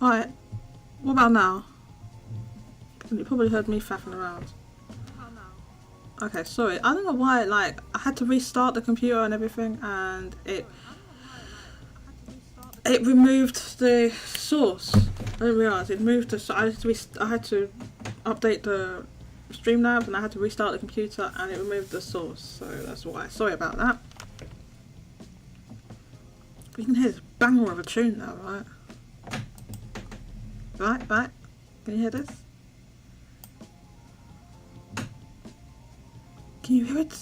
Right, what about now? You probably heard me faffing around. Okay, sorry. I don't know why, like, I had to restart the computer and everything, and it removed the source. I didn't realise it moved the. I had to update the Streamlabs, and I had to restart the computer, and it removed the source. So that's why. Sorry about that. But you can hear this banger of a tune now, right? Right. Can you hear this? Can you hear it?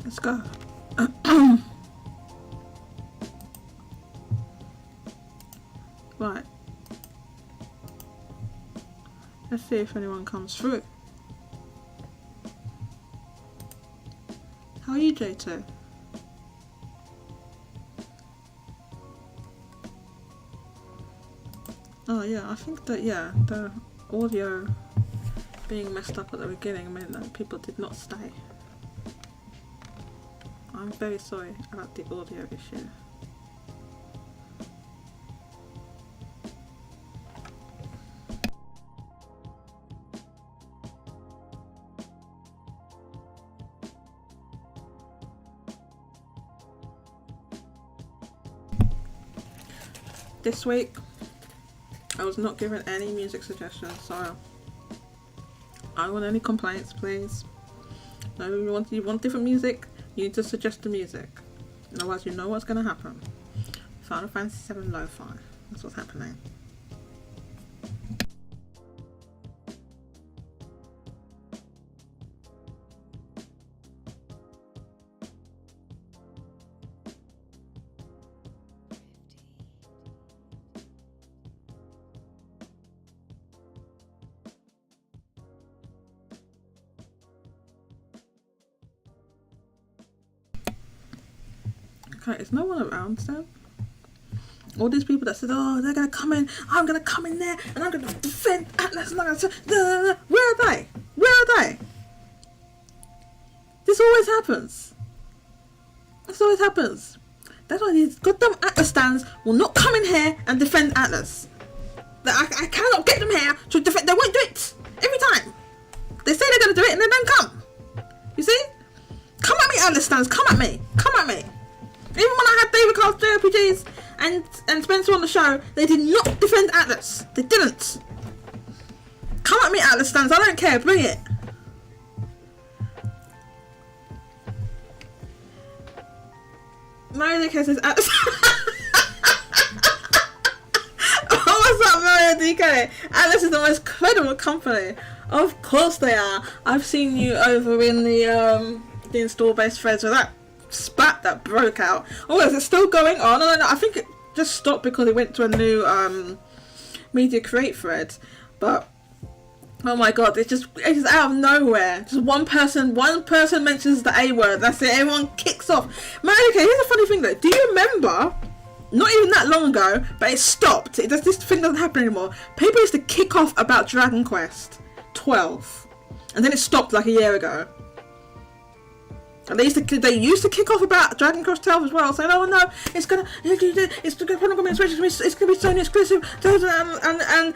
Let's go. Right. Let's see if anyone comes through. How are you, J2? Oh yeah, I think that, yeah, the audio being messed up at the beginning meant that people did not stay. I'm very sorry about the audio issue. This week, I was not given any music suggestions, so I don't want any complaints, please. No, you want different music, you need to suggest the music. Otherwise, you know what's going to happen. Final Fantasy VII Lo-Fi. That's what's happening. Okay, is no one around then? All these people that said, oh, they're gonna come in, I'm gonna come in there, and I'm gonna defend Atlus, and I'm gonna where are they? Where are they? This always happens. This always happens. That's why these goddamn Atlus stands will not come in here and defend Atlus. I cannot get them here to defend. They won't do it every time. They say they're gonna do it and they don't come. You see? Come at me, Atlus stands. Come at me. Come at me. Even when I had David Carl's JRPGs and Spencer on the show, they did not defend Atlus. They didn't. Come at me, Atlus stands. I don't care. Bring it. Mario DK says Atlus. Oh, what's up, Mario DK? Atlus is the most credible company. Of course they are. I've seen you over in the install-based threads with that spat that broke out. Oh, is it still going on? No, I think it just stopped because it went to a new media create thread. But oh my god, it's just out of nowhere. Just one person mentions the A word. That's it. Everyone kicks off. Man, okay, here's a funny thing though. Do you remember? Not even that long ago, but it stopped. This thing doesn't happen anymore. People used to kick off about Dragon Quest 12, and then it stopped like a year ago. And they used to kick off about Dragon Quest 12 as well, saying, "Oh no, it's gonna be Sony exclusive," and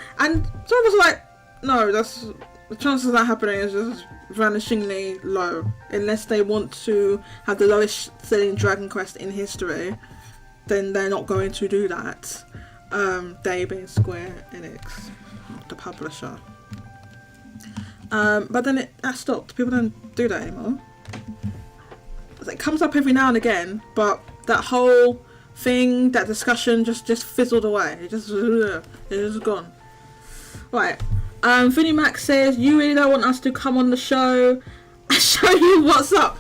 someone was like, "No, that's the chances of that happening is just vanishingly low, unless they want to have the lowest selling Dragon Quest in history. Then they're not going to do that." They being Square Enix, the publisher. But then that stopped. People don't do that anymore. It comes up every now and again, but that whole thing, that discussion just fizzled away. It just gone. Right. Vinnie Mac says, you really don't want us to come on the show and show you what's up.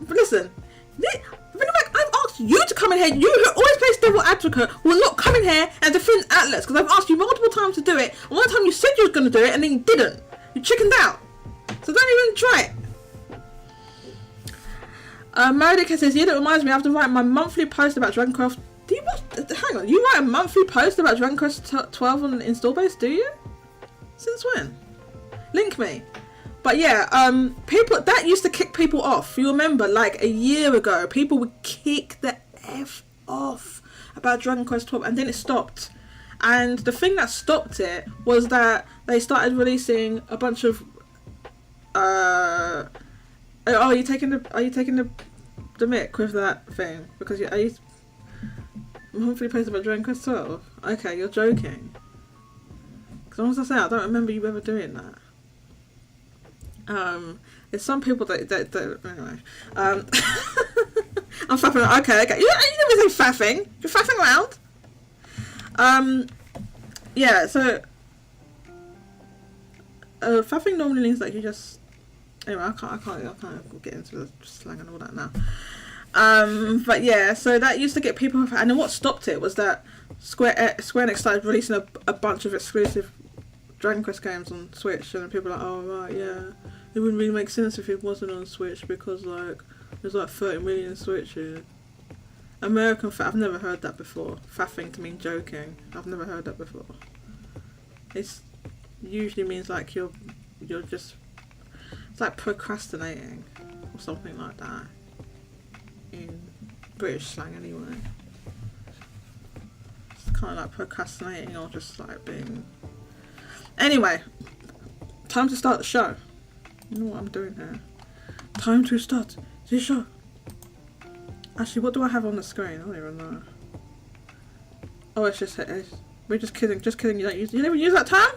But listen, Vinnie Mac, I've asked you to come in here. You who always plays devil advocate will not come in here and defend Atlus, because I've asked you multiple times to do it. And one time you said you were going to do it and then you didn't. You chickened out. So don't even try it. Meredith says, yeah, that reminds me, I have to write my monthly post about Dragon Quest. Hang on, you write a monthly post about Dragon Quest 12 on the install base, do you? Since when? Link me. But yeah, people that used to kick people off. You remember, like a year ago, people would kick the F off about Dragon Quest 12, and then it stopped. And the thing that stopped it was that they started releasing a bunch of are you taking the mic with that thing? Because are you monthly post about Dragon Quest 12? Okay, you're joking. Because as I say, I don't remember you ever doing that. There's some people that anyway. I'm faffing around. Okay. You never say faffing. You're faffing around. Yeah. So, faffing normally means like you just. Anyway, I can't get into the slang and all that now. But yeah, so that used to get people, and then what stopped it was that Square Enix started releasing a bunch of exclusive Dragon Quest games on Switch, and people are like, oh right, yeah, it wouldn't really make sense if it wasn't on Switch because like there's like 30 million Switches. American I've never heard that before. Faffing to mean joking. I've never heard that before. It's usually means like you're just, it's like procrastinating or something like that in British slang anyway. It's kind of like procrastinating or just like being. Anyway, time to start the show. You know what I'm doing here. Time to start the show. Actually, what do I have on the screen? I don't even know. Oh, we're just kidding. Just kidding. You never use that term?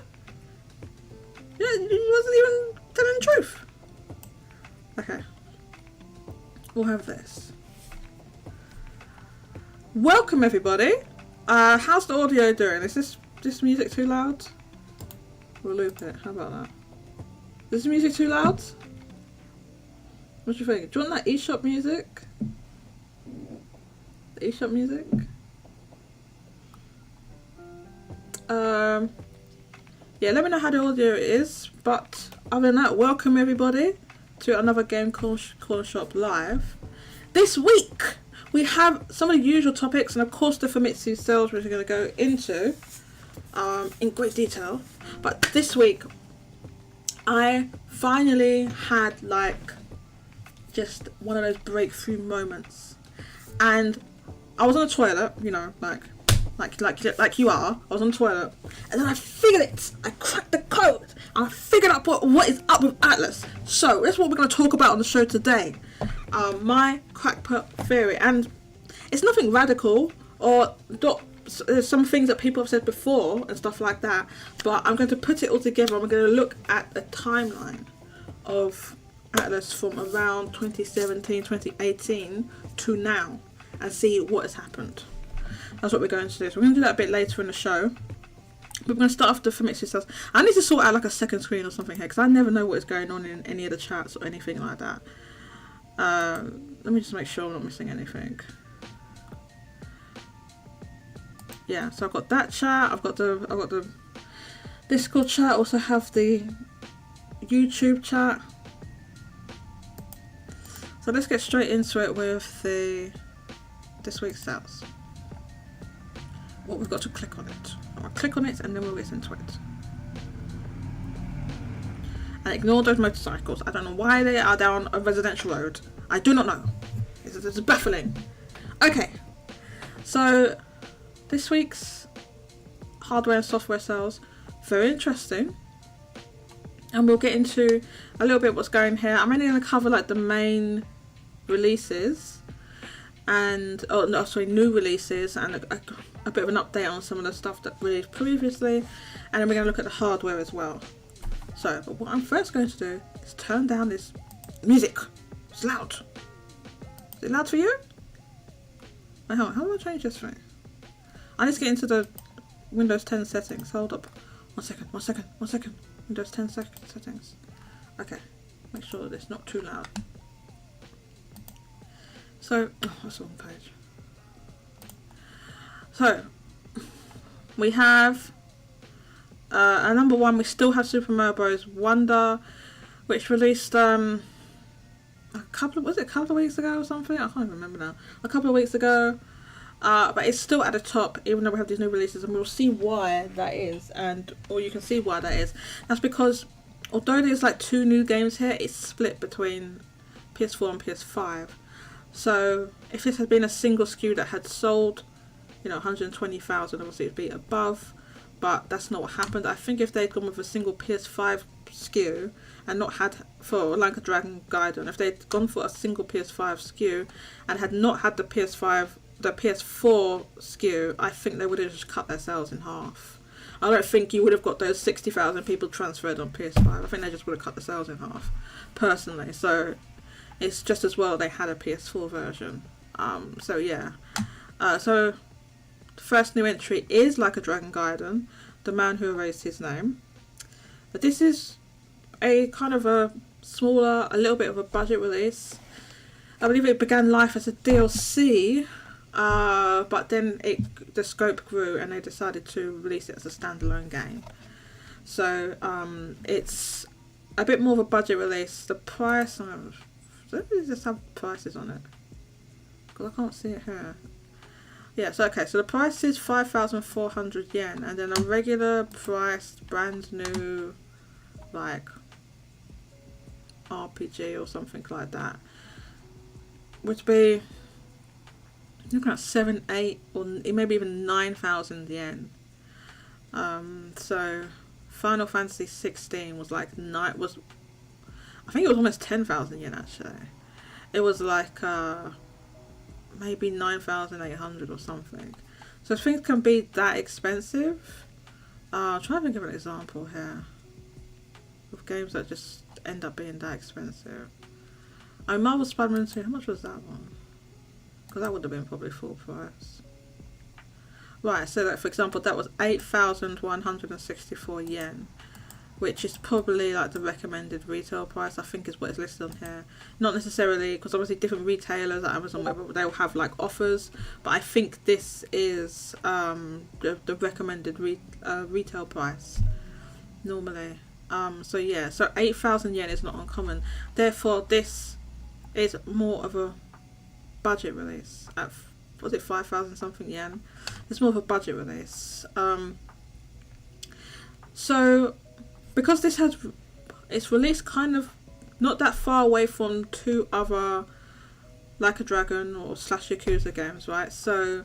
Yeah, you wasn't even telling the truth. Okay. We'll have this. Welcome everybody. How's the audio doing? Is this music too loud? We'll loop it. How about that? Is the music too loud? What do you think? Do you want that eShop music? The eShop music? Yeah, let me know how the audio is. But other than that, welcome everybody to another Game Corner Shop Live. This week we have some of the usual topics, and of course the Famitsu sales, which we're going to go into in great detail. But this week I finally had like just one of those breakthrough moments, and I was on the toilet, you know, like you are. I was on the toilet, and then I figured it. I cracked the code, and I figured out what is up with Atlus. So that's what we're going to talk about on the show today. My crackpot theory, and it's nothing radical or some things that people have said before and stuff like that. But I'm going to put it all together. I'm going to look at a timeline of Atlus from around 2017, 2018 to now, and see what has happened. That's what we're going to do. So we're going to do that a bit later in the show. But we're going to start off the Famitsu sales. I need to sort out like a second screen or something here, because I never know what is going on in any of the chats or anything like that. Let me just make sure I'm not missing anything. Yeah, so I've got that chat. I've got the Discord chat. Also have the YouTube chat. So let's get straight into it with this week's sales. What we've got to click on it. I'll click on it and then we'll get into it. And ignore those motorcycles. I don't know why they are down a residential road. I do not know. It's baffling. Okay. So this week's hardware and software sales, very interesting. And we'll get into a little bit what's going here. I'm only going to cover like the main releases and new releases, and a bit of an update on some of the stuff that released previously, and then we're going to look at the hardware as well. So, but what I'm first going to do is turn down this music. It's loud. Is it loud for you? Wait, hold on. How do I change this thing? I need to get into the Windows 10 settings. Hold up. One second. Windows 10 settings. Okay. Make sure that it's not too loud. So, that's the wrong page. So, we have at number one, we still have Super Mario Bros. Wonder, which released a couple of weeks ago or something? I can't even remember now. A couple of weeks ago, but it's still at the top, even though we have these new releases, and we'll see why that is, or you can see why that is. That's because although there's like 2 new games here, it's split between PS4 and PS5. So if this had been a single SKU that had sold 120,000, obviously it'd be above, but that's not what happened. I think if they'd gone with a single PS5 SKU and not had, for Like a Dragon Gaiden, if they'd gone for a single PS5 SKU and had not had the PS4 SKU, I think they would have just cut their sales in half. I don't think you would have got those 60,000 people transferred on PS5. I think they just would have cut the sales in half, personally. So it's just as well they had a PS4 version. So yeah. So the first new entry is Like a Dragon Gaiden, The Man Who Erased His Name. But this is a kind of a smaller, a little bit of a budget release. I believe it began life as a DLC, but then the scope grew and they decided to release it as a standalone game. So it's a bit more of a budget release. The price, does this have prices on it? Because I can't see it here. Yeah, so okay, so the price is 5,400 yen, and then a regular priced brand new like RPG or something like that would be looking at 7, 8 or maybe even 9,000 yen. So Final Fantasy 16 was like I think it was almost 10,000 yen actually. It was like maybe 9,800 or something. So things can be that expensive. I'm trying to think of an example here of games that just end up being that expensive. Marvel Spider-Man 2, how much was that one? Because that would have been probably full price. Right, so that, for example, that was 8,164 yen, which is probably like the recommended retail price, I think is what is listed on here. Not necessarily, because obviously different retailers at Amazon, they'll have like offers, but I think this is the recommended retail price normally. So yeah, so 8,000 yen is not uncommon. Therefore, this is more of a budget release. At, was it 5,000 something yen? It's more of a budget release. So because it's released kind of not that far away from two other Like a Dragon or / Yakuza games, right? So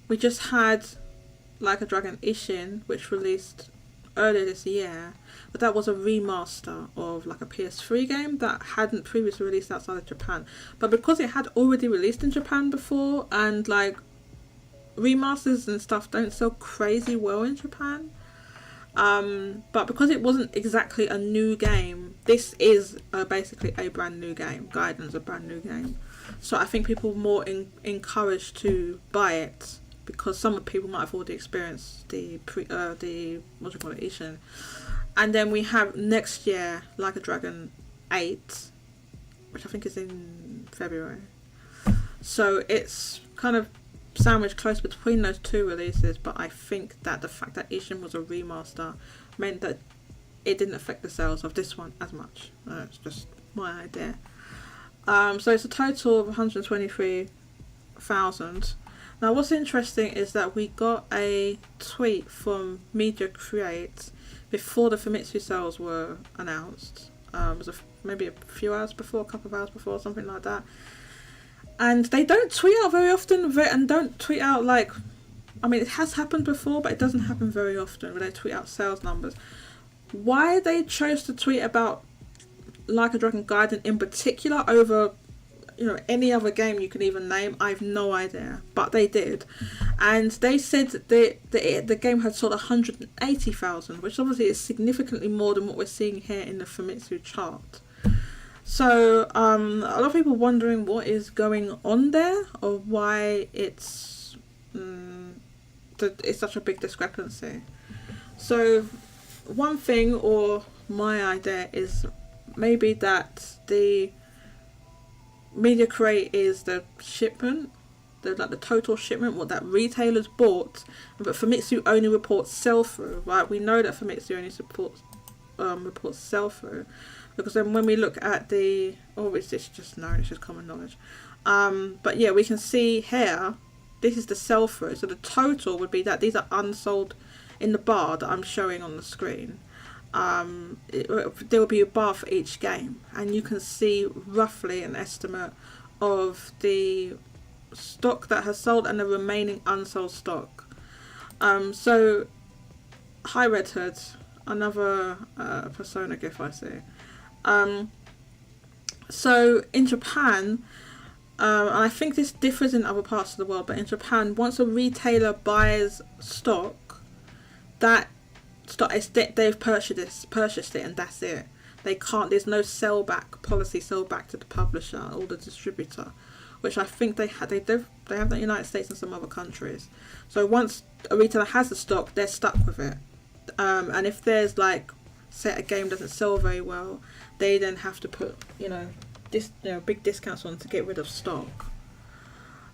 we just had Like a Dragon Ishin, which released earlier this year, but that was a remaster of like a PS3 game that hadn't previously released outside of Japan. But because it had already released in Japan before, and like remasters and stuff don't sell crazy well in Japan, but because it wasn't exactly a new game, this is basically a brand new game. Gaiden's a brand new game, so I think people were more encouraged to buy it because some people might have already experienced the Ishin. And then we have next year Like a Dragon 8, which I think is in February. So it's kind of sandwiched close between those two releases, but I think that the fact that Ishin was a remaster meant that it didn't affect the sales of this one as much. It's just my idea. So it's a total of 123,000. Now what's interesting is that we got a tweet from Media Create before the Famitsu sales were announced. It was maybe a few hours before, a couple of hours before, something like that. And they don't tweet out very often, and don't tweet out like, I mean, it has happened before, but it doesn't happen very often when they tweet out sales numbers. Why they chose to tweet about Like a Dragon Gaiden in particular over, any other game you can even name, I have no idea, but they did. And they said that the game had sold 180,000, which obviously is significantly more than what we're seeing here in the Famitsu chart. So a lot of people wondering what is going on there, or why it's such a big discrepancy. So one thing, or my idea, is maybe that the Media Crate is the shipment, the total shipment, what that retailers bought, but Famitsu only reports sell-through, right? We know that Famitsu only reports sell-through, because then when we look at it's just known, it's just common knowledge. But yeah, we can see here, this is the sell-through, so the total would be that these are unsold in the bar that I'm showing on the screen. There will be a bar for each game, and you can see roughly an estimate of the stock that has sold and the remaining unsold stock. So hi Red Hood, another Persona gif I see. So in Japan, and I think this differs in other parts of the world, but in Japan, once a retailer buys stock, that stock is they've purchased it, and that's it. They can't. There's no sell back policy, sell back to the publisher or the distributor, which I think they have. They have in the United States and some other countries. So once a retailer has the stock, they're stuck with it. And if there's like, say a game doesn't sell very well, they then have to put big discounts on to get rid of stock.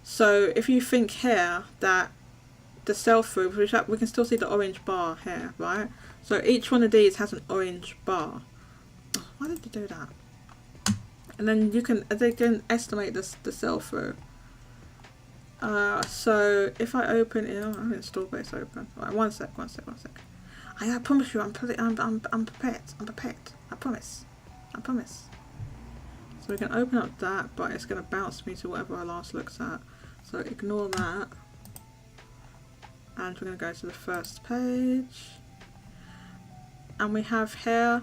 So if you think here that the sell-through, which we can still see the orange bar here, right? So each one of these has an orange bar. Oh, why did you do that? And then they can estimate the sell-through. So if I open it, I'm install base open. Right, one sec. I promise you, I'm prepared. I promise. So we can open up that, but it's going to bounce me to whatever I last looked at. So ignore that. And we're going to go to the first page. And we have here,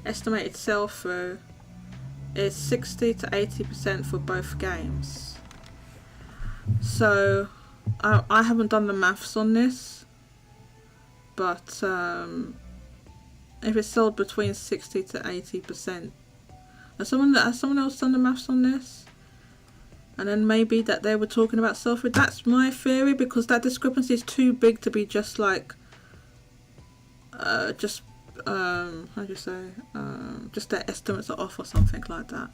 estimated sell-through is 60 to 80% for both games. So I haven't done the maths on this, but if it's sold between 60 to 80%, has someone else done the maths on this? And then maybe that they were talking about sell-through. That's my theory, because that discrepancy is too big to be just like how do you say, just their estimates are off or something like that.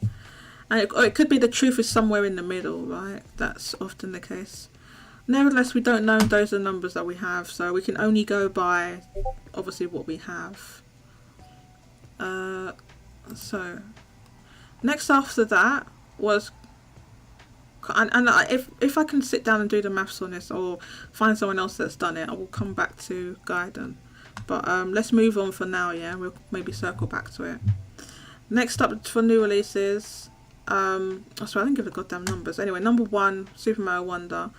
And it could be the truth is somewhere in the middle, right? That's often the case. Nevertheless, we don't know. Those are numbers that we have, so we can only go by obviously what we have. So next after that was, and if I can sit down and do the maths on this or find someone else that's done it, I will come back to Gaiden. But let's move on for now, yeah? We'll maybe circle back to it. Next up for new releases, sorry, I didn't give the goddamn numbers. Anyway, number 1, Super Mario Wonder,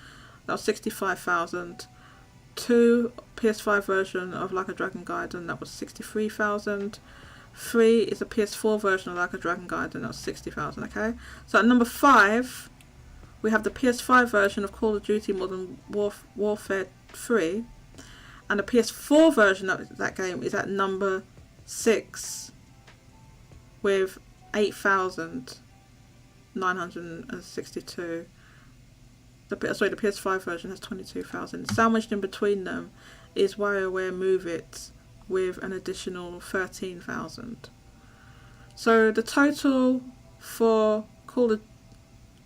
that was 65,000. 2, PS5 version of Like a Dragon Gaiden, that was 63,000. 3 is a PS4 version of Like a Dragon Gaiden, that was 60,000, okay? So at number 5, we have the PS5 version of Call of Duty Modern Warfare 3. And the PS4 version of that game is at number 6 with 8,962. The PS5 version has 22,000. Sandwiched in between them is WarioWare Move It with an additional 13,000. So the total for Call of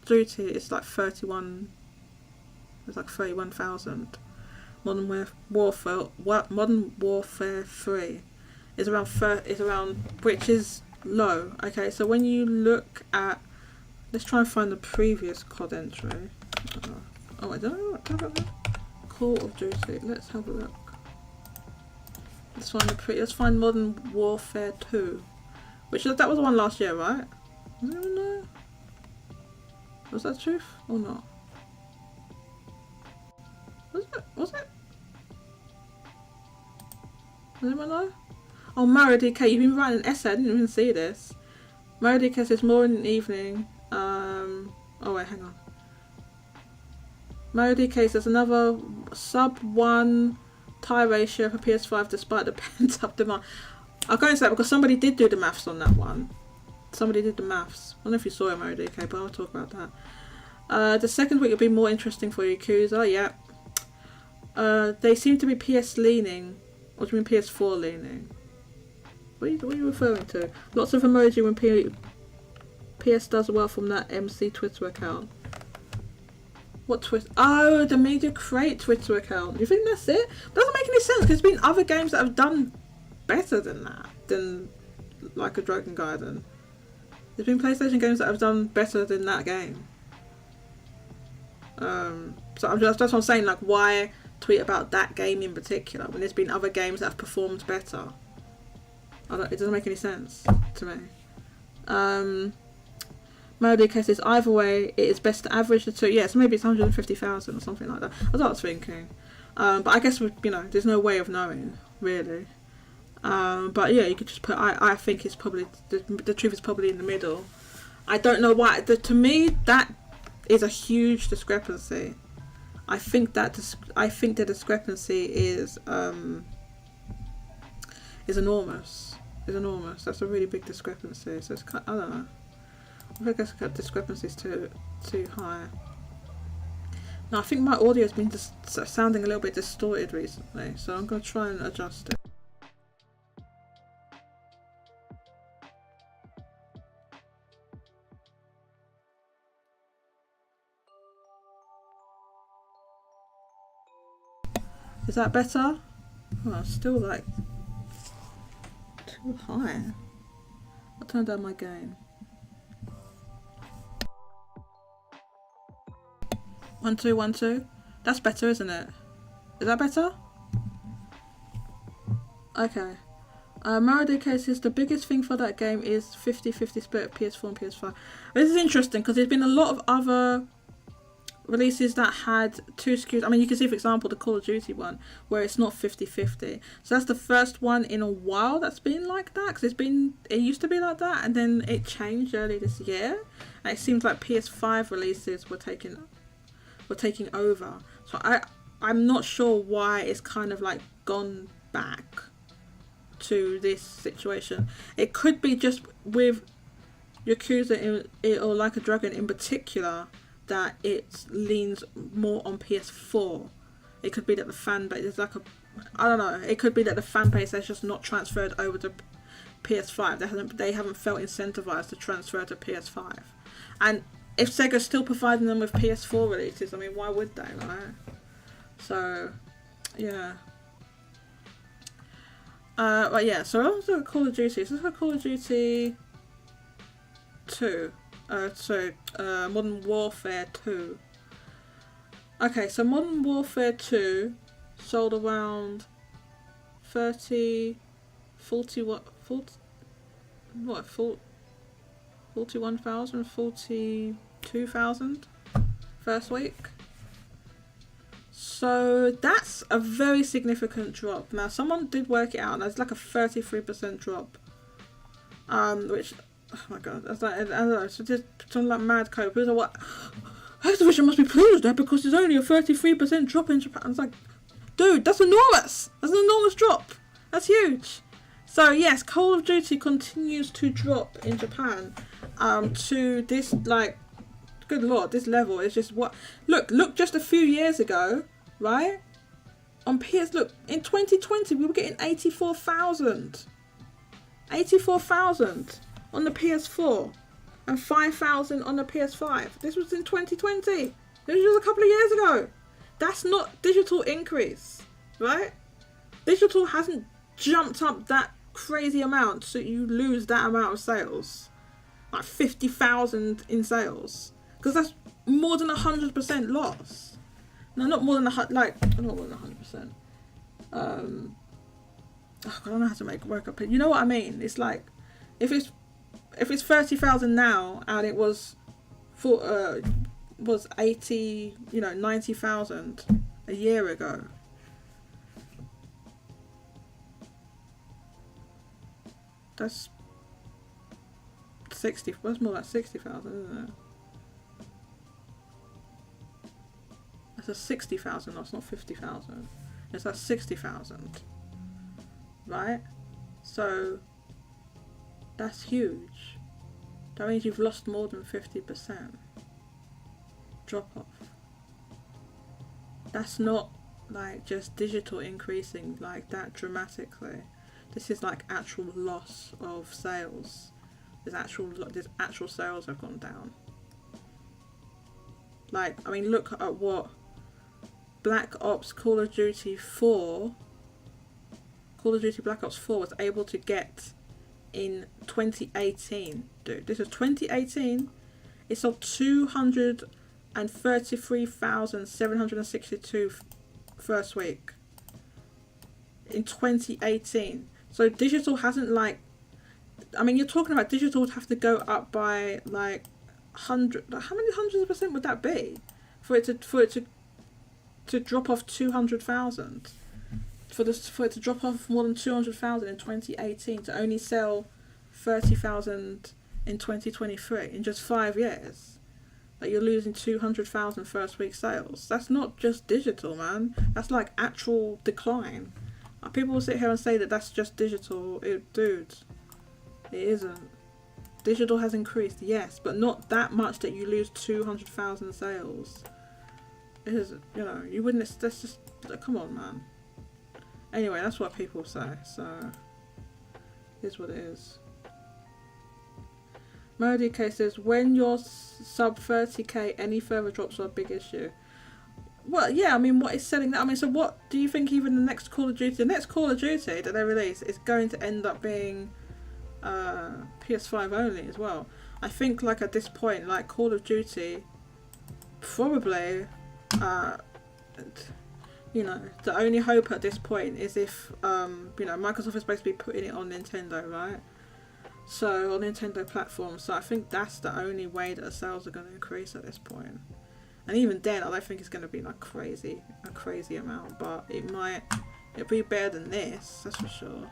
Duty is like 31. It's like 31,000. Modern Warfare 3 is around, which is low. Okay, so when you look at, let's try and find the previous COD entry. Oh, I don't know. Call of Duty. Let's have a look. Let's find Modern Warfare 2, that was the one last year, right? I don't know. Was that truth or not? Was it? Does anyone know? Oh, Mario DK, you've been writing an essay. I didn't even see this. Mario DK says morning and evening. Oh wait, hang on. Mario DK says another sub 1 tie ratio for PS5 despite the pent up demand. I'll go into that because somebody did do the maths on that one. Somebody did the maths. I don't know if you saw it, Mario DK, but I'll talk about that. The second week will be more interesting for Yakuza. Yeah. They seem to be PS leaning. What do you mean PS4 leaning? What are you referring to? Lots of emoji when PS does well from that MC Twitter account. What Twitter? Oh, the Media Crate Twitter account. You think that's it? Doesn't make any sense because there's been other games that have done better than that. Than Like a Dragon Gaiden. There's been PlayStation games that have done better than that game. So that's what I'm saying. Like, why tweet about that game in particular when there's been other games that have performed better? It doesn't make any sense to me. Melody cases, either way, it is best to average the two. Yeah, so maybe it's 150,000 or something like that. That's what I was thinking. But I guess, there's no way of knowing, really. But yeah, you could just put, I think it's probably, the truth is probably in the middle. I don't know why. To me, that is a huge discrepancy. I think the discrepancy is enormous. Is enormous. That's a really big discrepancy. So it's I don't know. I think the discrepancy is too high. Now I think my audio has been just sounding a little bit distorted recently, so I'm going to try and adjust it. Is that better? Oh, it's still like too high. I'll turn down my gain. 1 2 1 2. That's better, isn't it? Is that better? Okay. Marauder cases, the biggest thing for that game is 50-50 split of PS4 and PS5. This is interesting because there's been a lot of other releases that had two SKUs. I mean, you can see, for example, the Call of Duty one, where it's not 50-50. So that's the first one in a while that's been like that, because it used to be like that, and then it changed early this year, and it seems like PS5 releases were taking over. So I'm not sure why it's kind of like gone back to this situation. It could be just with Yakuza or Like a Dragon in particular, that it leans more on PS4. It could be that the fan base is I don't know. It could be that the fan base has just not transferred over to PS5. They haven't felt incentivized to transfer to PS5. And if Sega's still providing them with PS4 releases, I mean, why would they, right? So, yeah. But yeah, so let's look at Call of Duty. So let's look at Call of Duty 2. Modern Warfare 2. Okay, so Modern Warfare 2 sold around 42,000 first week. So that's a very significant drop. Now someone did work it out, and it's like a 33% drop. Which, oh my god, that's like, I don't know, so just something like mad code. People are like, what? Activision must be pleased there because there's only a 33% drop in Japan. It's like, dude, that's enormous. That's an enormous drop. That's huge. So yes, Call of Duty continues to drop in Japan to this, like, good lord, this level is just what. Look, just a few years ago, right? On PS, look, in 2020 we were getting 84,000 on the PS4 and 5,000 on the PS5. This was in 2020. This was a couple of years ago. That's not digital increase, right? Digital hasn't jumped up that crazy amount so you lose that amount of sales, like 50,000 in sales, because that's more than 100% loss. No, not more than not more than 100%. I don't know how to work up. You know what I mean? It's like if it's 30,000 now and it was 80, 90,000 a year ago. That's 60. That's more like 60,000, isn't it? That's a 60,000. That's not 50,000. It's a 60,000, right? So that's huge. That means you've lost more than 50% drop off. That's not like just digital increasing like that dramatically. This is like actual loss of sales. There's actual sales have gone down. Like, I mean, look at what Black Ops Call of Duty Black Ops 4 was able to get in 2018. Dude, this is 2018. It sold 233,762 first week in 2018. So digital hasn't, like, I mean, you're talking about digital would have to go up by like how many hundreds of percent would that be for it to drop off 200,000, for it to drop off more than 200,000 in 2018 to only sell 30,000 in 2023 in just 5 years? Like, you're losing 200,000 first week sales. That's not just digital, man. That's like actual decline. People will sit here and say that that's just digital. Dude, it isn't. Digital has increased, yes, but not that much that you lose 200,000 sales. It is, you know, you wouldn't. That's just, come on, man. Anyway, that's what people say. So, here's what it is. Melody K says, when you're sub 30k, any further drops are a big issue. Well, yeah, I mean, what is selling that? I mean, so what do you think even the next Call of Duty that they release is going to end up being PS5 only as well? I think, like, at this point, like, Call of Duty, probably, you know, the only hope at this point is if, you know, Microsoft is supposed to be putting it on Nintendo, right? So, on Nintendo platform, so I think that's the only way that the sales are going to increase at this point. And even then, I don't think it's going to be like a crazy amount, but it'll be better than this, that's for sure.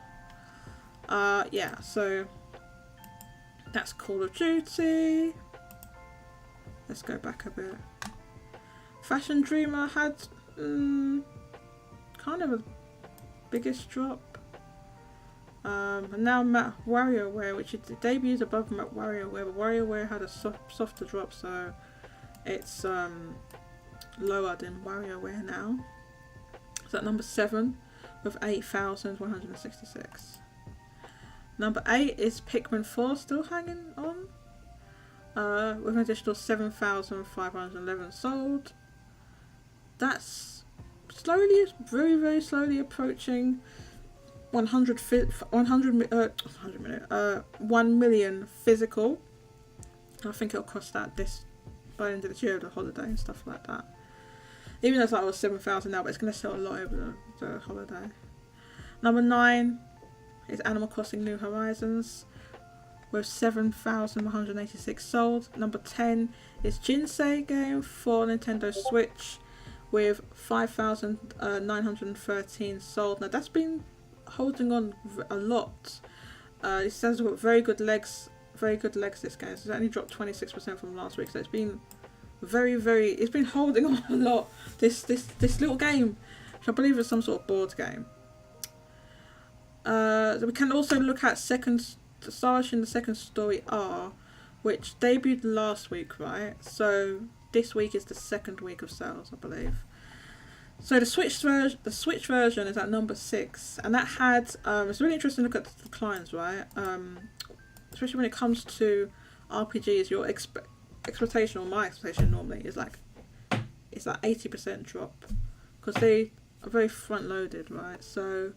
Yeah, so that's Call of Duty. Let's go back a bit. Fashion Dreamer had kind of a biggest drop. And now WarioWare, which debuted above WarioWare, but WarioWare had a softer drop, so it's lower than WarioWare now. So at number 7 with 8,166. Number 8 is Pikmin 4, still hanging on, with an additional 7,511 sold. That's slowly, very, very slowly approaching 1 million physical. I think it'll cost that by the end of this year, the holiday and stuff like that. Even though it's like, it was 7,000 now, but it's going to sell a lot over the holiday. Number 9 is Animal Crossing New Horizons with 7,186 sold. Number 10 is Jinsei game for Nintendo Switch with 5,913 sold. Now that's been holding on a lot. It says it's got very good legs, this game. So it's only dropped 26% from last week, so it's been it's been holding on a lot. This little game, which I believe is some sort of board game. We can also look at Star in the Second Story R, which debuted last week, right? So this week is the second week of sales, I believe. So the Switch version is at number 6, and that had it's really interesting to look at the declines, right? Especially when it comes to RPGs, your expectation, or my expectation normally, is like it's like 80% drop, because they are very front loaded, right? So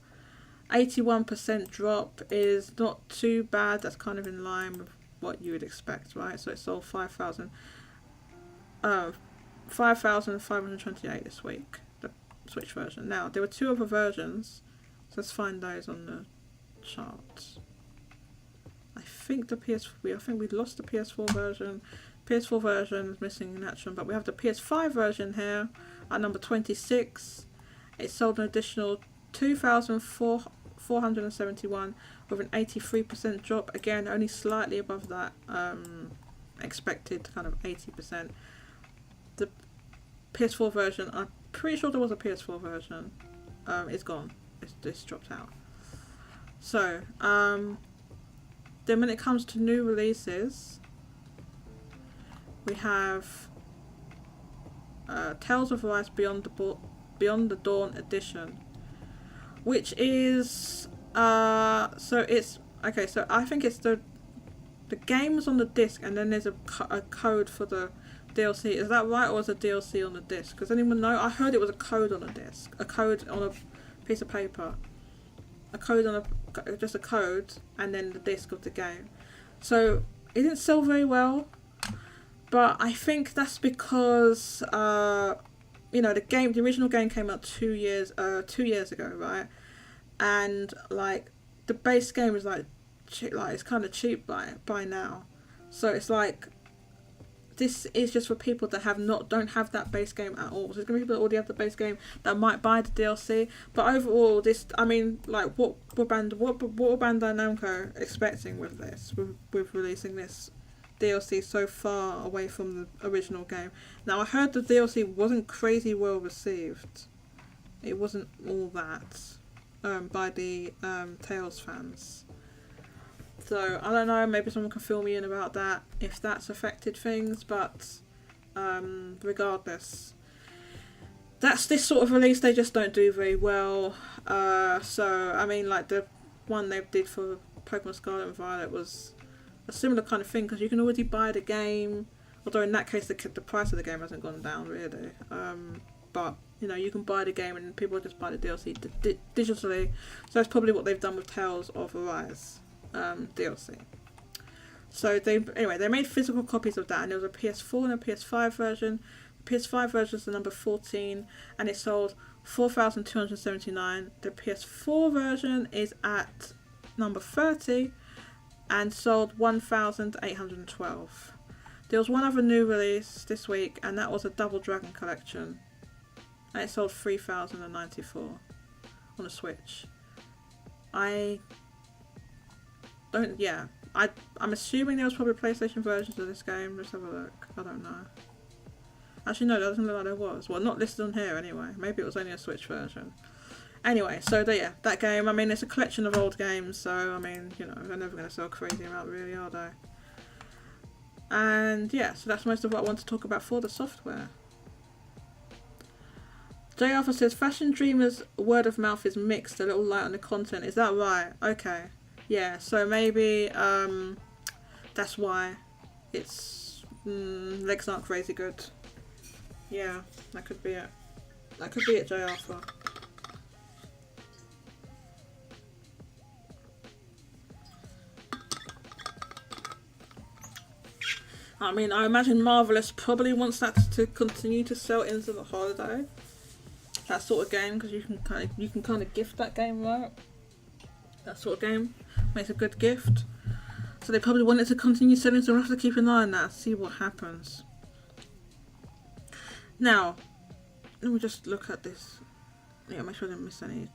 81% drop is not too bad. That's kind of in line with what you would expect, right? So it sold 5,528 this week, the Switch version. Now there were 2 other versions, so let's find those on the charts. I think we lost the PS4 version. PS4 version is missing in action, but we have the PS5 version here at number 26. It sold an additional 2,471 with an 83% drop. Again, only slightly above that expected kind of 80%. The PS4 version, I'm pretty sure there was a PS4 version, it's gone. It's dropped out. So, then when it comes to new releases, we have Tales of Arise Beyond the Dawn Edition, which is so it's okay. So I think it's the game's on the disc, and then there's a code for the DLC. Is that right, or is a DLC on the disc? Does anyone know? I heard it was a code on a disc, a code on a piece of paper, just a code, and then the disc of the game. So it didn't sell very well, but I think that's because you know, the original game came out 2 years ago, right? And like the base game is like it's kind of cheap by now, so it's like this is just for people that don't have that base game at all. So it's gonna be people that already have the base game that might buy the DLC. But overall, this, I mean, like, what were Bandai Namco expecting with this, with releasing this DLC so far away from the original game? Now, I heard the DLC wasn't crazy well received. It wasn't all that by the Tales fans. So, I don't know, maybe someone can fill me in about that, if that's affected things, but regardless. That's this sort of release, they just don't do very well. So, I mean, like, the one they did for Pokemon Scarlet and Violet was a similar kind of thing, because you can already buy the game, although in that case the price of the game hasn't gone down, really. But, you know, you can buy the game and people just buy the DLC digitally. So that's probably what they've done with Tales of Arise. DLC. So they made physical copies of that, and there was a PS4 and a PS5 version. The PS5 version is the number 14, and it sold 4,279. The PS4 version is at number 30 and sold 1,812. There was one other new release this week, and that was a Double Dragon collection, and it sold 3,094 on a Switch. I'm assuming there was probably PlayStation versions of this game. Let's have a look. I don't know. Actually, no, it doesn't look like there was. Well, not listed on here anyway. Maybe it was only a Switch version. Anyway, so that game, I mean, it's a collection of old games, so, I mean, you know, they're never going to sell a crazy amount, really, are they? And, yeah, so that's most of what I want to talk about for the software. J. Arthur says, Fashion Dreamer's word of mouth is mixed, a little light on the content. Is that right? Okay. Yeah, so maybe that's why it's legs aren't crazy good. Yeah, that could be it. That could be it, J. Arthur. I mean, I imagine Marvelous probably wants that to continue to sell into the holiday. That sort of game, because you can kind of gift that game, right? That sort of game makes a good gift. So they probably want it to continue selling, so we'll have to keep an eye on that and see what happens. Now, let me just look at this. Yeah, make sure I didn't miss any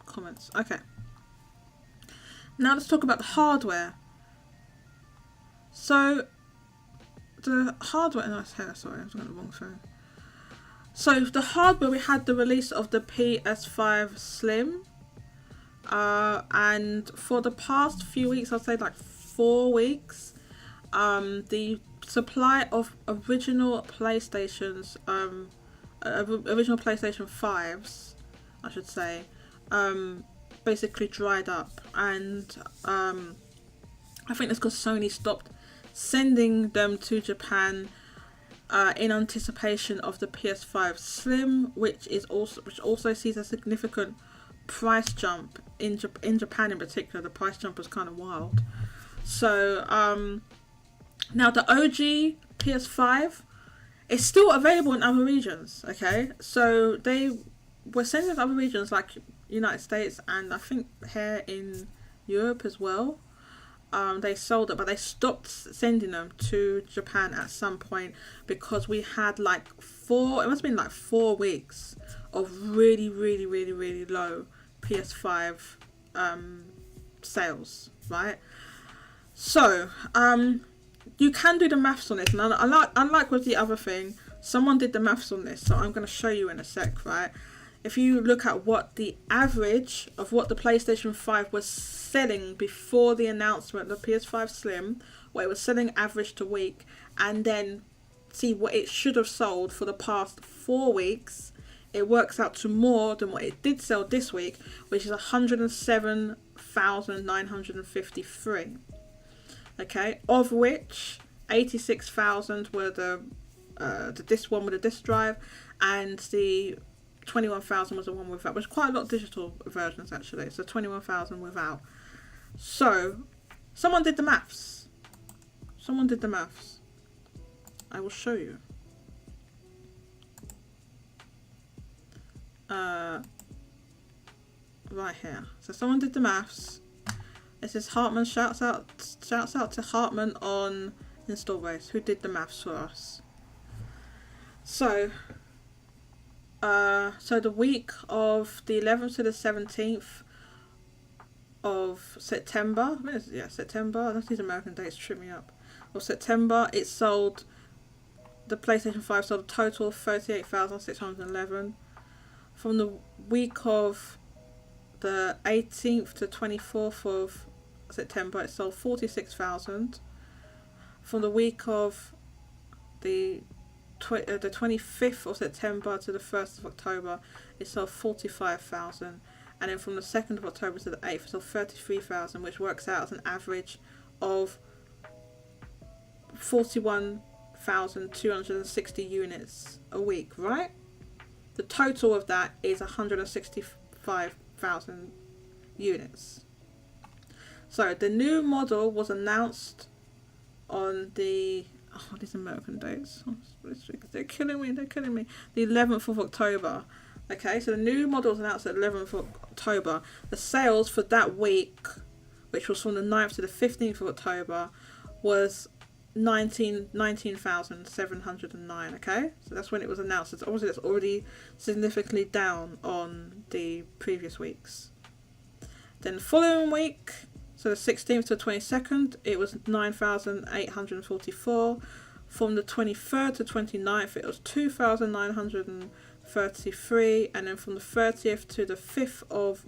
comments. Okay. Now let's talk about the hardware. So, the hardware... No, sorry, I was on the wrong phone. So, the hardware, we had the release of the PS5 Slim. And for the past few weeks, I'd say like 4 weeks, the supply of original PlayStations, original PlayStation 5s, I should say, basically dried up. And I think that's because Sony stopped sending them to Japan in anticipation of the PS5 Slim, which also sees a significant price jump in Japan in particular. The price jump was kind of wild. So now the OG PS5 is still available in other regions. Okay, so they were sending it to other regions like United States and I think here in Europe as well. They sold it, but they stopped sending them to Japan at some point because we had like it must have been like 4 weeks of really low PS5 sales, right? So you can do the maths on this, and unlike with the other thing, someone did the maths on this, so I'm going to show you in a sec, right? If you look at what the average of what the PlayStation 5 was selling before the announcement of the PS5 Slim, what it was selling average to week, and then see what it should have sold for the past 4 weeks, it works out to more than what it did sell this week, which is 107,953. Okay, of which 86,000 were the disc one with the disc drive, and the 21,000 was the one without, which is quite a lot of digital versions actually. So 21,000 without. So someone did the maths. I will show you. Right here. So someone did the maths. This is Hartman. Shouts out to Hartman on install base, who did the maths for us. So, the week of the 11th to the 17th of September, September, that's these American dates trip me up, of September, it sold, the PlayStation 5 sold a total of 38,611. From the week of the 18th to 24th of September, it sold 46,000. From the week of the 25th of September to the 1st of October, it sold 45,000. And then from the 2nd of October to the 8th, it sold 33,000, which works out as an average of 41,260 units a week, right? The total of that is 165,000 units. So the new model was announced on the these American dates, they're killing me, the 11th of October. Okay, so the new model was announced at 11th of October. The sales for that week, which was from the 9th to the 15th of October, was 19,709. Okay, so that's when it was announced. It's obviously that's already significantly down on the previous weeks. Then the following week, so the 16th to the 22nd, it was 9,844. From the 23rd to 29th, it was 2,933, and then from the 30th to the 30th of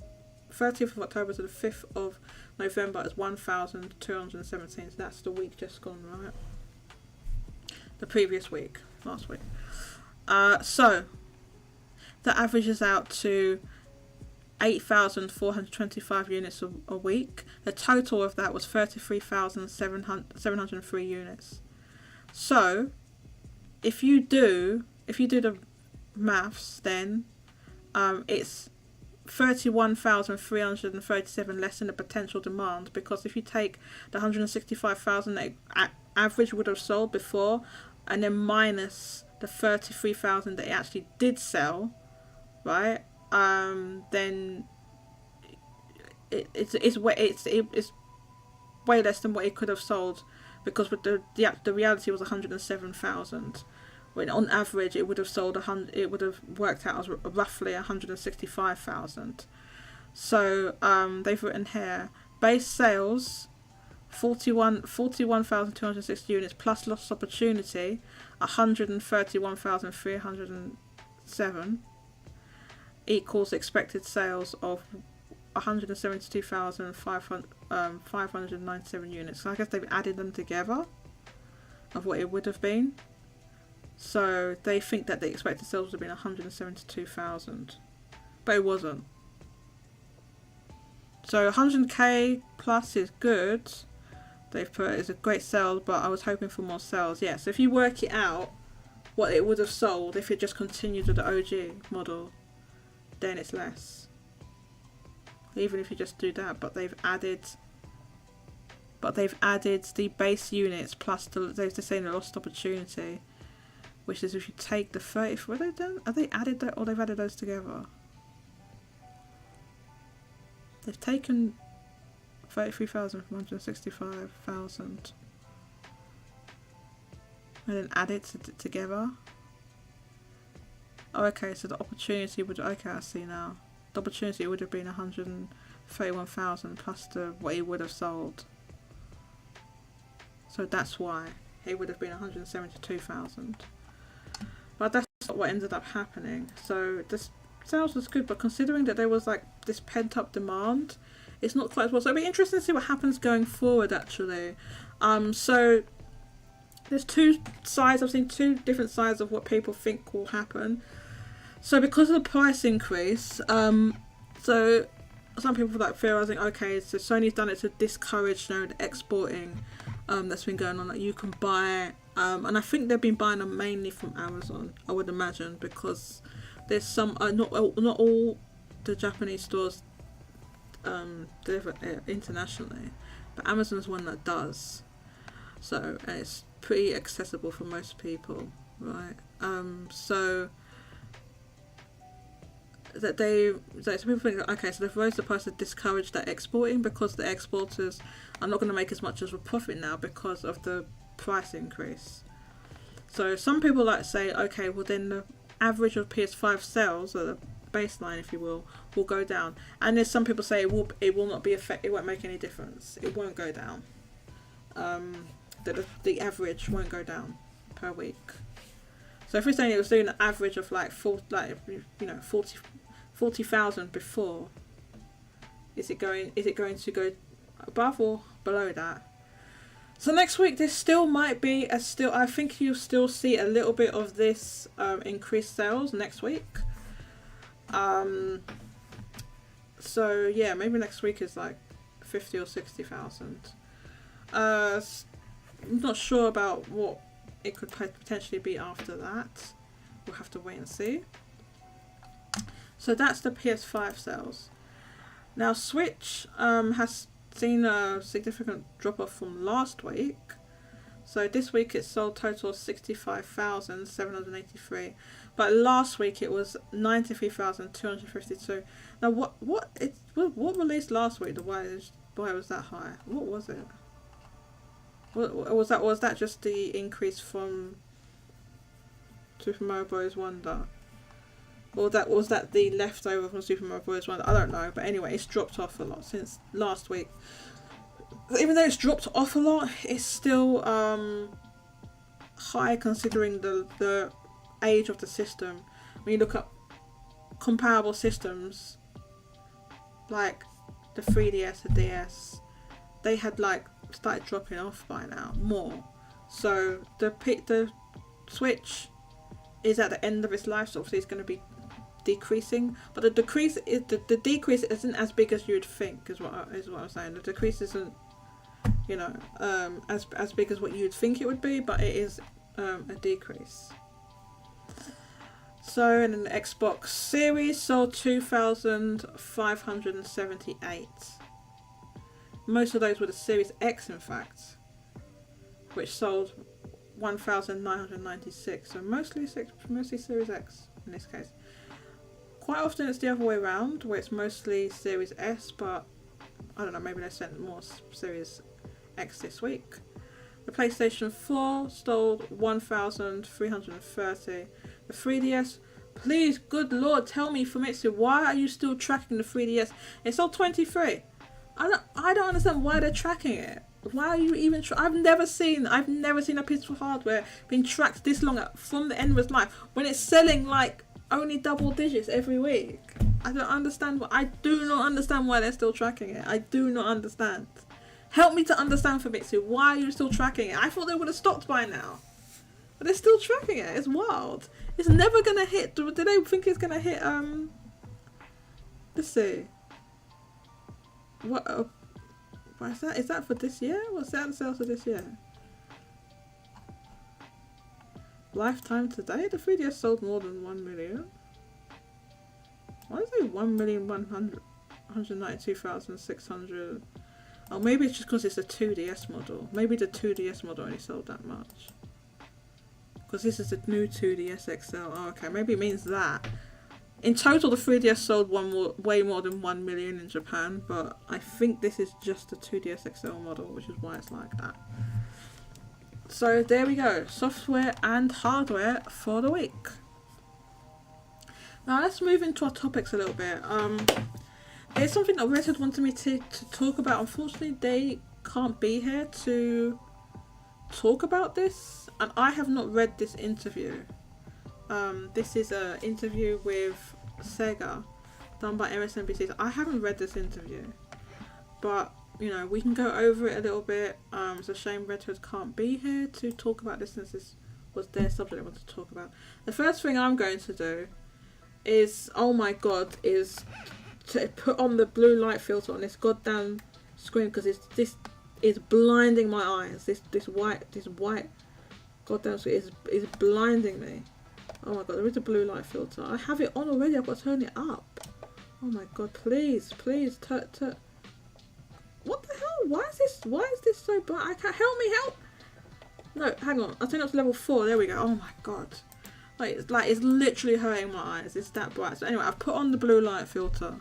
October to the 5th of November, it's 1,217. So that's the week just gone, right? The previous week, last week. So that averages out to 8,425 units a week. The total of that was 33,703 units. So if you do the maths, then it's 31,337 less than the potential demand, because if you take the 165,000 that average would have sold before, and then minus the 33,000 that it actually did sell, right? Then it's way less than what it could have sold, because with the reality was 107,000. When on average it would have sold it would have worked out as roughly 165,000. So they've written here, base sales 41,260 units plus lost opportunity 131,307 equals expected sales of 172,597 units. So I guess they've added them together of what it would have been. So they think that the expected sales would have been 172,000, but it wasn't. So 100k plus is good. They've put it's a great sales, but I was hoping for more sales. Yeah, so if you work it out, what it would have sold if it just continued with the OG model, then it's less. Even if you just do that, but they've added the base units plus they're saying the lost opportunity, which is if you take the 30. Were they done? Are they added that, or they've added those together? They've taken 33,000 from 165,000 and then added together. Oh, okay, so the opportunity would, okay, I see now. The opportunity would have been 131,000 plus what he would have sold. So that's why it would have been 172,000. But that's not what ended up happening. So this sales was good, but considering that there was like this pent up demand, it's not quite as well. So it'll be interesting to see what happens going forward actually. So there's two sides. I've seen two different sides of what people think will happen. So because of the price increase, so some people are like theorizing, okay, so Sony's done it to discourage, the exporting that's been going on. Like you can buy, and I think they've been buying them mainly from Amazon, I would imagine, because there's some, not all the Japanese stores deliver internationally, but Amazon's one that does. So it's pretty accessible for most people, right? So that so people think, okay, so they've raised the price to discourage that exporting, because the exporters are not going to make as much as a profit now because of the price increase. So some people like to say, okay, well then the average of PS5 sales, or the baseline if you will go down. And there's some people say it will not be it won't make any difference. It won't go down. The average won't go down per week. So if we're saying it was doing an average of like 40,000 before, is it going to go above or below that? So next week there still might be I think you'll still see a little bit of this increased sales next week. So yeah, maybe next week is like 50 or 60,000. I'm not sure about what it could potentially be after that. We'll have to wait and see. So that's the PS5 sales. Now Switch has seen a significant drop off from last week. So this week it sold total 65,783, but last week it was 93,252. Now what released last week? Why was that high? What was it? Was that just the increase from Super Mario Bros. Wonder? Or was that the leftover from Super Mario Bros. Wonder? I don't know, but anyway, it's dropped off a lot since last week. Even though it's dropped off a lot, it's still high considering the age of the system. When you look at comparable systems like the 3DS, the DS, they had like started dropping off by now more. So the Switch is at the end of its life, so obviously it's going to be decreasing. But the decrease isn't as big as you'd think. Is what I'm saying. The decrease isn't, as big as what you'd think it would be, but it is a decrease. So, and then the Xbox Series sold 2,578. Most of those were the Series X, in fact, which sold 1,996. So mostly Series X in this case. Quite often it's the other way around, where it's mostly Series S, but I don't know, maybe they sent more Series X this week. The PlayStation 4 sold 1,330. The 3DS, please, good lord, tell me, Famitsu, why are you still tracking the 3DS? It sold 23. I don't understand why they're tracking it. Why are you even? I've never seen a piece of hardware being tracked this long from the end of its life when it's selling like only double digits every week. I do not understand why they're still tracking it. I do not understand. Help me to understand, Famitsu. Why are you still tracking it? I thought they would have stopped by now, but they're still tracking it. It's wild. It's never gonna hit. Do they think it's gonna hit? Let's see. What is that? Is that for this year? What's that sales for this year? Lifetime today? The 3DS sold more than 1 million. Why is it 1,192,600? Oh, maybe it's just because it's a 2DS model. Maybe the 2DS model only sold that much. Because this is the new 2DS XL. Oh, okay. Maybe it means that. In total, the 3DS sold way more than 1 million in Japan, but I think this is just the 2DS XL model, which is why it's like that. So there we go, software and hardware for the week. Now let's move into our topics a little bit. There's something that Reddit wanted me to talk about. Unfortunately, they can't be here to talk about this, and I have not read this interview. This is an interview with Sega done by MSNBC. So I haven't read this interview, but we can go over it a little bit. It's a shame Red Hood can't be here to talk about this since this was their subject they wanted to talk about. The first thing I'm going to do is, is to put on the blue light filter on this goddamn screen, because this is blinding my eyes. This white goddamn screen is blinding me. Oh my god, there is a blue light filter. I have it on already. I've got to turn it up. Oh my god, please, what the hell? Why is this so bright? I can't. Help! No, hang on. I'll turn it up to level 4. There we go. Oh my god. It's literally hurting my eyes. It's that bright. So anyway, I've put on the blue light filter,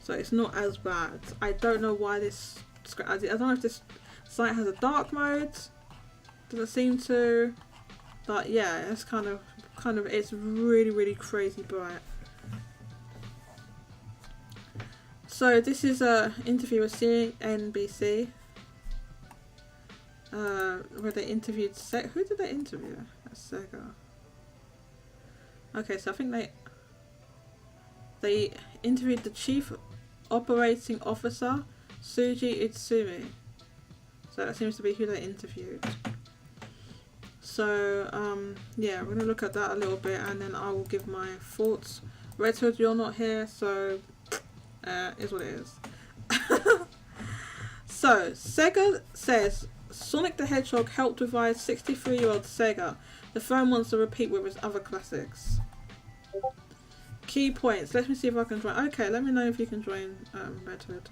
so it's not as bad. I don't know why this. I don't know if this site has a dark mode. Doesn't seem to. But yeah, it's kind of it's really crazy bright. So this is a interview with CNBC, where they interviewed who did they interview at Sega? Okay, so I think they interviewed the chief operating officer, Suji Utsumi. So that seems to be who they interviewed. So yeah, we're gonna look at that a little bit, and then I will give my thoughts. Red Hood, you're not here, so is what it is. So Sega says Sonic the Hedgehog helped revive 63-year-old Sega. The firm wants to repeat with its other classics. Key points. Let me see if I can join. Okay, let me know if you can join Red Hood.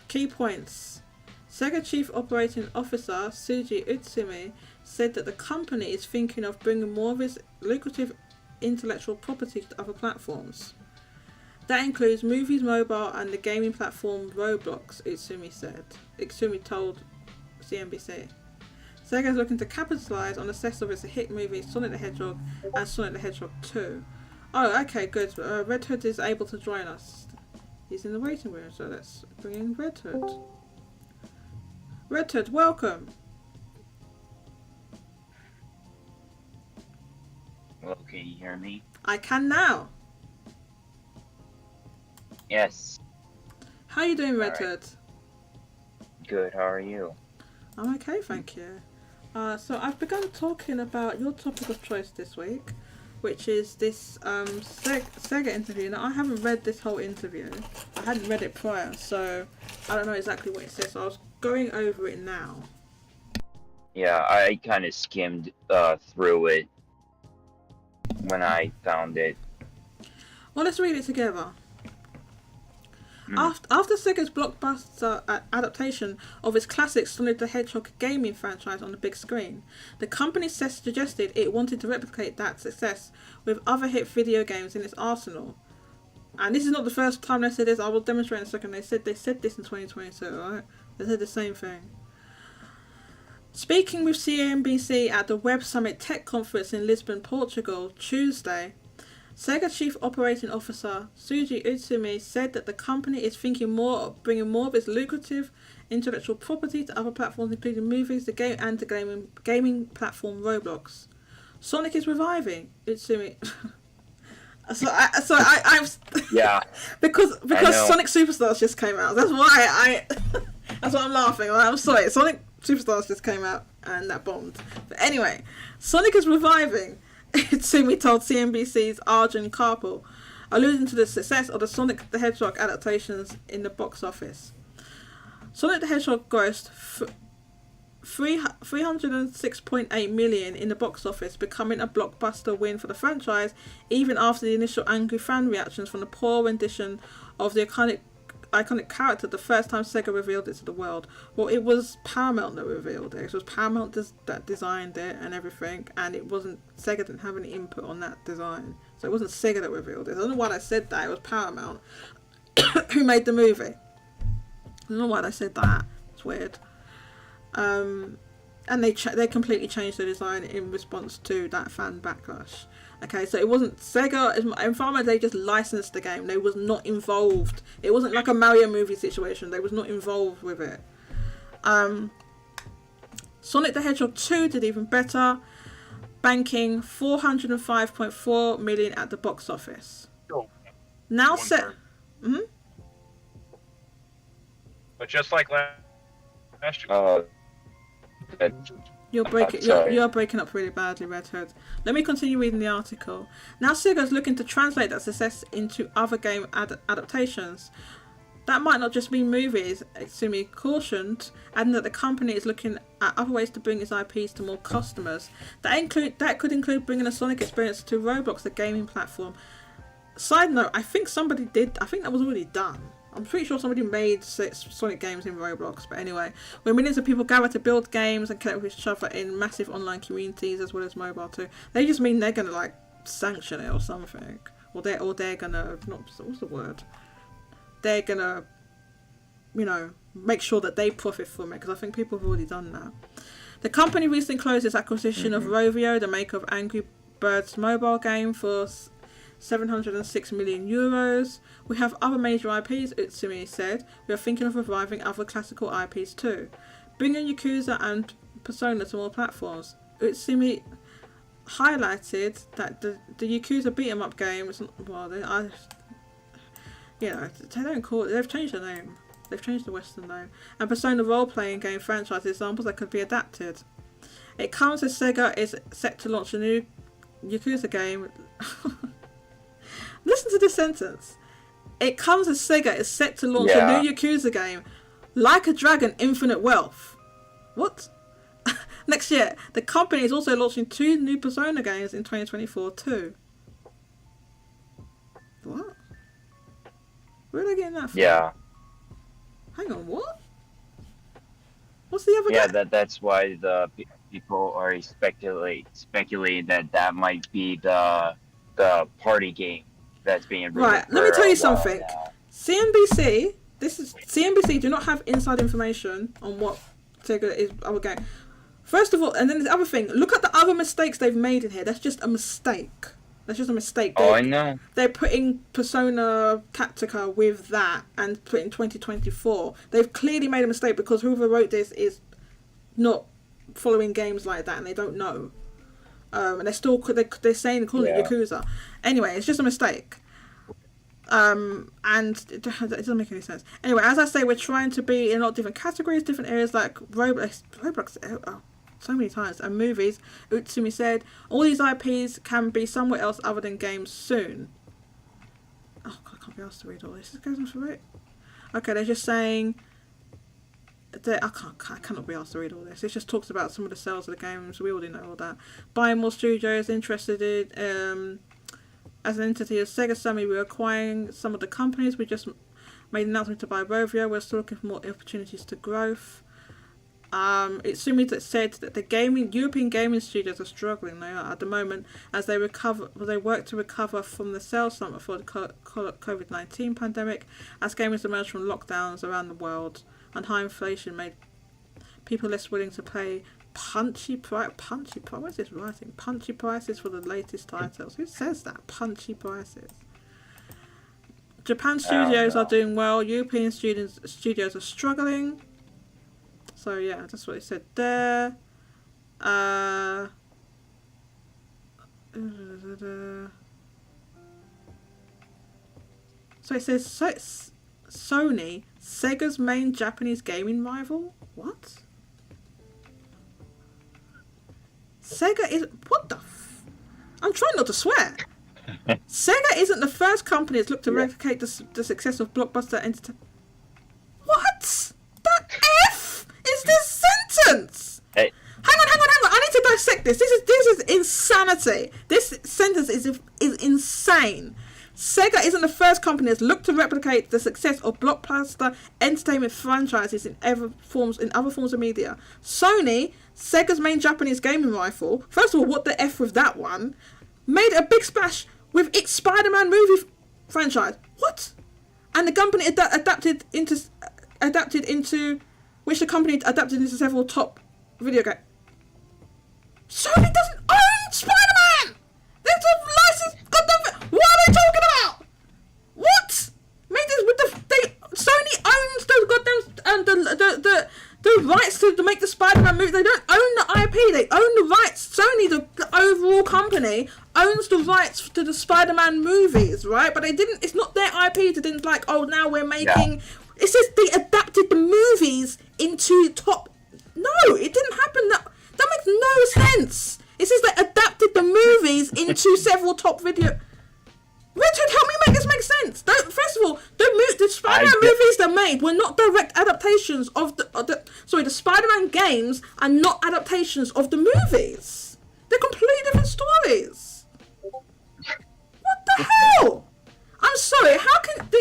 Key points. Sega Chief Operating Officer Suji Utsumi said that the company is thinking of bringing more of its lucrative intellectual property to other platforms. That includes movies, mobile, and the gaming platform Roblox, Utsumi told CNBC. Sega is looking to capitalise on the success of its hit movies Sonic the Hedgehog and Sonic the Hedgehog 2. Oh, okay, good. Red Hood is able to join us. He's in the waiting room, so let's bring in Red Hood. Red Hood, welcome. Well, can you hear me? I can now. Yes. How are you doing, Red Hood? Good, how are you? I'm okay, thank you. So I've begun talking about your topic of choice this week, which is this Sega interview. Now, I haven't read this whole interview. I hadn't read it prior, so I don't know exactly what it says. So I was going over it now. Yeah, I kind of skimmed through it when I found it. Well, let's read it together. After Sega's blockbuster adaptation of its classic Sonic the Hedgehog gaming franchise on the big screen, the company suggested it wanted to replicate that success with other hit video games in its arsenal. And this is not the first time they said this. I will demonstrate in a second. They said this in 2022, right? They said the same thing. Speaking with CNBC at the Web Summit Tech Conference in Lisbon, Portugal, Tuesday, Sega Chief Operating Officer Suji Utsumi said that the company is thinking more of bringing more of its lucrative intellectual property to other platforms, including movies, the game, and the gaming platform Roblox. Sonic is reviving, Utsumi. I'm Yeah. because Sonic Superstars just came out. That's why that's why I'm laughing. I'm sorry. Sonic Superstars just came out and that bombed. But anyway, Sonic is reviving. Utsumi told CNBC's Arjun Karpal, alluding to the success of the Sonic the Hedgehog adaptations in the box office. Sonic the Hedgehog grossed $306.8 million in the box office, becoming a blockbuster win for the franchise, even after the initial angry fan reactions from the poor rendition of the iconic character the first time Sega revealed it to the world. Well, it was Paramount that revealed it. It was Paramount that designed it and everything, and it wasn't Sega didn't have any input on that design, so it wasn't Sega that revealed it. I don't know why I said that. It was Paramount who made the movie. I don't know why I said that. It's weird. And they completely changed the design in response to that fan backlash. Okay, so it wasn't Sega in Pharma, they just licensed the game. They was not involved. It wasn't like a Mario movie situation. They was not involved with it. Sonic the Hedgehog 2 did even better, banking $405.4 million at the box office. Now set. Mm-hmm. But just like last year. You're breaking up really badly, Red Hood. Let me continue reading the article. Now Sega is looking to translate that success into other game adaptations. That might not just mean movies, Utsumi cautioned, adding that the company is looking at other ways to bring its IPs to more customers. That could include bringing a Sonic experience to Roblox, the gaming platform. Side note, I think that was already done. I'm pretty sure somebody made Sonic games in Roblox, but anyway, where millions of people gather to build games and connect with each other in massive online communities as well as mobile too. They just mean they're gonna like sanction it or something, or they're gonna what's the word? They're gonna, make sure that they profit from it, because I think people have already done that. The company recently closed its acquisition of Rovio, the maker of Angry Birds mobile game, for 706 million euros. We have other major IPs, Utsumi said. We are thinking of reviving other classical IPs too. Bringing Yakuza and Persona to more platforms. Utsumi highlighted that the Yakuza beat-em-up games, well, they don't call it, they've changed the name. They've changed the Western name. And Persona role-playing game franchise examples that could be adapted. It comes as Sega is set to launch a new Yakuza game. Listen to this sentence. It comes as Sega is set to launch a new Yakuza game, Like a Dragon Infinite Wealth. What? Next year, the company is also launching 2 new Persona games in 2024 too. What? Where are they getting that from? Yeah. Hang on, what? What's the other guy? Yeah, that's why the people are speculating that might be the party game that's being released. Right, let me tell you something. CNBC do not have inside information on what Sega is our game. First of all, and then the other thing, look at the other mistakes they've made in here. That's just a mistake. I know. They're putting Persona Tactica with that and putting 2024. They've clearly made a mistake because whoever wrote this is not following games like that and they don't know. And they're saying calling it Yakuza. Anyway, it's just a mistake. And it doesn't make any sense. Anyway, as I say, we're trying to be in a lot of different categories, different areas like Roblox, so many times, and movies. Utsumi said, all these IPs can be somewhere else other than games soon. Oh God, I can't be asked to read all this. This goes on for it. Okay, they're just saying that I cannot be asked to read all this. It just talks about some of the sales of the games. We already know all that. Buying more studios, interested in as an entity of Sega Sammy, we're acquiring some of the companies. We just made an announcement to buy Rovio. We're still looking for more opportunities to growth. Utsumi that said that the European gaming studios are struggling now at the moment as they work to recover from the sales slump for the COVID-19 pandemic, as gamers emerge from lockdowns around the world, and high inflation made people less willing to pay punchy prices for the latest titles. Who says that? Punchy prices. Japan studios are doing well. European studios are struggling. So yeah, that's what it said there. So it says Sony, Sega's main Japanese gaming rival. What? Sega is I'm trying not to swear. Sega isn't the first company that's looked to replicate the success of blockbuster entertainment. What? The F is this sentence? Hey. Hang on. I need to dissect this. This is insanity. This sentence is insane. Sega isn't the first company that's looked to replicate the success of blockbuster entertainment franchises in other forms of media. Sony, Sega's main Japanese gaming rival, first of all, what the F with that one, made a big splash with its Spider-Man movie franchise. What? And the company adapted into several top video games. Sony doesn't own Spider-Man! There's a license. What are they talking about? What? Made this with Sony owns the rights to make the Spider-Man movie. They don't own the IP. They own the rights. Sony, the overall company, owns the rights to the Spider-Man movies, right? But they didn't. It's not their IP to then now we're making. Yeah. It says they adapted the movies into top. No, it didn't happen. That makes no sense. It says they adapted the movies into several top video. Richard, help me make this make sense. First of all, the Spider-Man movies they made were not direct adaptations of the Spider-Man games are not adaptations of the movies. They're completely different stories. What the hell? I'm sorry, I can't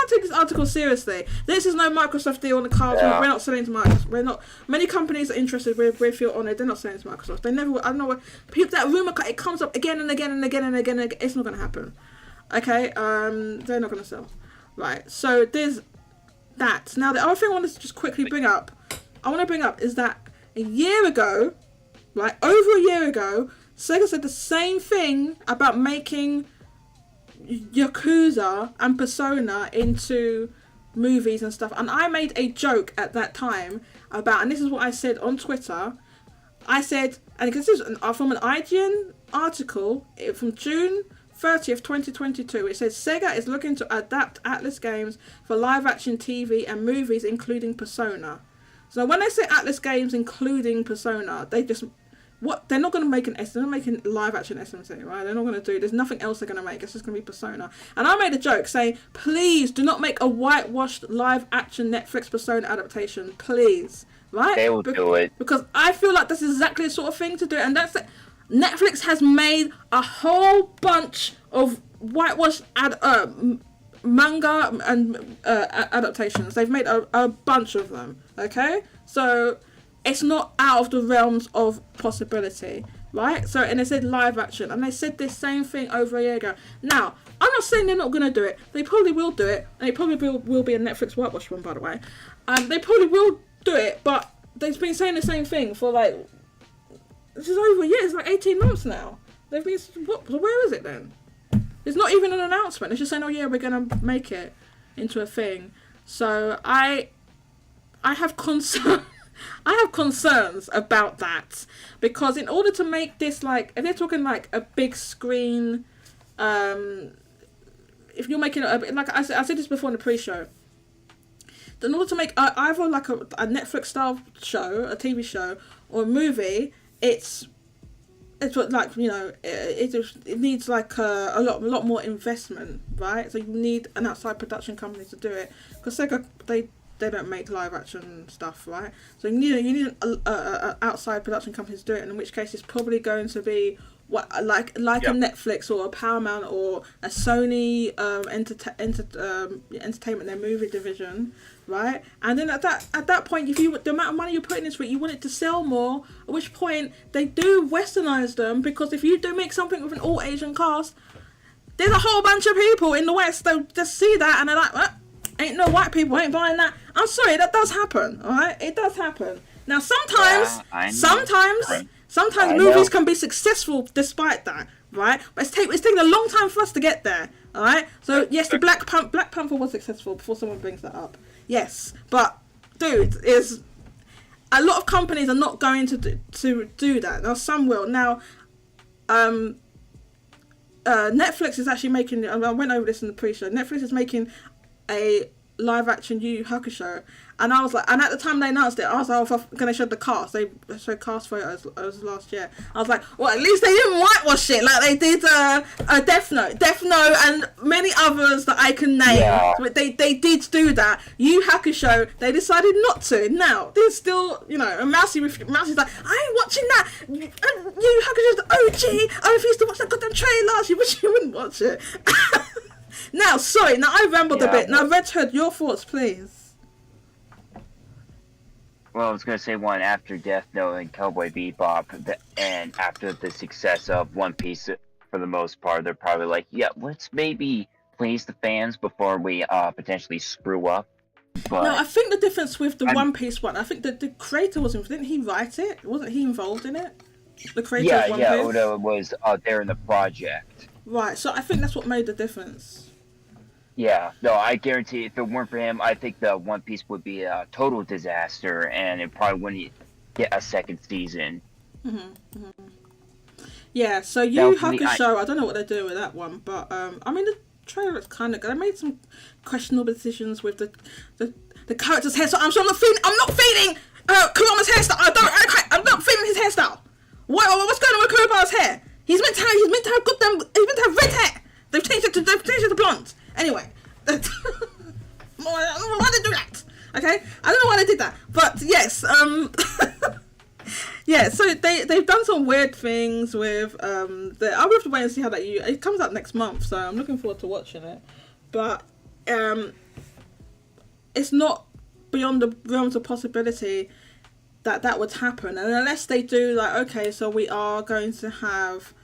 take this article seriously. This is no Microsoft deal on the cards. Yeah. We're not selling to Microsoft. Many companies are interested. We feel honoured. They're not selling to Microsoft. They never. I don't know what people. That rumor it comes up again and again and again and again. And again. It's not going to happen. Okay. They're not going to sell. Right. So there's that. Now the other thing I want to just quickly bring up. Is that a year ago, right, over a year ago, Sega said the same thing about making Yakuza and Persona into movies and stuff. And I made a joke at that time about, and this is what I said on Twitter. I said, and this is from an IGN article from June 30th, 2022. It says Sega is looking to adapt Atlus games for live-action TV and movies, including Persona. So when they say Atlus games including Persona, they just they're not going to make they're not making live-action SMC, right? They're not going to do. There's nothing else they're going to make. It's just going to be Persona. And I made a joke saying, please do not make a whitewashed live-action Netflix Persona adaptation, please. Right? They will do it. Because I feel like that's exactly the sort of thing to do. And that's it. Netflix has made a whole bunch of whitewashed manga and adaptations. They've made a bunch of them. Okay? So it's not out of the realms of possibility. Right? So, and they said live action. And they said this same thing over a year ago. Now, I'm not saying they're not going to do it. They probably will do it. And it probably will be a Netflix whitewash one, by the way. They probably will do it, but they've been saying the same thing for like, this is over a year. It's like 18 months now. They've been, where is it then? It's not even an announcement. It's just saying, oh yeah, we're gonna make it into a thing. So I have concern. I have concerns about that, because in order to make this, like, if they're talking like a big screen, if you're making it like I said this before in the pre-show. In order to make either like a Netflix style show, a TV show, or a movie, it's like, you know, it needs like a lot more investment, right? So you need an outside production company to do it, because Sega they don't make live action stuff, right? So you need an outside production company to do it, and in which case it's probably going to be like a Netflix or a Paramount or a Sony entertainment, their movie division, right? And then at that point, if the amount of money you're putting into it, you want it to sell more. At which point they do westernize them, because if you do make something with an all Asian cast, there's a whole bunch of people in the West that just see that and they're like, well, ain't no white people ain't buying that. I'm sorry, that does happen, all right? It does happen. Now sometimes movies can be successful despite that, right? But it's taken a long time for us to get there, all right? So yes, the Black Panther was successful, before someone brings that up. Yes, but dude, is a lot of companies are not going to do that. Now some will. Now, Netflix is actually making. I went over this in the pre-show. Netflix is making a live-action Yu Yu Hakusho, and I was like, and at the time they announced it, I was like, oh, I'm gonna show the cast. They showed cast photos. It was last year. I was like, well, at least they didn't whitewash it like they did Death Note, and many others that I can name. Yeah. They did do that. Yu Yu Hakusho, they decided not to. Now there's still, you know, and Mousie's like, I ain't watching that. Yu Yu Hakusho's the OG. I refuse to watch that goddamn trailer. She wish she wouldn't watch it. Now, sorry, now I rambled a bit. Now, Red Hood, your thoughts, please. Well, I was going to say one after Death Note and Cowboy Bebop, and after the success of One Piece, for the most part, they're probably like, yeah, let's maybe please the fans before we potentially screw up. But no, I think the difference with the One Piece one, I think that the creator was involved. Didn't he write it? Wasn't he involved in it? The creator of One Piece? Yeah, Oda was there in the project. Right, so I think that's what made the difference. Yeah, no, I guarantee if it weren't for him, I think the One Piece would be a total disaster, and it probably wouldn't get a second season. Yeah, so Yu Yu Hakusho, I don't know what they're doing with that one, but I mean, the trailer looks kind of good. I made some questionable decisions with the character's hairstyle. I'm not feeling Kuroma's hairstyle. I'm not feeling his hairstyle. What's going on with Kuroma's hair? He's meant to have red hair. They've changed it to blonde. Anyway, I don't know why they do that. Okay, I don't know why they did that, but yes, yeah. So they've done some weird things with I will have to wait and see how it comes out next month. So I'm looking forward to watching it, but it's not beyond the realms of possibility that would happen, and unless they do, like, okay, so we are going to have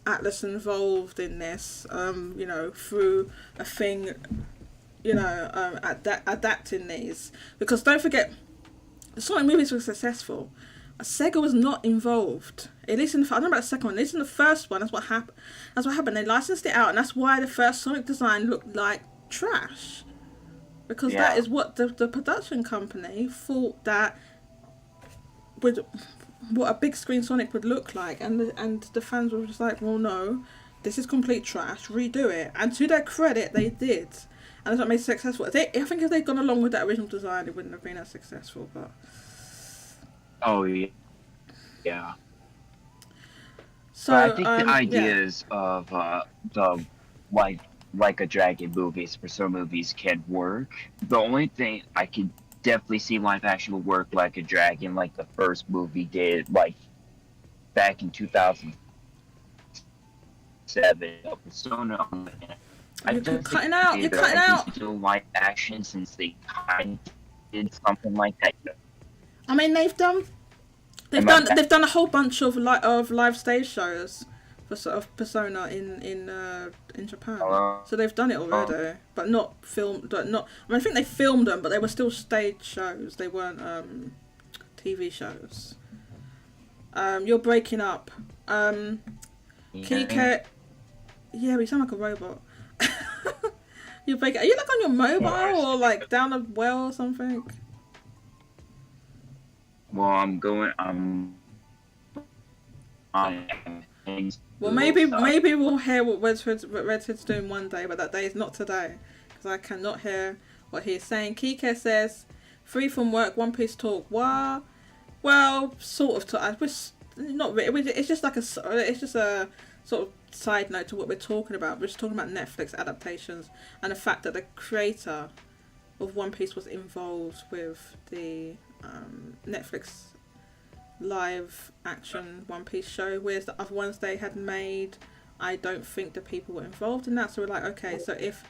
Atlus involved in this, you know, through a thing, you know, adapting these, because don't forget, Sonic movies were successful. Sega was not involved. At least I don't know about the second one. At least in the first one, that's what happened. That's what happened. They licensed it out, and that's why the first Sonic design looked like trash. Because that is what the production company thought that would what a big screen Sonic would look like, and the fans were just like, well, no, this is complete trash. Redo it. And to their credit, they did, and that's what made it successful. I think if they'd gone along with that original design, it wouldn't have been as successful. But yeah. So but I think the ideas of the like a dragon movies, Persona movies can work. The only thing I can definitely see live action will work like a dragon, like the first movie did, like back in 2007. Persona. You're cutting out. You're cutting out. Do live action since they kind of did something like that. I mean, they've done a whole bunch of live stage shows for sort of Persona in Japan. So they've done it already, but not filmed. Not. I mean, I think they filmed them, but they were still stage shows. They weren't TV shows. You're breaking up. Kike. Yeah, you sound like a robot. You're breaking. Are you like on your mobile or like down a well or something? Well, I'm going. Well, maybe we'll hear what Redhead's doing one day, but that day is not today, because I cannot hear what he's saying. Kike says, "Free from work, One Piece talk." Well, sort of talk. Not really. It's just a sort of side note to what we're talking about. We're just talking about Netflix adaptations and the fact that the creator of One Piece was involved with the Netflix live action One Piece show, whereas the other ones they had made, I don't think the people were involved in that. So we're like, okay, so if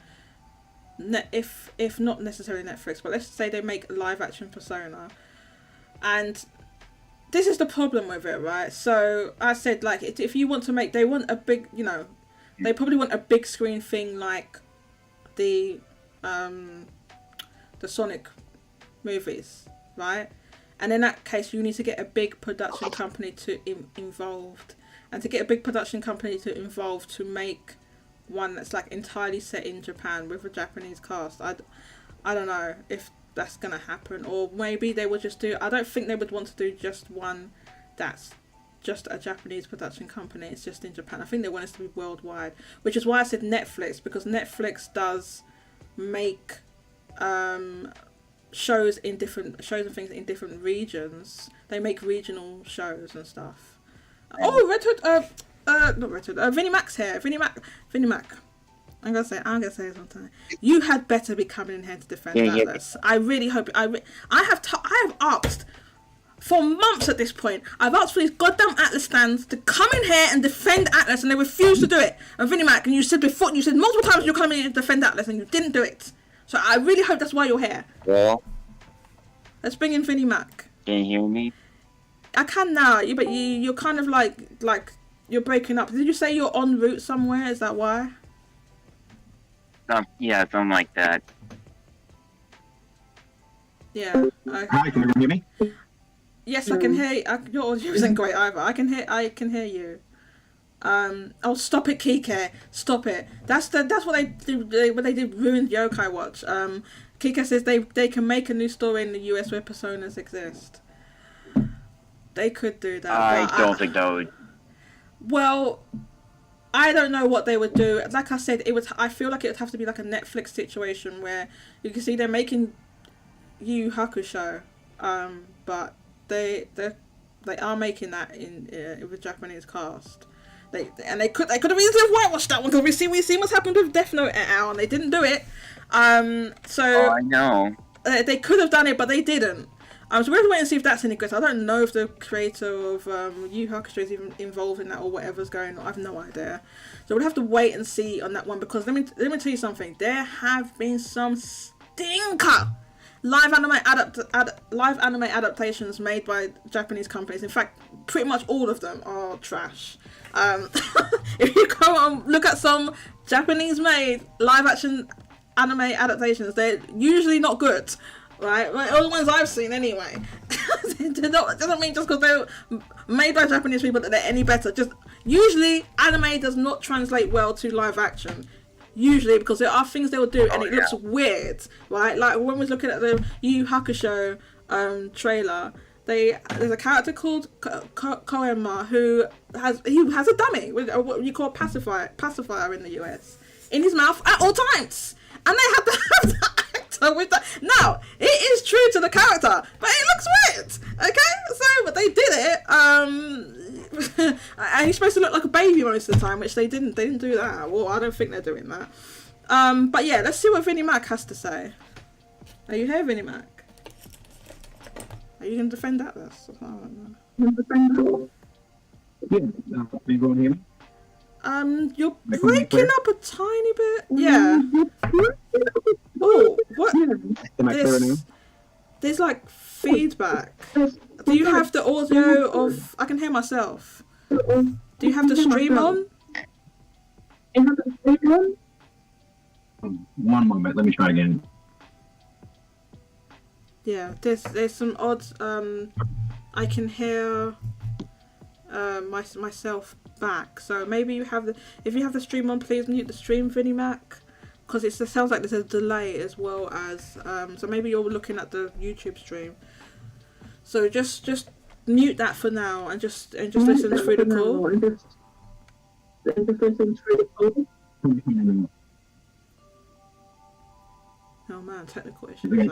not necessarily Netflix, but let's say they make live action Persona, and this is the problem with it, right? So I said, like, if you want to make, they want a big, they probably want a big screen thing like the Sonic movies, right? And in that case, you need to get a big production company to involved, and to get a big production company to involve to make one that's like entirely set in Japan with a Japanese cast. I don't know if that's gonna happen, or maybe they would just do. I don't think they would want to do just one that's just a Japanese production company. It's just in Japan. I think they want us to be worldwide, which is why I said Netflix, because Netflix does make shows and things in different regions. They make regional shows and stuff. Oh, Red Hood, not Red Hood, Vinnie Mac's here. Vinnie Mac. I'm gonna say it sometime. You had better be coming in here to defend Atlus. I really hope. I have asked for months at this point. I've asked for these goddamn Atlus stands to come in here and defend Atlus, and they refuse to do it. And Vinnie Mac, and you said multiple times you're coming in to defend Atlus, and you didn't do it. So I really hope that's why you're here. Yeah. Let's bring in Vinnie Mac. Can you hear me? I can now, but you're kind of like you're breaking up. Did you say you're en route somewhere? Is that why? Yeah, something like that. Yeah. Okay. Hi, can you hear me? Yes, I can hear you. Your audio isn't great either. I can hear you. Oh, stop it, Kike. Stop it. That's what they do. When they did ruined Yokai Watch. Kike says they can make a new story in the US where personas exist. They could do that. I don't think that would. Well, I don't know what they would do. Like I said, I feel like it would have to be like a Netflix situation where you can see they're making Yu Hakusho, but they are making that in with Japanese cast. They could have easily whitewashed that one, because we see what's happened with Death Note et al, and they didn't do it. So I know. They could have done it, but they didn't. So we're waiting to see if that's any good. I don't know if the creator of Yu Hakusho is even involved in that or whatever's going on. I have no idea. So we'll have to wait and see on that one, because let me tell you something. There have been some stinker live anime adaptations made by Japanese companies. In fact, pretty much all of them are trash. If you go and look at some Japanese made live action anime adaptations, they're usually not good. right? Well, all the ones I've seen anyway. It doesn't mean just because they're made by Japanese people that they're any better. Just usually anime does not translate well to live action. Usually because there are things they will do and it looks weird, right? Like when we're looking at the Yu Yu Hakusho trailer, there's a character called Koema who has a dummy with what you call a pacifier in the US in his mouth at all times, and they have to have the actor with that. Now it is true to the character, but it looks weird. Okay, so but they did it. And he's supposed to look like a baby most of the time, which they didn't do that. Well, I don't think they're doing that. But yeah, let's see what Vinnie Mac has to say. Are you here, Vinnie Mac? Are you going to defend Atlus? You going to hear me? You're breaking up a tiny bit. Yeah. Oh, what? Am I clear now? There's like feedback. Do you have the audio of... I can hear myself. Do you have the stream on? One moment, let me try again. Yeah, there's some odd... I can hear myself back. So maybe you have the... If you have the stream on, please mute the stream, Vinnie Mac. Because it sounds like there's a delay as well as... so maybe you're looking at the YouTube stream. So just mute that for now and just listen through the call. Oh man, technical issues.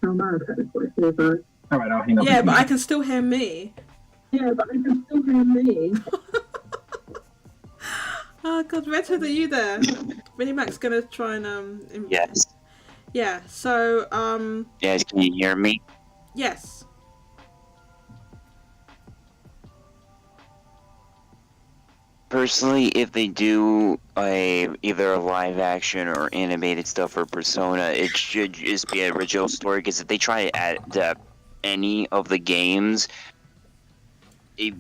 Alright, I'll hang up. Yeah, but I can still hear me. Oh god, Redhead, are you there? Vinnie Mac's gonna try and Yes. Yeah, so Yes, can you hear me? yes. Personally, if they do either a live action or animated stuff for Persona, it should just be an original story. Because if they try to adapt any of the games, it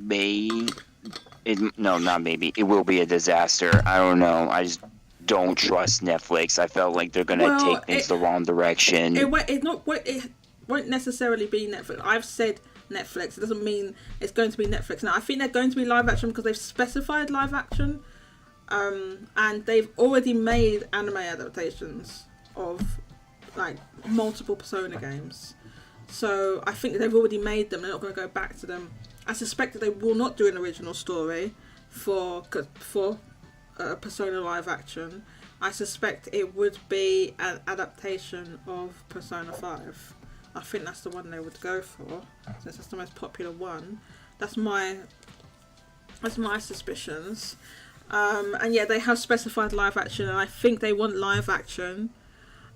will be a disaster. I don't know. I just don't trust Netflix. I felt like they're gonna take things the wrong direction. It won't necessarily be Netflix. I've said Netflix. It doesn't mean it's going to be Netflix. Now I think they're going to be live action because they've specified live action, and they've already made anime adaptations of like multiple Persona games. So I think they've already made them. They're not going to go back to them. I suspect that they will not do an original story for Persona live action. I suspect it would be an adaptation of Persona 5. I think that's the one they would go for, since that's the most popular one. That's my suspicions. And yeah, they have specified live action, and I think they want live action,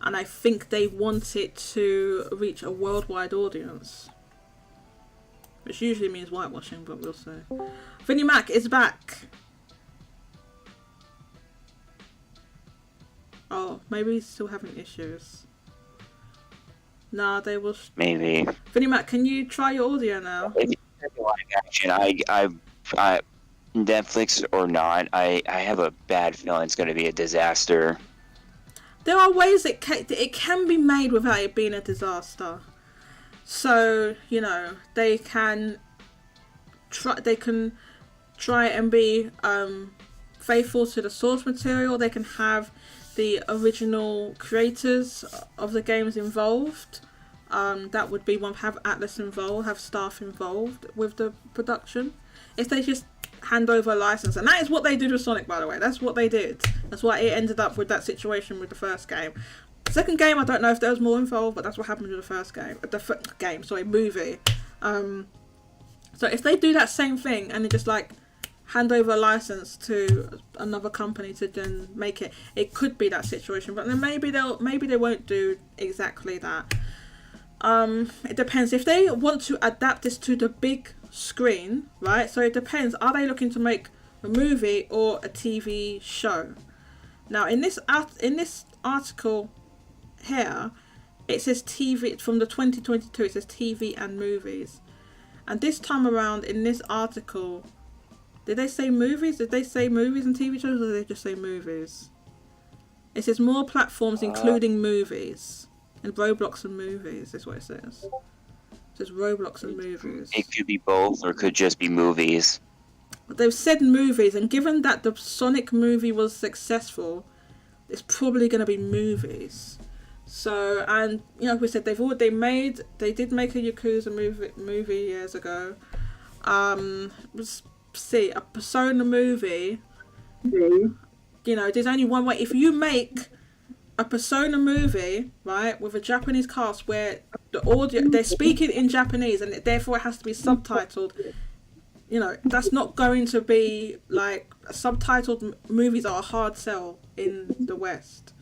and I think they want it to reach a worldwide audience, which usually means whitewashing, but we'll see. Vinnie Mac is back. Oh, maybe he's still having issues. Nah, they will. Maybe. Vinnie Mac, can you try your audio now? If you have live action, I Netflix or not, I have a bad feeling it's going to be a disaster. There are ways it can be made without it being a disaster. So, you know, they can try and be faithful to the source material. They can have the original creators of the games involved. That would be one. Have Atlus involved, have staff involved with the production. If they just hand over a license, and that is what they did with Sonic, by the way. That's what they did. That's why it ended up with that situation with the first game. The second game, I don't know if there was more involved, but that's what happened with the first game. Movie. So if they do that same thing and they just like hand over a license to another company to then make it, it could be that situation. But then maybe they won't do exactly that. It depends if they want to adapt this to the big screen, right? So it depends. Are they looking to make a movie or a TV show? Now in this article here, it says TV from the 2022. It says TV and movies, and this time around in this article, did they say movies? Did they say movies and TV shows, or did they just say movies? It says more platforms, including movies, And Roblox and movies is what it says. It says Roblox and movies. It could be both, or could just be movies. They've said movies, and given that the Sonic movie was successful, it's probably going to be movies. So, and you know, like we said, they did make a Yakuza movie years ago. Let's see, a Persona movie. You know, there's only one way. If you make a Persona movie, right, with a Japanese cast where the audio, they're speaking in Japanese and therefore it has to be subtitled, you know, that's not going to be like, subtitled movies are a hard sell in the West,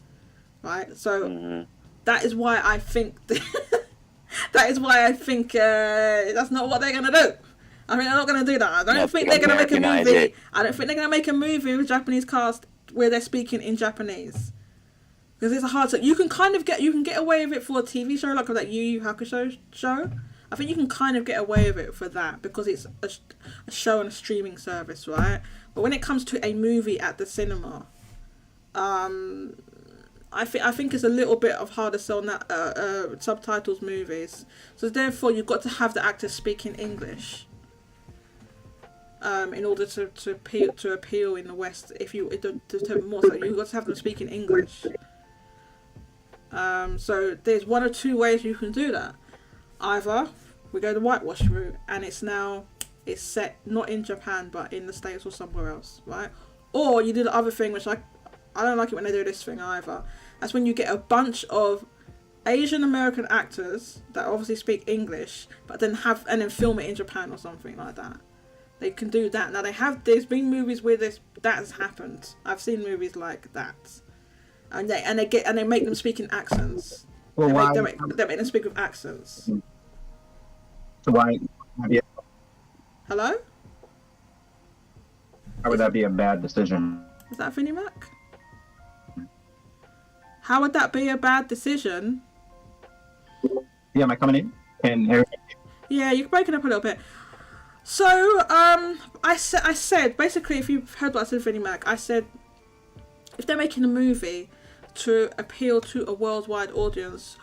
right? So that is why I think that's not what they're gonna do. I mean, they're not gonna do that. I don't think they're gonna make a movie. I don't think they're gonna make a movie with a Japanese cast where they're speaking in Japanese. Because it's a hard sell. You can get away with it for a TV show like that Yu Yu Hakusho show. I think you can kind of get away with it for that because it's a show on a streaming service, right? But when it comes to a movie at the cinema, I think it's a little bit of harder sell than that subtitles movies. So therefore, you've got to have the actors speaking English in order to appeal in the West. If you to more so, you've got to have them speaking English. So there's one or two ways you can do that. Either we go the whitewash route and it's set not in Japan but in the States or somewhere else, right? Or you do the other thing, which I don't like it when they do this thing either. That's when you get a bunch of Asian American actors that obviously speak English, but then film it in Japan or something like that. They can do that. Now there's been movies where that has happened. I've seen movies like that, and they make them speak in accents. Well, they make them speak with accents. So why? Hello? How would that be a bad decision? Is that Vinnie Mac? How would that be a bad decision? Yeah, am I coming in? Can everything? Yeah, you're breaking up a little bit. So, I said basically, if you've heard what I said, Vinnie Mac, I said if they're making a movie to appeal to a worldwide audience,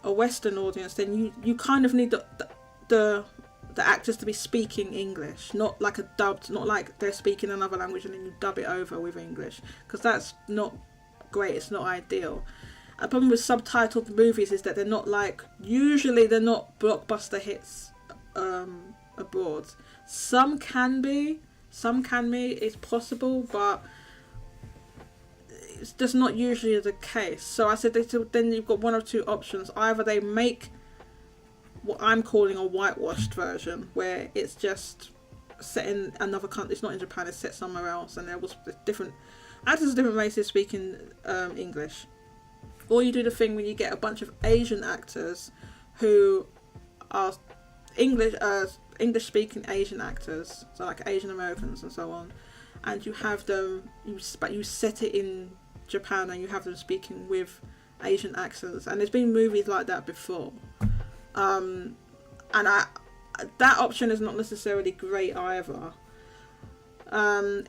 a Western audience, then you kind of need the actors to be speaking English, not like not like they're speaking another language and then you dub it over with English, because that's not great. It's not ideal. The problem with subtitled movies is that usually they're not blockbuster hits abroad. Some can be, it's possible, but it's just not usually the case. So I said then you've got one or two options. Either they make what I'm calling a whitewashed version, where it's just set in another country, it's not in Japan, it's set somewhere else, and there was different actors of different races speaking English. Or you do the thing when you get a bunch of Asian actors who are English speaking Asian actors, so like Asian Americans and so on, and you have them, but you set it in Japan and you have them speaking with Asian accents, and there's been movies like that before. And that option is not necessarily great either.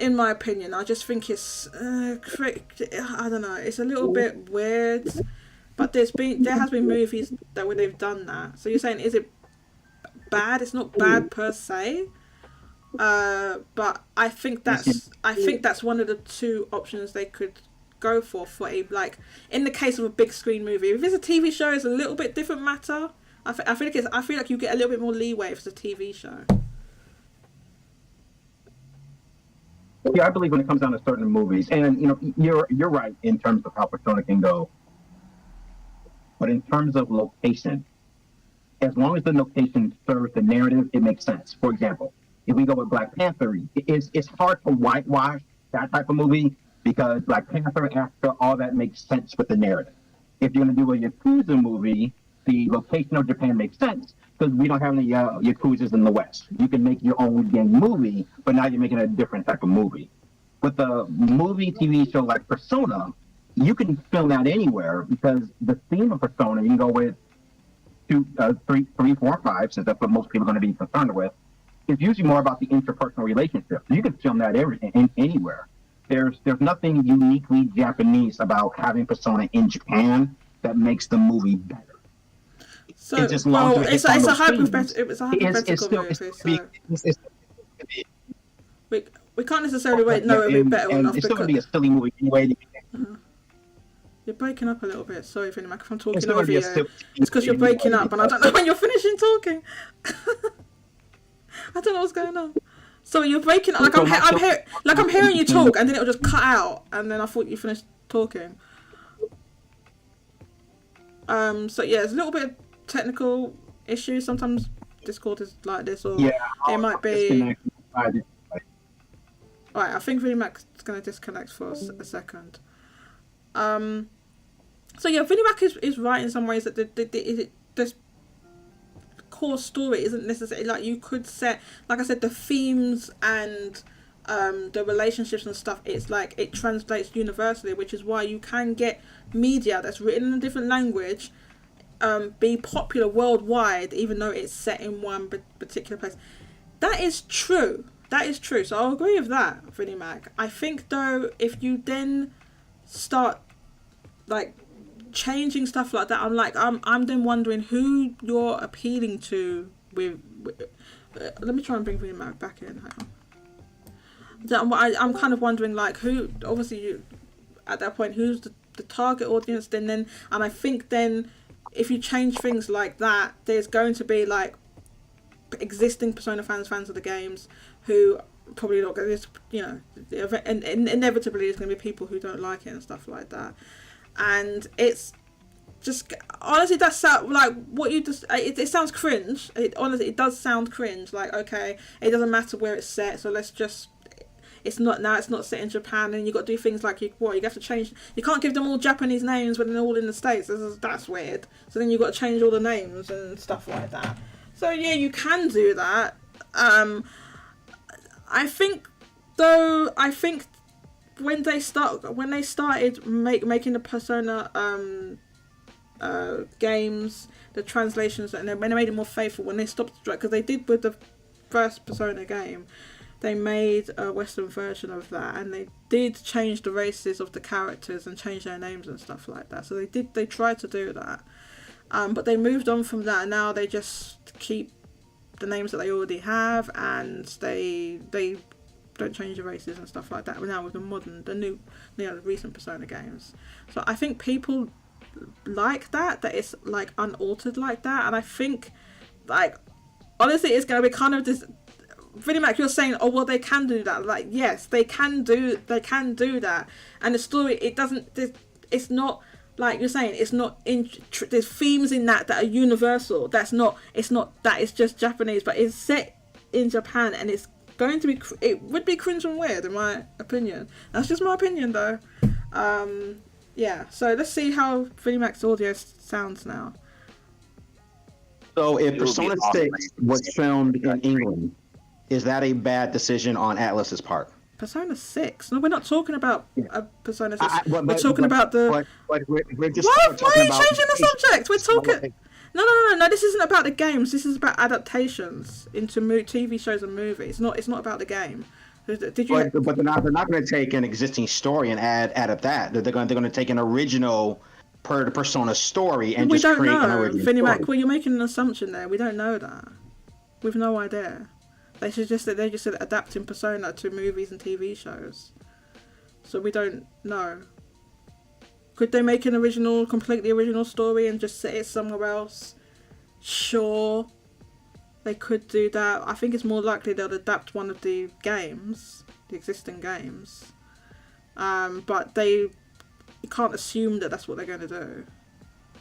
In my opinion, I just think it's I don't know, it's a little bit weird. But there has been movies where they've done that. So you're saying, is it bad? It's not bad per se. But I think that's one of the two options they could go for a, like, in the case of a big screen movie. If it's a TV show, it's a little bit different matter. I feel like you get a little bit more leeway if it's a TV show. Yeah, I believe when it comes down to certain movies, and you're right in terms of how Persona can go, but in terms of location, as long as the location serves the narrative, it makes sense. For example, if we go with Black Panther, it's hard to whitewash that type of movie because Black Panther, Africa, all that makes sense with the narrative. If you're going to do a Yakuza movie, the location of Japan makes sense because we don't have any Yakuzas in the West. You can make your own gang movie, but now you're making a different type of movie. With a movie, TV show like Persona, you can film that anywhere because the theme of Persona, you can go with 2, 3, 4, 5, since that's what most people are going to be concerned with. It's usually more about the interpersonal relationship. You can film that anywhere. There's nothing uniquely Japanese about having Persona in Japan that makes the movie better. So, It's just long well, as it's on a those hypothetical. themes, It's a hypothetical movie, so we can't necessarily know it'll be better and enough it's still because gonna be a silly movie anyway. you're breaking up a little bit. Sorry, Vinnie Mac, if I'm It's talking still gonna over be a you. silly It's because you're movie breaking anyway, up, and I don't know when you're finishing talking. I don't know what's going on. So you're breaking up. Like I'm hearing you talk, and then it'll just cut out, and then I thought you finished talking. So yeah, it's a little bit of technical issues. Sometimes Discord is like this, or it might be. Right, I think Vinnie Mac's going to disconnect for a second. So yeah, Vinnie Mac is right in some ways that the core story isn't necessarily like you could set, like I said, the themes and the relationships and stuff. It's like it translates universally, which is why you can get media that's written in a different language be popular worldwide, even though it's set in one particular place. That is true. That is true. So I'll agree with that, Vinnie Mac. I think though, if you then start like changing stuff like that, I'm then wondering who you're appealing to with let me try and bring Vinnie Mac back in. I'm kind of wondering like who, obviously you at that point, who's the target audience then, and I think then if you change things like that, there's going to be like existing Persona fans of the games who probably not going to, you know, and inevitably there's going to be people who don't like it and stuff like that. And it's just, honestly, that sound like what you just, it sounds cringe. Honestly, it does sound cringe. Like, okay, it doesn't matter where it's set, so let's just, it's not set in Japan, and you got to do things like you have to change. You can't give them all Japanese names when they're all in the States. That's weird. So then you got to change all the names and stuff like that. So yeah, you can do that. I think when they started making the Persona games, the translations, and when they made it more faithful, when they stopped, because they did with the first Persona game, they made a Western version of that, and they did change the races of the characters and change their names and stuff like that. So they tried to do that, but they moved on from that, and now they just keep the names that they already have, and they don't change the races and stuff like that now with the new, the recent Persona games. So I think people like that it's like unaltered like that, and I think like honestly it's going to be kind of this. Vinnie Mac, you're saying, oh well, they can do that. Like, yes, they can do that, and the story, it's not like you're saying, it's not there's themes in that are universal. That is just Japanese, but it's set in Japan, and it's going to be, it would be cringe and weird in my opinion. That's just my opinion though. Yeah, so let's see how Vinnie Mac's audio sounds now. So if Persona 6 was filmed in England, is that a bad decision on Atlus's part? Persona 6? No, we're not talking about Persona 6. We're talking but, about the... But we're just Why are talking you about changing the subject? We're talking... No, this isn't about the games. This is about adaptations into TV shows and movies. It's not about the game. Did you... But they're not going to take an existing story and add up that. They're going to take an original Persona story and just create an original Vinnie story. Mac, well, you're making an assumption there. We don't know that. We've no idea. They just said adapting Persona to movies and TV shows. So we don't know. Could they make an completely original story and just set it somewhere else? Sure. They could do that. I think it's more likely they'll adapt one of the games, the existing games. But you can't assume that that's what they're going to do.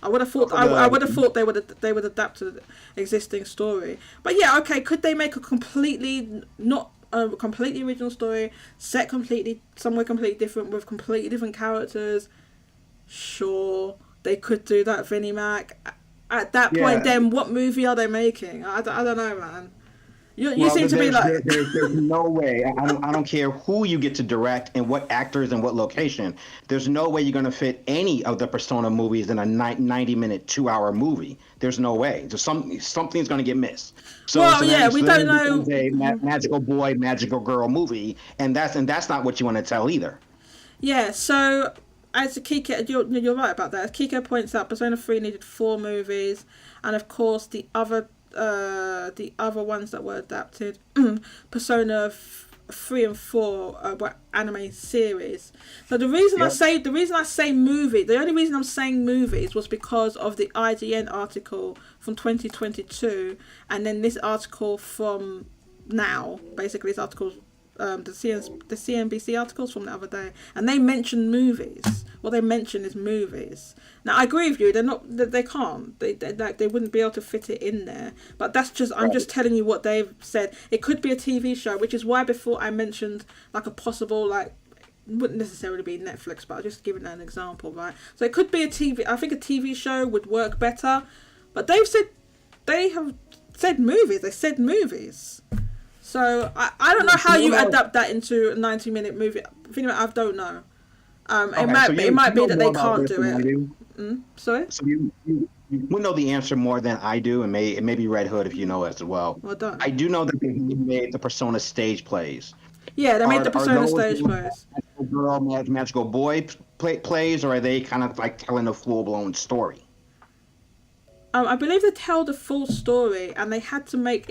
I would have thought. I would have thought they would adapt to the existing story. But yeah, okay. Could they make a completely original story, set somewhere completely different with completely different characters? Sure, they could do that, Vinnie Mac. At that point, then what movie are they making? I don't know, man. You seem to be like... There's no way. I don't care who you get to direct and what actors and what location. There's no way you're going to fit any of the Persona movies in a 90-minute, 2-hour movie. There's no way. Something's going to get missed. So we don't know. A magical boy, magical girl movie, and that's not what you want to tell either. Yeah. So as Kike, you're right about that. As Kike points out, Persona 3 needed 4 movies, and of course the other ones that were adapted, Persona 3 and 4 were anime series. So the reason I say movie, the only reason I'm saying movies was because of the IGN article from 2022, and then this article from now. Basically, this article, the CNBC articles from the other day, and they mention movies. What they mention is movies. Now I agree with you. They can't. They wouldn't be able to fit it in there. But that's just. I'm just telling you what they've said. It could be a TV show, which is why before I mentioned like a possible like. Wouldn't necessarily be Netflix, but I'm just giving an example, right? So it could be a TV. I think a TV show would work better. But they have said movies. They said movies. So I don't know how you adapt that into a 90-minute movie. I don't know. It might be that they can't do it. Sorry? So you know the answer more than I do, and it may be Red Hood if you know as well. Well done. I do know that they made the Persona stage plays. Yeah, they made the Persona stage plays. Girl, magical boy plays, or are they kind of like telling a full-blown story? I believe they tell the full story, and they had to make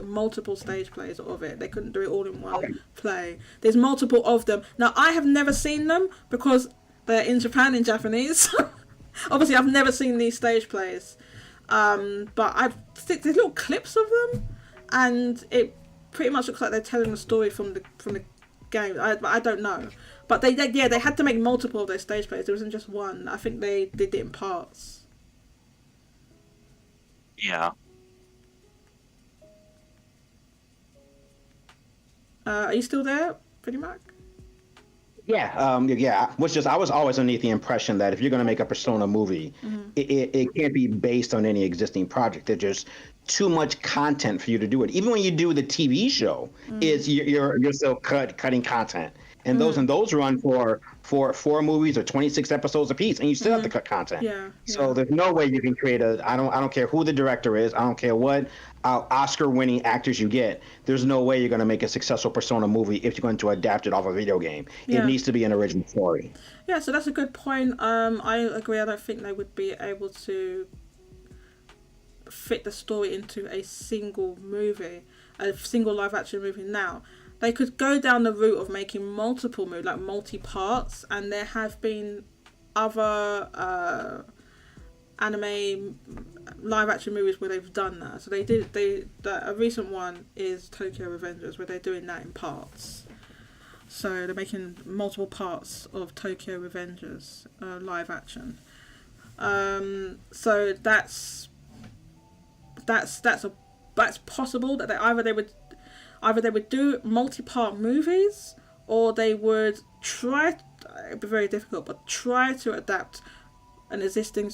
multiple stage plays of it. They couldn't do it all in one play. There's multiple of them. Now, I have never seen them because they're in Japan in Japanese. Obviously, I've never seen these stage plays, but there's little clips of them, and it pretty much looks like they're telling the story from the game. I don't know, but they had to make multiple of their stage plays. There wasn't just one. I think they did it in parts. Yeah. Are you still there, pretty much? Yeah. I was always underneath the impression that if you're going to make a Persona movie, it can't be based on any existing project. There's just too much content for you to do it. Even when you do the TV show, you're still cutting content. And those run for 4 movies or 26 episodes apiece, and you still have to cut content. Yeah. So there's no way you can create I don't care who the director is. I don't care what Oscar-winning actors you get. There's no way you're going to make a successful Persona movie if you're going to adapt it off a video game. Yeah. It needs to be an original story. Yeah, so that's a good point. I agree. I don't think they would be able to fit the story into a single movie, a single live-action movie now. They could go down the route of making multiple movies, like multi-parts, and there have been other anime live-action movies where they've done that. So a recent one is Tokyo Revengers, where they're doing that in parts. So they're making multiple parts of Tokyo Revengers live-action. So that's possible that either they would do multi-part movies, or they would try. It'd be very difficult, but try to adapt an existing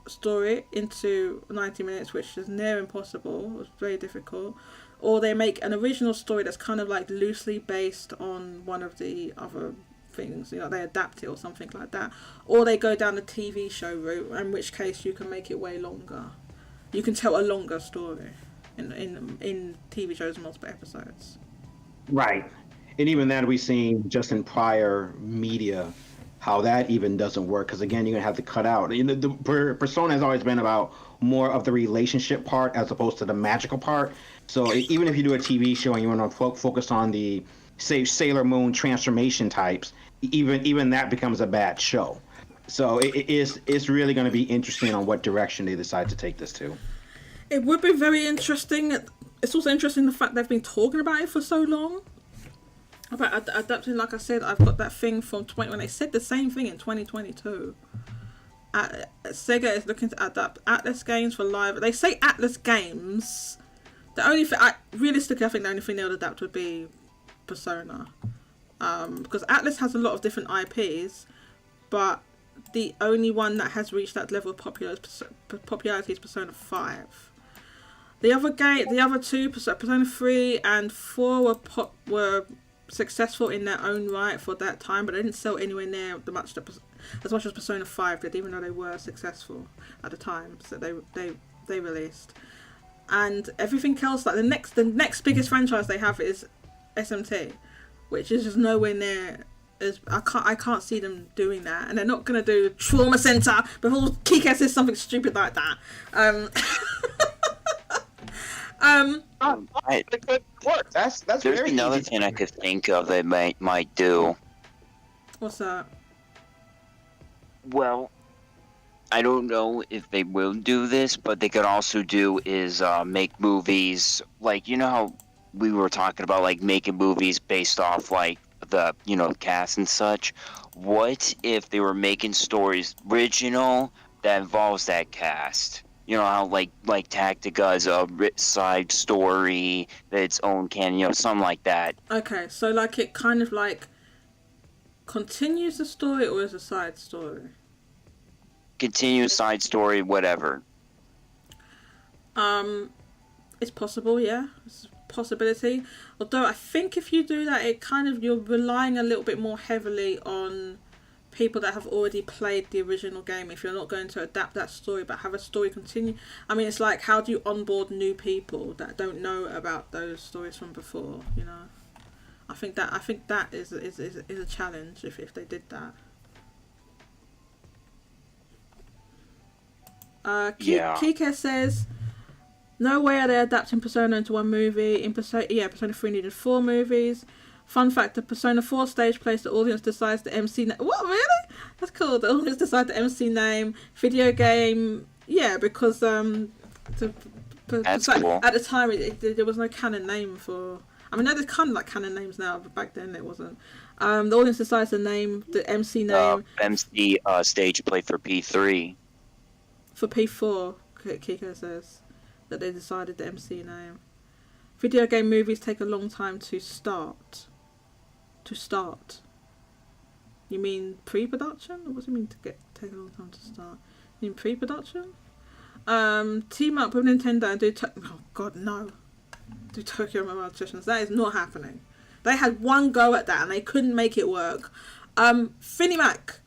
story into 90 minutes, which is near impossible. It's very difficult. Or they make an original story that's kind of like loosely based on one of the other things. They adapt it or something like that. Or they go down the TV show route, in which case you can make it way longer. You can tell a longer story in TV shows, multiple episodes. Right. And even that we've seen just in prior media how that even doesn't work, because again, you're gonna have to cut out. The Persona has always been about more of the relationship part as opposed to the magical part. So even if you do a TV show and you want to focus on the, say, Sailor Moon transformation types, even that becomes a bad show. So it's really going to be interesting on what direction they decide to take this to. It would be very interesting. It's also interesting the fact they've been talking about it for so long. About adapting, like I said, I've got that thing from when they said the same thing in 2022. Sega is looking to adapt Atlus games for live. They say Atlus games. The only thing, realistically, I think the only thing they would adapt would be Persona. Because Atlus has a lot of different IPs, but the only one that has reached that level of popularity is Persona 5. The other two, Persona 3 and 4 were successful in their own right for that time, but they didn't sell anywhere near as much as Persona 5 did, even though they were successful at the time. So they released, and everything else, like the next biggest franchise they have is SMT, which is just nowhere near I can't see them doing that, and they're not gonna do trauma center before Kika says something stupid like that. It could work. That's There's very another easy. thing I could think of they might do. What's that? Well, I don't know if they will do this, but they could also do is make movies like, you know how we were talking about like making movies based off like the, you know, cast and such. What if they were making stories original that involves that cast? You know how like Tactica's a side story, its own canon, you know, something like that. Okay, so like it kind of like continues the story or is a side story? Continuous side story, whatever. It's possible, yeah. It's a possibility. Although I think if you do that, it kind of, you're relying a little bit more heavily on people that have already played the original game if you're not going to adapt that story but have a story continue. I mean, it's like, how do you onboard new people that don't know about those stories from before, you know? I think that is a challenge if they did that. Kike says, no way are they adapting Persona into one movie. In Persona 3 needed 4 movies. Fun fact, the Persona 4 stage plays, the audience decides the MC name. What, really? That's cool. The audience decide the MC name. Video game, yeah, because That's cool. at the time there was no canon name for... I mean, there's kind of like canon names now, but back then it wasn't. The audience decides the name, the MC name. MC stage play for P3. For P4, Kiko says that they decided the MC name. Video game movies take a long time to start. To start. You mean pre-production? Or what does it mean to take a long time to start? You mean pre-production? Team up with Nintendo and do... oh god, no. Do Tokyo Mirage Sessions. That is not happening. They had one go at that and they couldn't make it work. Finny Mac,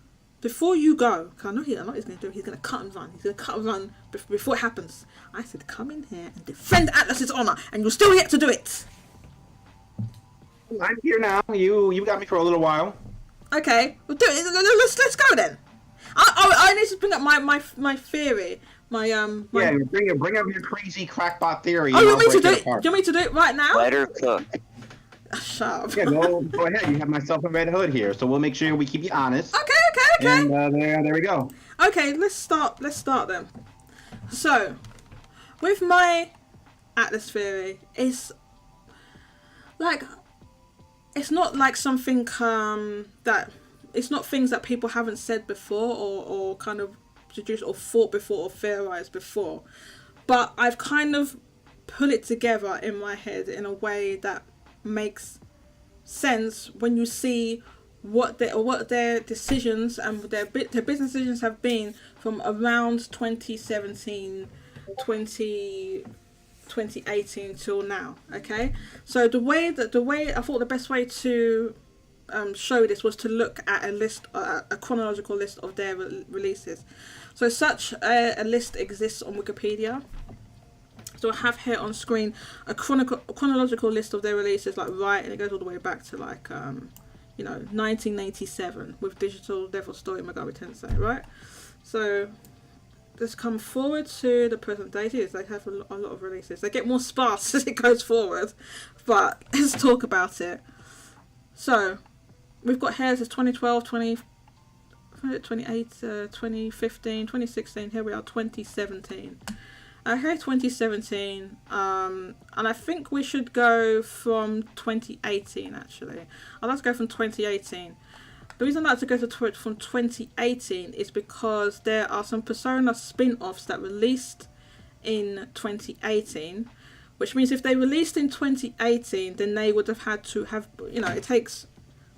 before you go, because I know what he's going to do. He's going to cut and run. He's going to cut and run before it happens. I said, come in here and defend Atlus's honor, and you're still yet to do it. I'm here now. You got me for a little while. Okay, we'll do it. Let's go then. I need to bring up my theory. Yeah, bring up your crazy crackpot theory. Oh, you want me to do it? Do you want me to do it right now? Let her cook. Shut up. Yeah, go ahead. You have myself and Red Hood here, so we'll make sure we keep you honest. Okay. And there we go. Okay, let's start then. So, with my Atlus theory, it's not like something that it's not things that people haven't said before or kind of produced or thought before or theorized before, but I've kind of put it together in my head in a way that makes sense when you see what their decisions and their business decisions have been from around 2017, 2018 till now. Okay, so the way I thought the best way to show this was to look at a chronological list of their releases. So such a list exists on Wikipedia. So I have here on screen a chronological list of their releases, like and it goes all the way back to 1987 with Digital Devil Story Megami Tensei, right? So let's come forward to the present day. They have a lot of releases. They get more sparse as it goes forward, but let's talk about it. So we've got here, this is 2012, 2015, 2016, here we are, 2017. Okay, 2017, and I think we should go from 2018, actually. I'd like to go from 2018. The reason I like to go from 2018 is because there are some Persona spin-offs that released in 2018, which means if they released in 2018, then they would have had to have, it takes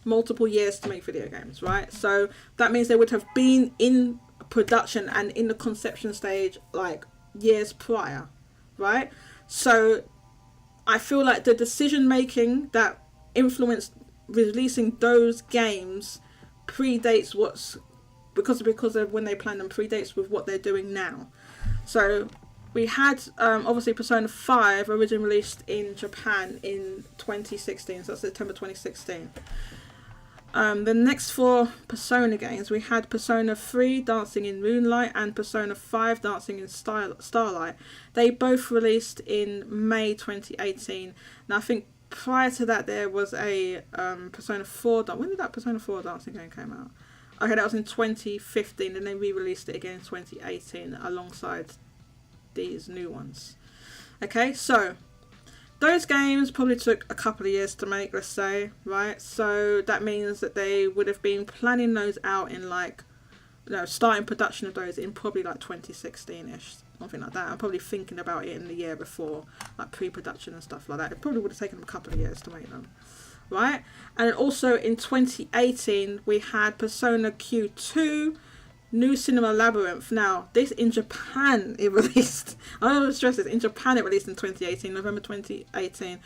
multiple years to make video games, right? So that means they would have been in production and in the conception stage, years prior, right? So I feel like the decision making that influenced releasing those games predates because of when they planned them, predates with what they're doing now. So we had obviously Persona 5 originally released in Japan in 2016, so that's September 2016. The next 4 Persona games, we had Persona 3 Dancing in Moonlight and Persona 5 Dancing in Starlight. They both released in May 2018. Now I think prior to that there was a Persona 4. When did that Persona 4 Dancing game came out? Okay, that was in 2015, and they re-released it again in 2018 alongside these new ones. Okay, so those games probably took a couple of years to make, let's say, right? So that means that they would have been planning those out in like, starting production of those in probably like 2016-ish, something like that. I'm probably thinking about it in the year before, like pre-production and stuff like that. It probably would have taken them a couple of years to make them, right? And also in 2018, we had Persona Q2, New Cinema Labyrinth. Now, this in Japan it released. I want to stress this. In Japan it released in 2018, November 2018.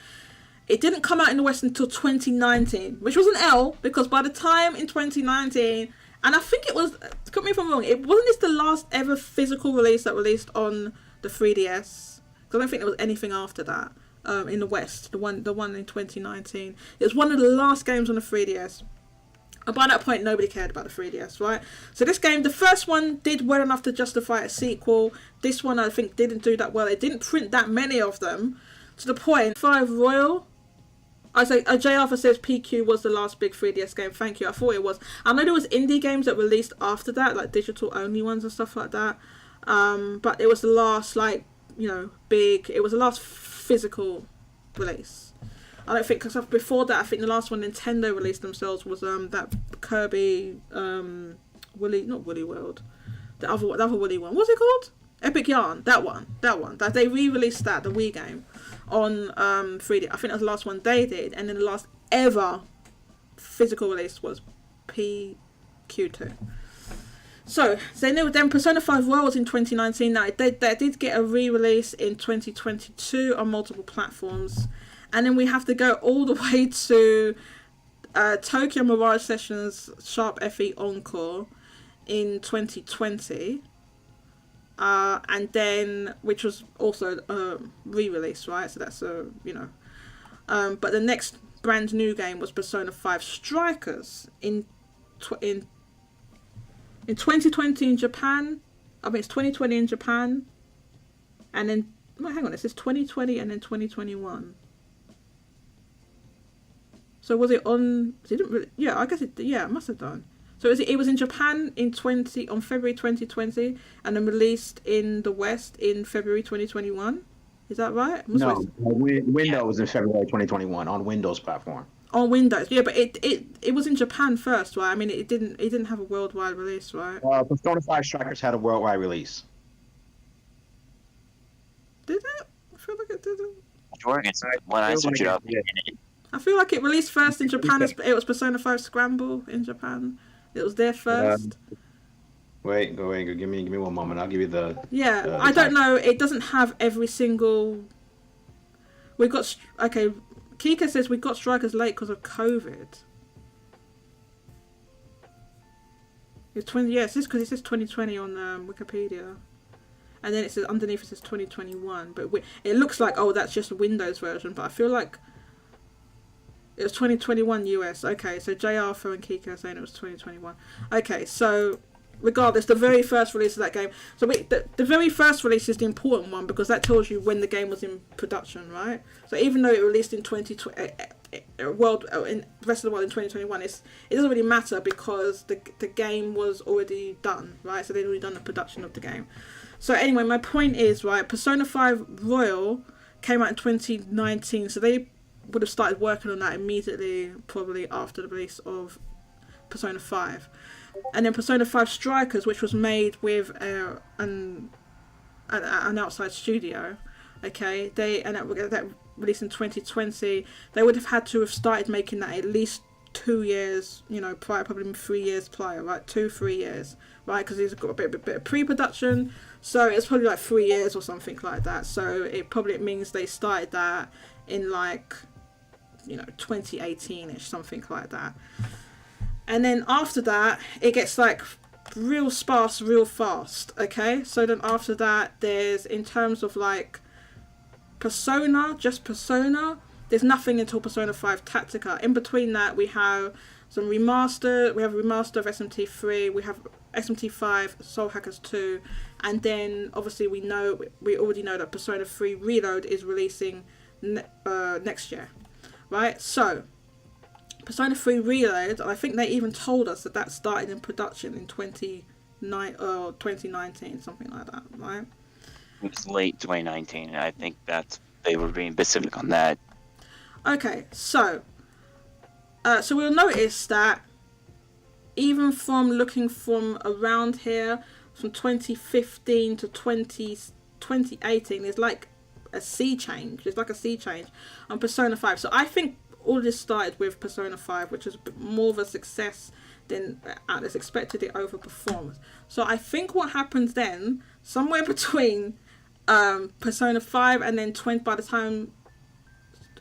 It didn't come out in the West until 2019, which was an L, because by the time in 2019, and I think it was, correct me if I'm wrong, it wasn't this the last ever physical release that released on the 3DS? Because I don't think there was anything after that in the West. The one in 2019. It was one of the last games on the 3DS. And by that point, nobody cared about the 3DS, right? So this game, the first one did well enough to justify a sequel. This one, I think, didn't do that well. It didn't print that many of them, to the point. 5 Royal. I say, J. Arthur says PQ was the last big 3DS game. Thank you. I thought it was. I know there was indie games that released after that, like digital only ones and stuff like that. But it was the last, like, big. It was the last physical release. I don't think, because before that, I think the last one Nintendo released themselves was that Kirby, not Woolly World, the other Woolly one. What's it called? Epic Yarn. That one. That they re-released the Wii game on 3D. I think that was the last one they did, and then the last ever physical release was PQ2. So then Persona 5 Royal was in 2019. Now they did get a re-release in 2022 on multiple platforms. And then we have to go all the way to Tokyo Mirage Sessions Sharp FE Encore in 2020. And then, which was also re-released, right? So that's but the next brand new game was Persona 5 Strikers in 2020 in Japan. I mean, it's 2020 in Japan. And then, hang on, it says 2020 and then 2021. So was it on? It didn't really, yeah, I guess it. Yeah, it must have done. So it was in Japan on February 2020, and then released in the West in February 2021. Is that right? No, Windows was in February 2021 on Windows platform. On Windows, yeah, but it was in Japan first, right? I mean, it didn't have a worldwide release, right? Persona 5 Strikers had a worldwide release. Did it? I feel like it didn't. Sure, it's when I switch it up. I feel like it released first in Japan. It was Persona 5 Scramble in Japan. It was there first. Wait. Give me 1 moment. I'll give you the. Yeah, I don't know. It doesn't have every single. We got okay. Kika says we got Strikers late because of COVID. It's 20. Yeah, it's just because it says 2020 on Wikipedia, and then it says underneath it says 2021. But it looks like that's just a Windows version. But I feel like it was 2021 US. Okay, so J. Arthur and Kika are saying it was 2021. Okay, so regardless, the very first release of that game. So the very first release is the important one because that tells you when the game was in production, right? So even though it released in in the rest of the world in 2021, it doesn't really matter because the game was already done, right? So they'd already done the production of the game. So anyway, my point is, right, Persona 5 Royal came out in 2019, so they would have started working on that immediately, probably after the release of Persona 5. And then Persona 5 Strikers, which was made with an outside studio, okay, that released in 2020. They would have had to have started making that at least 2 years, prior, probably 3 years prior, right? 2-3 years, right? Because it's got a bit of pre-production, so it's probably like 3 years or something like that. So it probably means they started that in 2018-ish, something like that. And then after that, it gets real sparse real fast, okay? So then after that, there's, in terms of Persona, there's nothing until Persona 5 Tactica. In between that, we have some remaster. We have a remaster of SMT3. We have SMT5, Soul Hackers 2, and then obviously we already know that Persona 3 Reload is releasing next year, right? So Persona 3 Reload, I think they even told us that started in production in 2019, something like that, right? It was late 2019. I think they were being specific on that. Okay, so we'll notice that even from looking from around here, from 2015 to 2018, there's like a sea change. There's like a sea change on Persona 5. So I think all this started with Persona 5, which was more of a success than Atlus expected. It overperformed. So I think what happens then, somewhere between Persona 5 and then by the time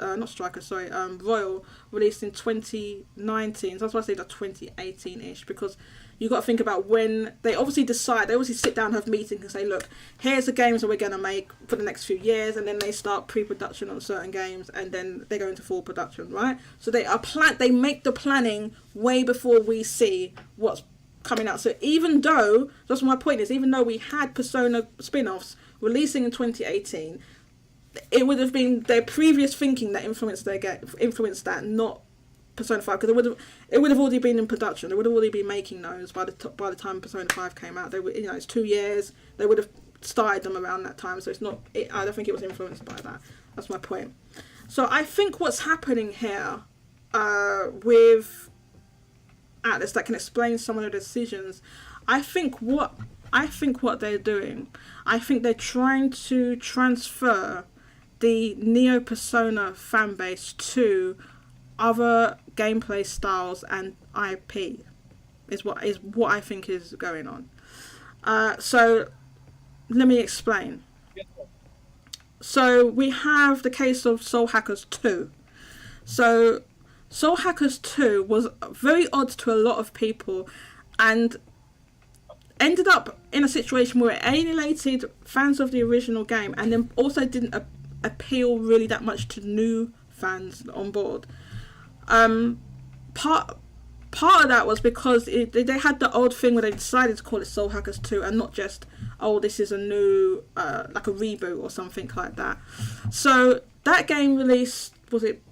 Royal released in 2019. So that's why I say that 2018-ish, because you got to think about when they obviously sit down and have meetings and say, look, here's the games that we're going to make for the next few years, and then they start pre-production on certain games, and then they go into full production, right? So they make the planning way before we see what's coming out. So even though, that's my point is, even though we had Persona spin-offs releasing in 2018, it would have been their previous thinking that influenced that, not Persona 5, because it would have already been in production. They would have already been making those by the time Persona 5 came out. They were, it's 2 years. They would have started them around that time. So I don't think it was influenced by that. That's my point. So I think what's happening here with Atlus that can explain some of the decisions. I think what they're doing, I think they're trying to transfer the Neo Persona fan base to other gameplay styles and IP is what I think is going on. So let me explain. So we have the case of Soul Hackers 2. So Soul Hackers 2 was very odd to a lot of people and ended up in a situation where it alienated fans of the original game and then also didn't appeal really that much to new fans on board. Part of that was because they had the old thing where they decided to call it Soul Hackers 2 and not just, this is a new, like a reboot or something like that. So that game released, was it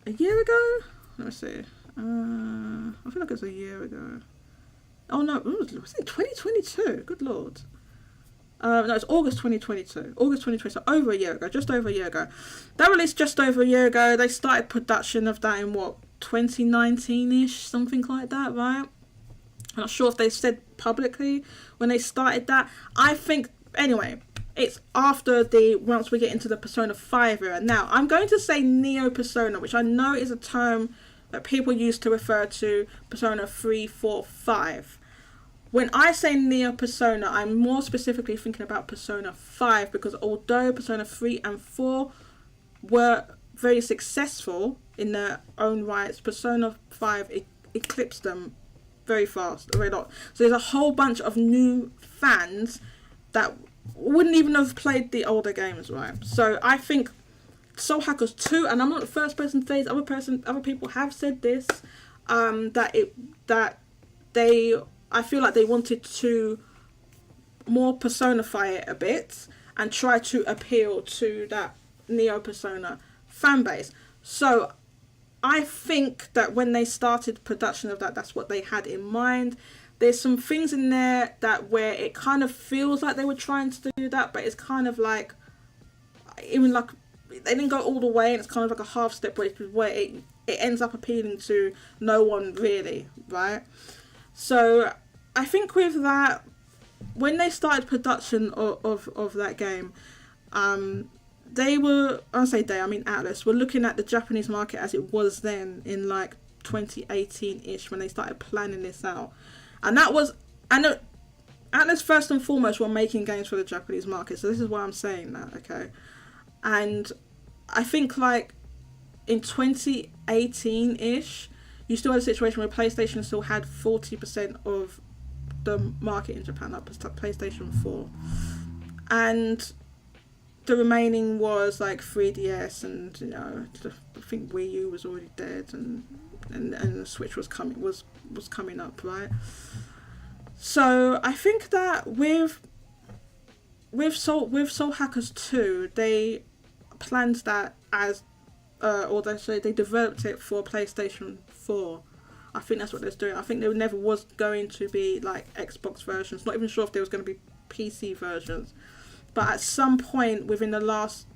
a year ago? Let me see. I feel like it was a year ago. Oh no, was it 2022? Good lord. No, it's August 2022. August 2020, so over a year ago, just over a year ago. That released just over a year ago. They started production of that in 2019-ish, something like that, right? I'm not sure if they said publicly when they started that. I think, anyway, it's after once we get into the Persona 5 era. Now, I'm going to say Neo Persona, which I know is a term that people use to refer to Persona 3, 4, 5. When I say Neo Persona, I'm more specifically thinking about Persona 5, because although Persona 3 and 4 were very successful in their own rights, Persona 5 eclipsed them very fast, very lot. So there's a whole bunch of new fans that wouldn't even have played the older games, right? So I think Soul Hackers 2, and I'm not the first person to say this, other people have said this, I feel like they wanted to more personify it a bit and try to appeal to that Neo Persona fan base. So I think that when they started production of that, that's what they had in mind. There's some things in there where it kind of feels like they were trying to do that, but it's kind of like, even like, they didn't go all the way, and it's kind of like a half step where it ends up appealing to no one really, right? So I think with that, when they started production of that game, they were, I mean Atlus, were looking at the Japanese market as it was then in like 2018-ish when they started planning this out. And that was, I know Atlus first and foremost were making games for the Japanese market, so this is why I'm saying that, okay? And I think like in 2018-ish, you still had a situation where PlayStation still had 40% of the market in Japan, up to PlayStation 4. And the remaining was like 3DS and, I think Wii U was already dead and and the Switch was coming up, right? So I think that with Soul Hackers 2, they planned that as, or they developed it for PlayStation 4. I think that's what they're doing. I think there never was going to be like Xbox versions. Not even sure if there was going to be PC versions. But at some point within the last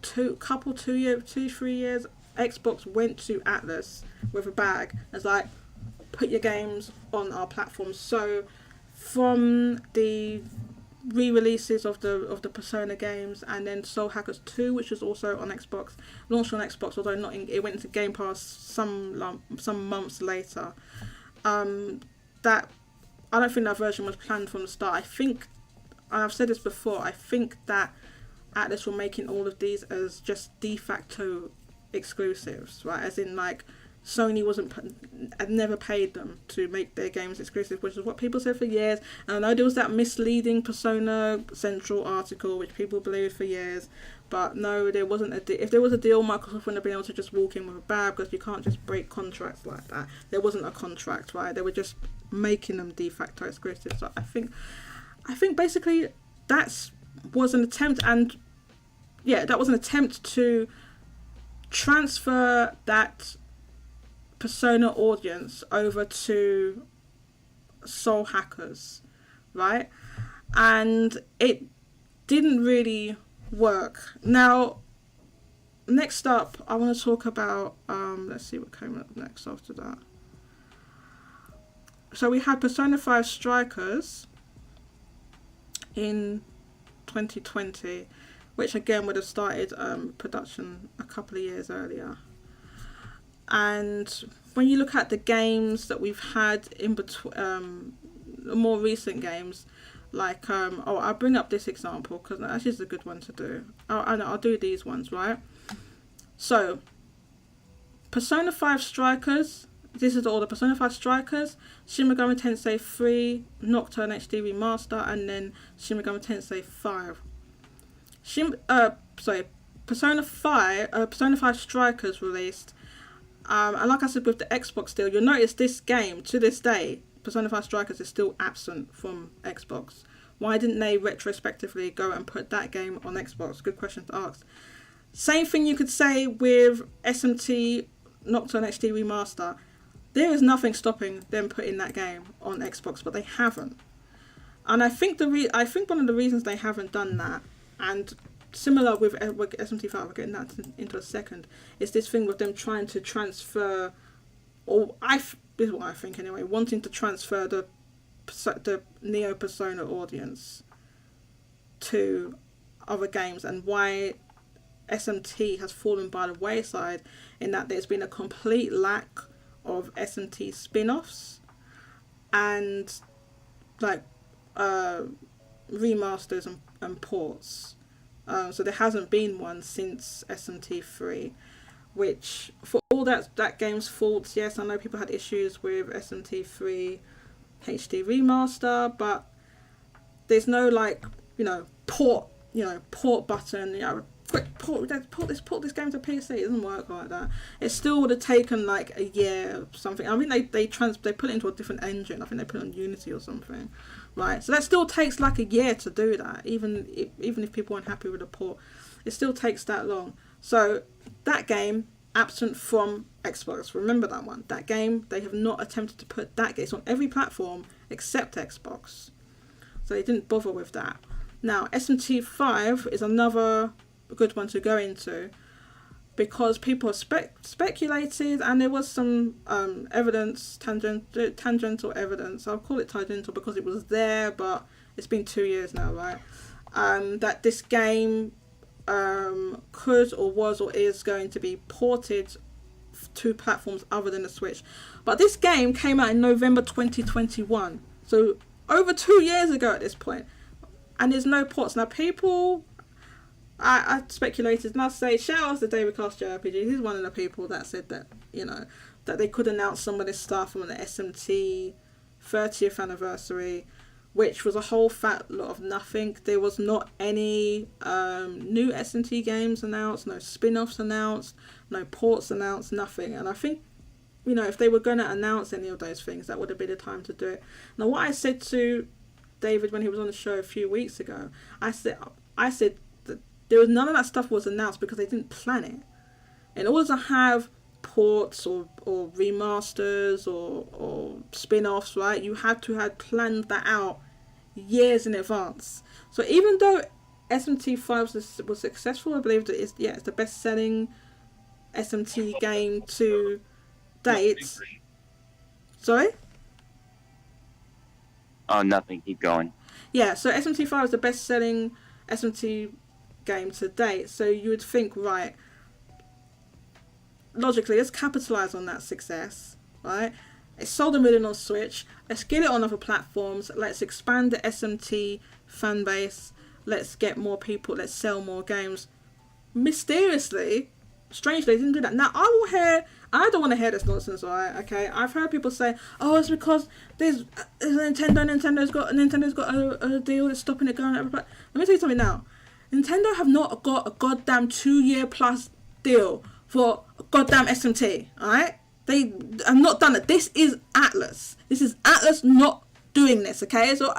3 years, Xbox went to Atlus with a bag. It's like, put your games on our platform. So from the re-releases of the Persona games, and then Soul Hackers 2, which was also on Xbox, launched on Xbox, although not it went into Game Pass some months later. That I don't think that version was planned from the start. I think, and I've said this before, I think that Atlus were making all of these as just de facto exclusives, right? As in, like, Sony had never paid them to make their games exclusive, which is what people said for years. And I know there was that misleading Persona Central article which people believed for years, but no, there wasn't a deal. If there was a deal, Microsoft wouldn't have been able to just walk in with a bag, because you can't just break contracts like that. There wasn't a contract, right? They were just making them de facto exclusive. So I think basically that was an attempt, and yeah, that was an attempt to transfer that Persona audience over to Soul Hackers, right? And it didn't really work. Now, next up, I want to talk about, let's see what came up next after that. So we had Persona 5 Strikers in 2020, which again would have started production a couple of years earlier. And when you look at the games that we've had in between, more recent games, like, I'll bring up this example because actually it's a good one to do. I'll do these ones, right? So, Persona 5 Strikers, this is all the Persona 5 Strikers, Shin Megami Tensei 3, Nocturne HD Remaster, and then Shin Megami Tensei 5. Persona 5 Strikers released. And like I said with the Xbox deal, you'll notice this game, to this day, Persona 5 Strikers is still absent from Xbox. Why didn't they retrospectively go and put that game on Xbox? Good question to ask. Same thing you could say with SMT Nocturne HD Remaster. There is nothing stopping them putting that game on Xbox, but they haven't. And I think one of the reasons they haven't done that, and similar with SMT5, we're getting that into a second, is this thing with them trying to transfer, this is what I think anyway, wanting to transfer the Neo Persona audience to other games, and why SMT has fallen by the wayside in that there's been a complete lack of SMT spin-offs and like remasters and ports. So there hasn't been one since SMT3, which for all that game's faults, yes, I know people had issues with SMT3 HD remaster, but there's no like, port button, quick port this game to PC. It doesn't work like that. It still would have taken like a year or something. I mean, they put it into a different engine. I think they put it on Unity or something, right? So that still takes like a year to do that. Even if people aren't happy with the port, it still takes that long. So that game absent from Xbox. Remember that one. That game, they have not attempted to put that game. It's on every platform except Xbox. So they didn't bother with that. Now SMT5 is another good one to go into, because people speculated, and there was some evidence, tangential evidence. I'll call it tangential because it was there, but it's been 2 years now, right? That this game could or was or is going to be ported to platforms other than the Switch. But this game came out in November 2021, so over 2 years ago at this point, and there's no ports. Now people, I speculated, and I'll say shout out to David Cast JRPG. He's one of the people that said that, that they could announce some of this stuff on the SMT 30th anniversary, which was a whole fat lot of nothing. There was not any new SMT games announced, no spin-offs announced, no ports announced, nothing. And I think you know, if they were going to announce any of those things, that would have been the time to do it. Now, what I said to David when he was on the show a few weeks ago, I said that there was none of that stuff was announced because they didn't plan it. In order to have ports or remasters or spin-offs, right, you had to have planned that out years in advance. So even though SMT5 was successful, I believe that it's the best-selling SMT game to date. Sorry? Oh, nothing. Keep going. Yeah, so SMT5 is the best-selling SMT game to date. So you would think, right, logically, let's capitalize on that success, right? It sold 1 million on Switch. Let's get it on other platforms. Let's expand the SMT fan base. Let's get more people. Let's sell more games. Mysteriously, strangely, they didn't do that. Now, I don't want to hear this nonsense, alright? Okay, I've heard people say, "Oh, it's because there's Nintendo. Nintendo's got a deal that's stopping it going." Let me tell you something now. Nintendo have not got a goddamn 2-year plus deal for goddamn SMT. Alright, they have not done it. This is Atlus. This is Atlus not doing this. Okay, so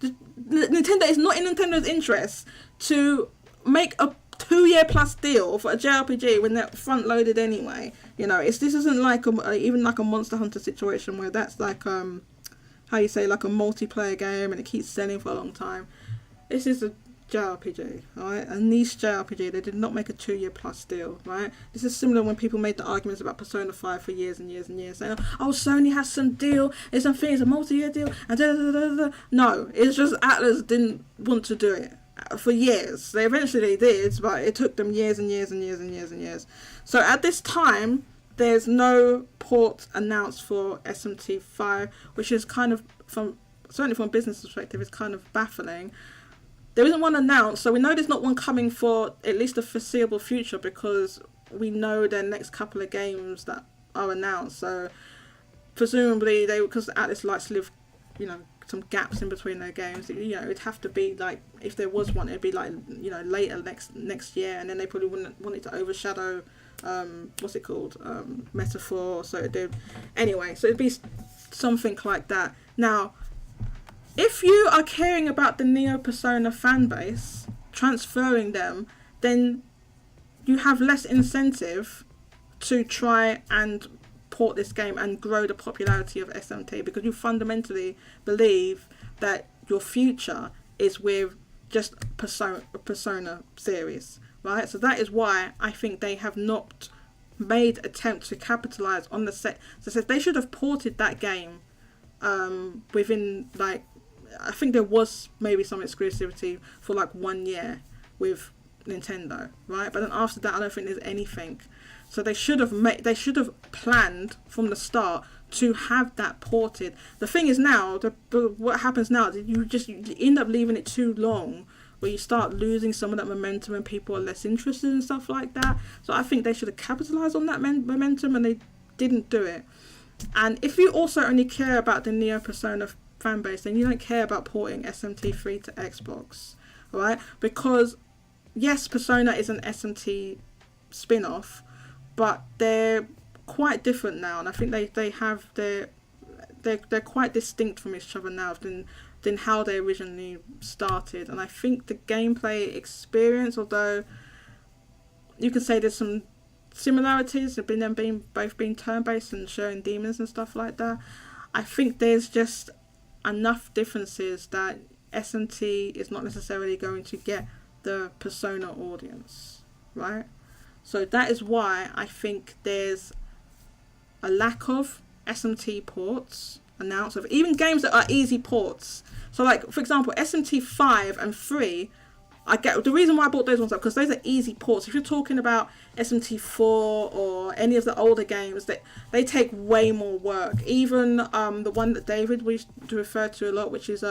Nintendo is not in Nintendo's interest to make a 2-year plus deal for a JRPG when they're front loaded anyway. You know, this isn't like even like a Monster Hunter situation where that's like how you say, like a multiplayer game and it keeps selling for a long time. This is a JRPG, alright, a niche JRPG. They did not make a 2-year plus deal, right? This is similar when people made the arguments about Persona 5 for years and years and years, saying, "Oh, Sony has some deal, it's something, it's a multi-year deal," and No, it's just Atlus didn't want to do it for years. They eventually did, but it took them years and years and years and years and years. So at this time, there's no port announced for SMT5, which is kind of, certainly from a business perspective, is kind of baffling. There isn't one announced, so we know there's not one coming for at least the foreseeable future because we know the next couple of games that are announced. So presumably because Atlus likes to leave, you know, some gaps in between their games. You know, it'd have to be like, if there was one, it'd be like, you know, later next year, and then they probably wouldn't want it to overshadow what's it called, Metaphor. So it did anyway. So it'd be something like that. Now, if you are caring about the Neo Persona fan base, transferring them, then you have less incentive to try and port this game and grow the popularity of SMT, because you fundamentally believe that your future is with just Persona series, right? So that is why I think they have not made attempts to capitalize on the set. So they should have ported that game within, like, I think there was maybe some exclusivity for like 1 year with Nintendo, right? But then after that, I don't think there's anything. So they should have planned from the start to have that ported. The thing is now, what happens now is you end up leaving it too long, where you start losing some of that momentum and people are less interested in stuff like that. So I think they should have capitalized on that momentum, and they didn't do it. And if you also only care about the Neo Persona fan base, then you don't care about porting SMT3 to Xbox, right? Because yes, Persona is an SMT spin-off, but they're quite different now, and I think they're quite distinct from each other now than how they originally started. And I think the gameplay experience, although you could say there's some similarities, both being turn-based and showing demons and stuff like that, I think there's just enough differences that SMT is not necessarily going to get the Persona audience, right? So that is why I think there's a lack of SMT ports announced, of even games that are easy ports. So like, for example, SMT 5 and 3, I get the reason why I brought those ones up, because those are easy ports. If you're talking about SMT 4 or any of the older games, they take way more work. Even the one that David used to refer to a lot, which is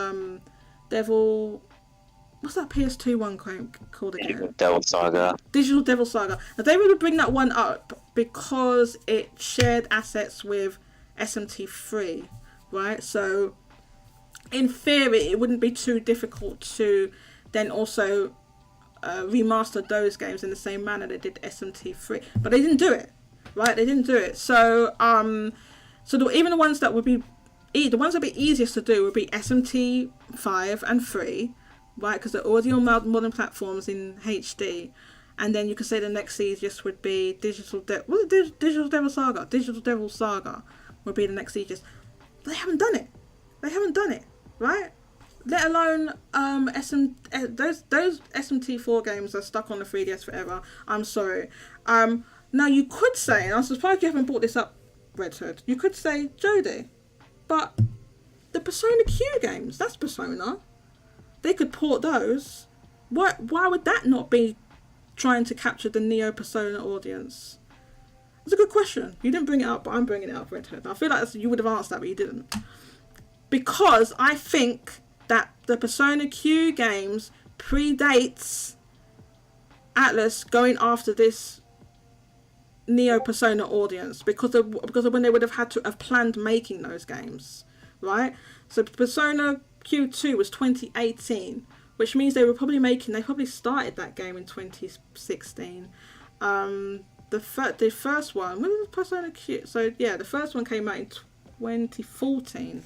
what's that PS2 one called again? Digital Devil Saga. Digital Devil Saga. Now David would bring that one up because it shared assets with SMT3, right? So in theory, it wouldn't be too difficult to then also remaster those games in the same manner they did SMT3, but they didn't do it. right? They didn't do it. So even the ones that would be easiest to do would be SMT 5 and 3, right? Because they're already on modern platforms in HD. And then you could say the next easiest would be Digital Devil Saga. Digital Devil Saga would be the next easiest. They haven't done it. Right? Let alone those SMT4 games are stuck on the 3DS forever. I'm sorry. Now you could say, and I'm surprised you haven't brought this up, Red Hood. You could say Jodie, but the Persona Q games, that's Persona. They could port those. Why would that not be trying to capture the Neo Persona audience? It's a good question. You didn't bring it up, but I'm bringing it up, Red Hood. I feel like you would have answered that, but you didn't. Because I think that the Persona Q games predates Atlus going after this Neo Persona audience because of when they would have had to have planned making those games, right? So Persona Q2 was 2018, which means they probably started that game in 2016. The first one, when was Persona Q? So yeah, the first one came out in 2014.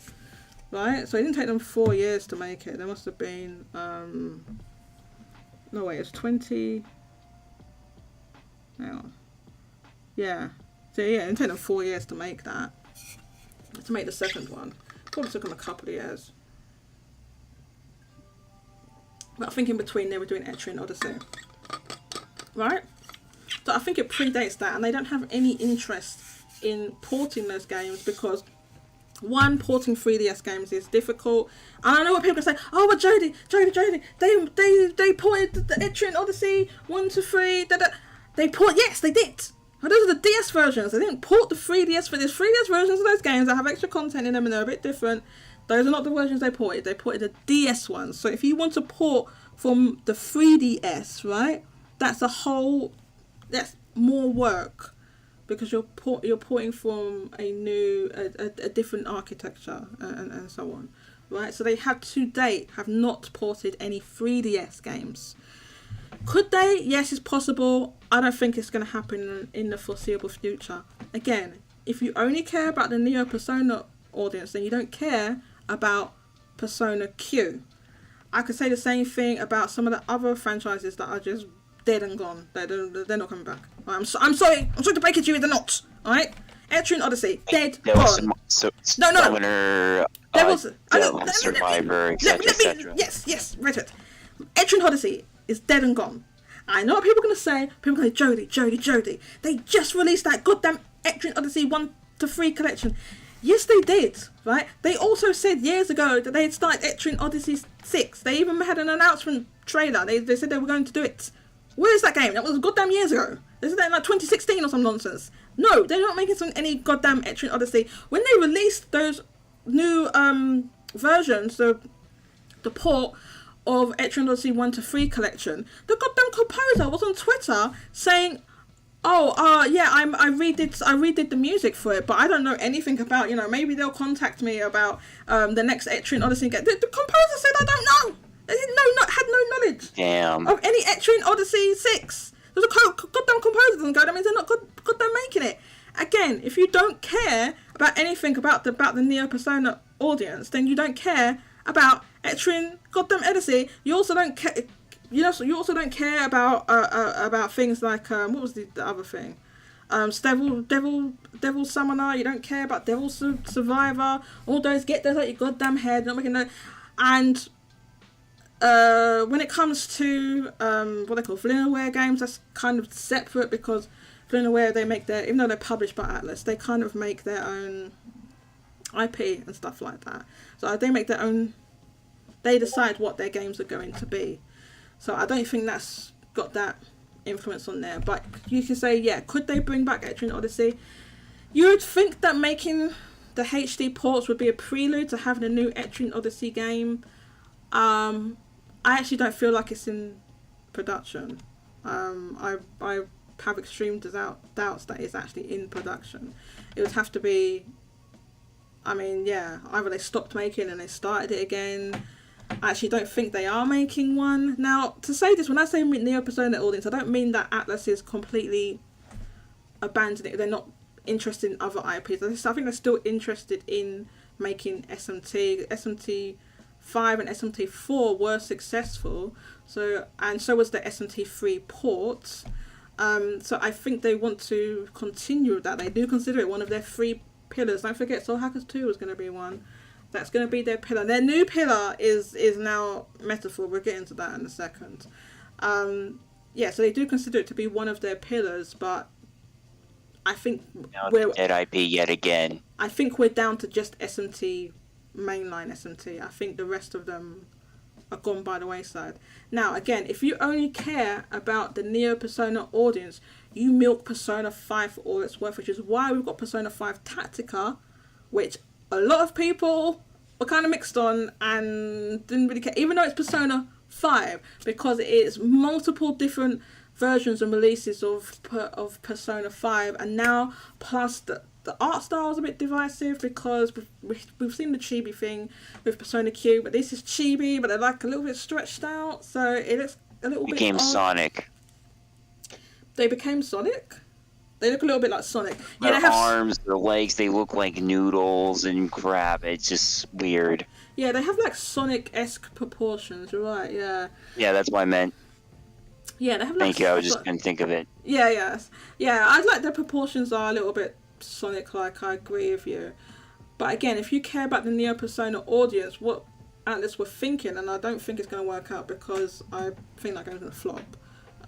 Right, so it didn't take them 4 years to make it. There must have been no wait, it's 20. Hang on. Yeah. So yeah, it didn't take them 4 years to make that. To make the second one. Probably took them a couple of years. But I think in between they were doing Etrian Odyssey. Right? So I think it predates that, and they don't have any interest in porting those games because one, porting 3DS games is difficult. And I know what people can say, oh, but Jodie, they ported the Etrian Odyssey 1 to 3, yes, they did. But those are the DS versions. They didn't port the 3DS for this. 3DS versions of those games that have extra content in them and they're a bit different. Those are not the versions they ported. They ported the DS ones. So if you want to port from the 3DS, right, that's more work. Because you're porting from a different architecture and so on, right? So they have to date have not ported any 3DS games. Could they? Yes, it's possible. I don't think it's going to happen in the foreseeable future. Again, if you only care about the Neo Persona audience, then you don't care about Persona Q. I could say the same thing about some of the other franchises that are just dead and gone. They're not coming back. I'm sorry to break it to you, they're not. Alright? Etrian Odyssey, dead, gone. No. Devil Survivor, etc. Yes, right it. Etrian Odyssey is dead and gone. I know what people are going to say. People are going to say, Jodie. They just released that goddamn Etrian Odyssey 1 to 3 collection. Yes, they did, right? They also said years ago that they had started Etrian Odyssey 6. They even had an announcement trailer. They said they were going to do it. Where is that game? That was goddamn years ago. They said that in like 2016 or some nonsense. No, they're not making any goddamn Etrian Odyssey. When they released those new versions, the port of Etrian Odyssey 1 to 3 collection, the goddamn composer was on Twitter saying, I redid the music for it, but I don't know anything about, maybe they'll contact me about the next Etrian Odyssey game. The composer said, I don't know. They had no knowledge of any Etrian Odyssey 6. There's a goddamn composer doesn't go, that means they're not goddamn making it. Again, if you don't care about anything about the Neo Persona audience, then you don't care about Etrian goddamn Odyssey. You also don't care. You also don't care about things like what was the other thing? Devil Summoner. You don't care about Devil Survivor. All those get those out your goddamn head. Not making no. And when it comes to what they call Vanillaware games, that's kind of separate because Vanillaware, they make even though they're published by Atlus, they kind of make their own IP and stuff like that. So they make their own. They decide what their games are going to be. So I don't think that's got that influence on there. But you can say, yeah, could they bring back Etrian Odyssey? You would think that making the HD ports would be a prelude to having a new Etrian Odyssey game. I actually don't feel like it's in production. I have extreme doubts that it's actually in production. It would have to be, either they stopped making and they started it again. I actually don't think they are making one. Now, to say this, when I say Neo Persona audience, I don't mean that Atlus is completely abandoning it. They're not interested in other IPs. I think they're still interested in making SMT. SMT5 and SMT4 were successful, so was the SMT3 port. So I think they want to continue with that. They do consider it one of their 3 pillars. Don't forget, Soul Hackers 2 was going to be one. That's going to be their pillar. Their new pillar is now Metaphor. We'll get into that in a second. So they do consider it to be one of their pillars, but I think we're dead IP yet again. I think we're down to just SMT, mainline SMT. I think the rest of them are gone by the wayside. Now, again, if you only care about the Neo Persona audience, you milk Persona 5 for all it's worth, which is why we've got Persona 5 Tactica, which a lot of people were kind of mixed on and didn't really care, even though it's Persona 5, because it is multiple different versions and releases of Persona 5, and now plus the art style is a bit divisive because we've seen the chibi thing with Persona Q, but this is chibi, but they're like a little bit stretched out, so it looks a little bit odd. Sonic. They became Sonic? They look a little bit like Sonic. Their arms, their legs, they look like noodles and crap. It's just weird. Yeah, they have like Sonic-esque proportions, you're right, yeah. Yeah, that's what I meant. Yeah, they have like... Thank you, I was just going to think of it. Yeah, I'd like their proportions are a little bit Sonic-like, I agree with you. But again, if you care about the Neo Persona audience, what Atlus were thinking, and I don't think it's going to work out because I think that game's going to flop.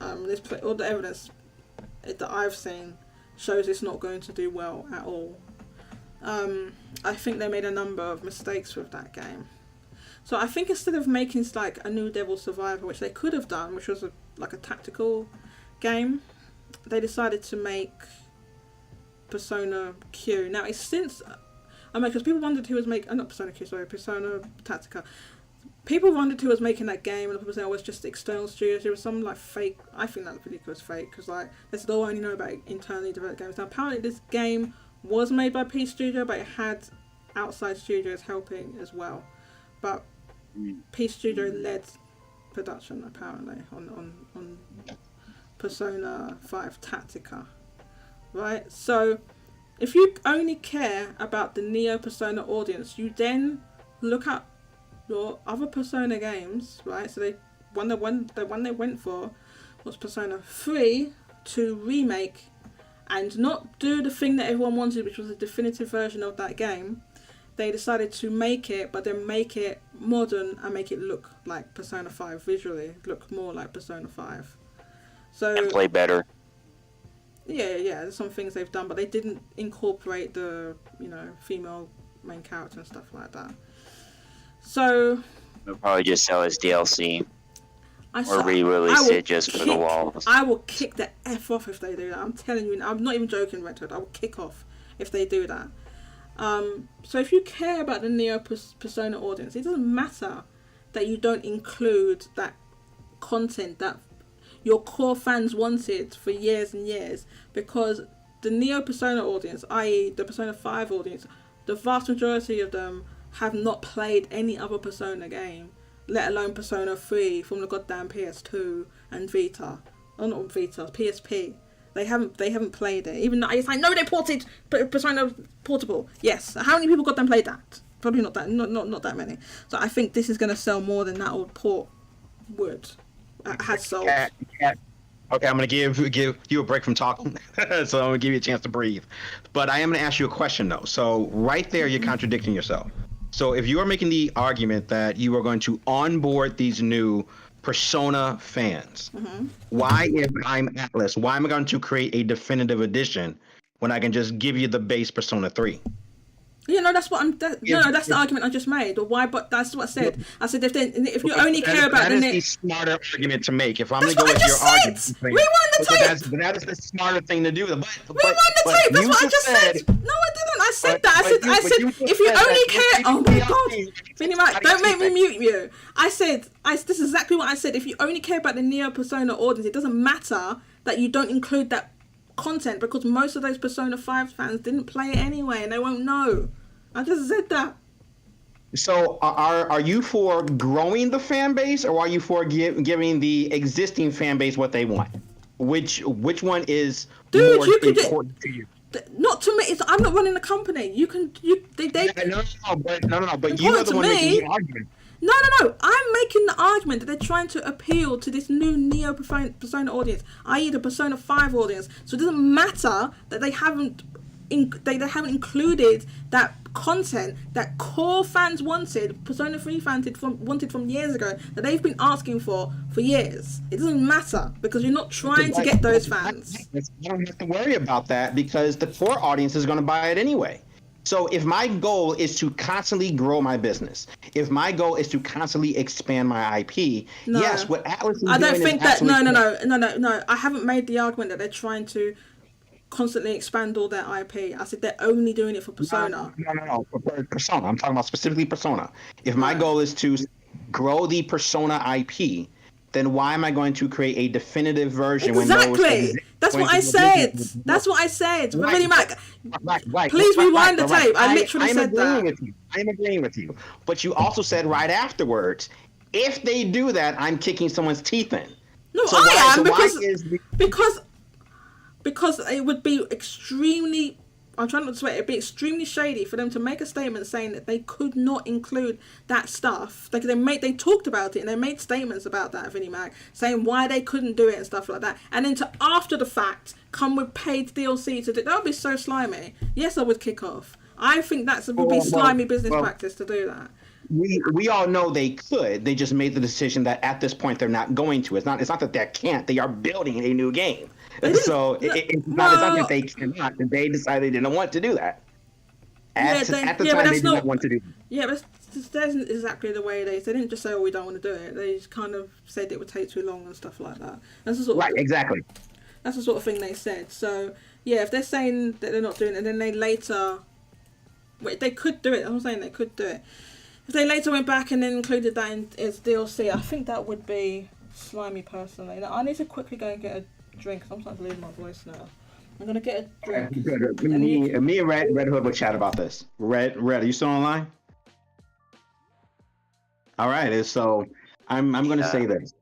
All the evidence that I've seen shows it's not going to do well at all. I think they made a number of mistakes with that game. So I think instead of making like a new Devil Survivor, which they could have done, which was like a tactical game, they decided to make Persona Q. Now it's since, because people wondered who was making, not Persona Q, sorry, Persona Tactica. People wondered who was making that game, and people said, oh, it's just external studios. It was some like fake. I think that really was fake because like that's all I only know about internally developed games. Now apparently this game was made by P Studio, but it had outside studios helping as well. But P Studio led production apparently on Persona 5 Tactica, right? So if you only care about the Neo Persona audience, you then look at your other Persona games, right? So the one they went for was Persona 3 to remake and not do the thing that everyone wanted, which was a definitive version of that game. They decided to make it, but then make it modern and make it look like Persona 5 visually, look more like Persona 5. So and play better. Yeah, there's some things they've done, but they didn't incorporate the, female main character and stuff like that. So They'll probably just sell as DLC. Or re-release it just for the walls. I will kick the F off if they do that. I'm telling you, I'm not even joking, Red Hood. I will kick off if they do that. So if you care about the Neo Persona audience, it doesn't matter that you don't include that content that your core fans wanted for years and years, because the Neo Persona audience, i.e. the Persona 5 audience, the vast majority of them have not played any other Persona game, let alone Persona 3 from the goddamn PS2 and Vita. Oh, not Vita, PSP. They haven't played it. Even though it's like, no, they ported Persona Portable. Yes. How many people goddamn played that? Probably not that many. So I think this is going to sell more than that old port would. Has sold. Okay, I'm going to give you a break from talking, so I'm going to give you a chance to breathe. But I am going to ask you a question, though. So right there, you're contradicting yourself. So if you are making the argument that you are going to onboard these new Persona fans, why, if I'm Atlus, why am I going to create a definitive edition when I can just give you the base Persona 3? Yeah, no, that's what that's the argument I just made. Or why? But that's what I said. I said if you only care about that is the smarter argument to make. If I'm going to go with your argument, rewind the tape. That is the smarter thing to do. Rewind the tape. That's what I just said. No, I didn't. I said that. I said if you only care. Oh my god, Vinny, Mike, don't make me mute you. I said this is exactly what I said. If you only care about the Neo Persona audience, it doesn't matter that you don't include that content, because most of those Persona 5 fans didn't play it anyway and they won't know. I just said that. So are you for growing the fan base, or are you for giving the existing fan base what they want? Which one is Dude, more you could important to you? not to me. I'm not running the company. You can. They. No. But you are Important the to one making me. the argument. No. I'm making the argument that they're trying to appeal to this new Neo Persona audience, i.e., the Persona 5 audience. So it doesn't matter that they haven't included that content that core fans wanted, Persona 3 fans wanted from years ago, that they've been asking for years. It doesn't matter because you're not trying to get those fans. I don't have to worry about that because the core audience is going to buy it anyway. So if my goal is to constantly grow my business, if my goal is to constantly expand my IP, yes, what Atlus is doing I don't think is that. No. I haven't made the argument that they're trying to constantly expand all their IP. I said they're only doing it for Persona. No. For Persona. I'm talking about specifically Persona. If my goal is to grow the Persona IP, then why am I going to create a definitive version? Exactly. That's what I said. That's what I said. Right. Really, Mac. Right. Please rewind the tape. I literally said that. I'm agreeing with you. But you also said right afterwards, if they do that, I'm kicking someone's teeth in. No, so I am because it would be extremely. I'm trying not to swear. It'd be extremely shady for them to make a statement saying that they could not include that stuff. Like they talked about it and they made statements about that, Vinnie Mac, saying why they couldn't do it and stuff like that. And then to after the fact come with paid DLC to do that would be so slimy. Yes, I would kick off. I think would be slimy business practice to do that. We all know they could. They just made the decision that at this point they're not going to. It's not that they can't. They are building a new game. So it's not that they cannot. They decided they didn't want to do that. At the time, they did not want to do that. Yeah, but that isn't exactly the way they didn't just say, "Oh, we don't want to do it." They just kind of said it would take too long and stuff like that. That's the sort of, exactly. That's the sort of thing they said. So yeah, if they're saying that they're not doing it, and then they later, they could do it. I'm saying they could do it. If they later went back and then included that as DLC, I think that would be slimy personally. Now, I need to quickly go and get a drink. I'm starting to lose my voice now. I'm going to get a drink. Me and Red Hood will chat about this. Red, are you still online? All right, so I'm going to say this.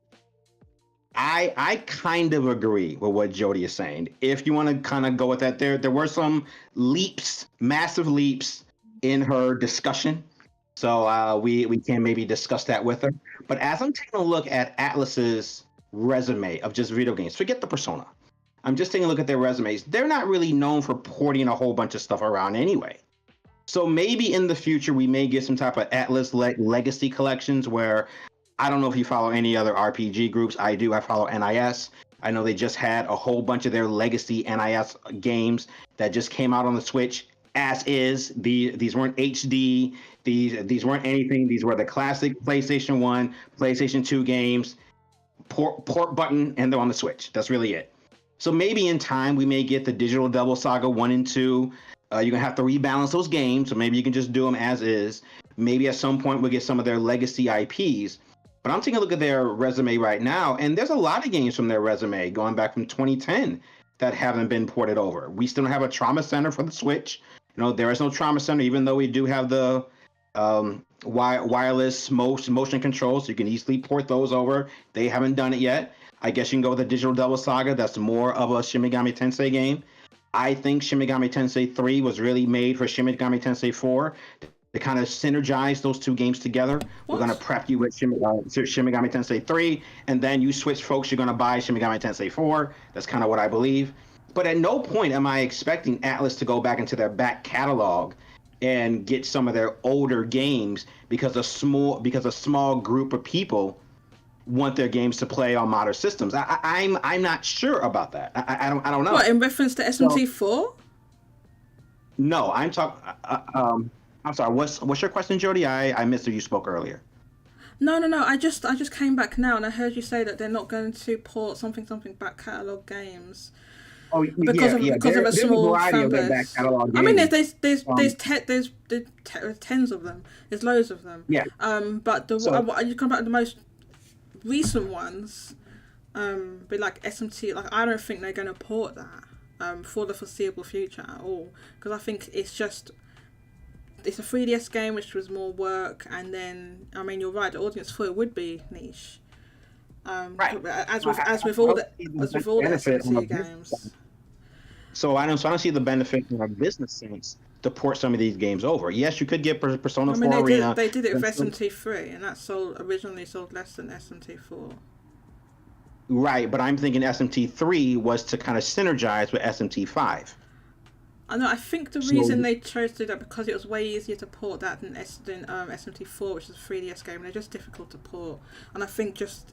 I kind of agree with what Jodie is saying. If you want to kind of go with that, there were some leaps, massive leaps in her discussion. So we can maybe discuss that with her. But as I'm taking a look at Atlus's resume of just video games, forget the Persona. I'm just taking a look at their resumes. They're not really known for porting a whole bunch of stuff around anyway. So maybe in the future we may get some type of Atlus legacy collections where, I don't know if you follow any other RPG groups. I do. I follow NIS. I know they just had a whole bunch of their legacy NIS games that just came out on the Switch. As is, these weren't HD, these weren't anything. These were the classic PlayStation 1, PlayStation 2 games, port button, and they're on the Switch. That's really it. So maybe in time we may get the Digital Devil Saga 1 and 2. You're gonna have to rebalance those games, so maybe you can just do them as is. Maybe at some point we'll get some of their legacy IPs. But I'm taking a look at their resume right now, and there's a lot of games from their resume going back from 2010 that haven't been ported over. We still don't have a Trauma Center for the Switch. You know, there is no Trauma Center, even though we do have the wireless motion controls, so you can easily port those over. They haven't done it yet. I guess you can go with the Digital Devil Saga. That's more of a Shin Megami Tensei game. I think Shin Megami Tensei 3 was really made for Shin Megami Tensei 4 to kind of synergize those two games together. We're going to prep you with Shin Megami Tensei 3, and then you switch folks, you're going to buy Shin Megami Tensei 4. That's kind of what I believe. But at no point am I expecting Atlus to go back into their back catalog and get some of their older games because a small group of people want their games to play on modern systems. I'm not sure about that. I don't know. What, in reference to SMT4? No, I'm talking. I'm sorry. What's your question, Jodie? I missed it. You spoke earlier. No. I just came back now and I heard you say that they're not going to port something back catalog games. Oh, because of a small fan base. I mean, there's tens of them. There's loads of them. Yeah. But you come back to the most recent ones, be like SMT. Like, I don't think they're going to port that for the foreseeable future at all, because I think it's a 3DS game which was more work, and then I mean you're right, the audience for it would be niche. Right. As with all the SMT games. So I don't see the benefit from a business sense to port some of these games over. Yes, you could get Persona 4 Arena. They did it with SMT3, and that originally sold less than SMT4. Right, but I'm thinking SMT3 was to kind of synergize with SMT5. I know. I think the reason they chose to do that because it was way easier to port that than SMT4, which is a 3DS game. And they're just difficult to port, and I think it's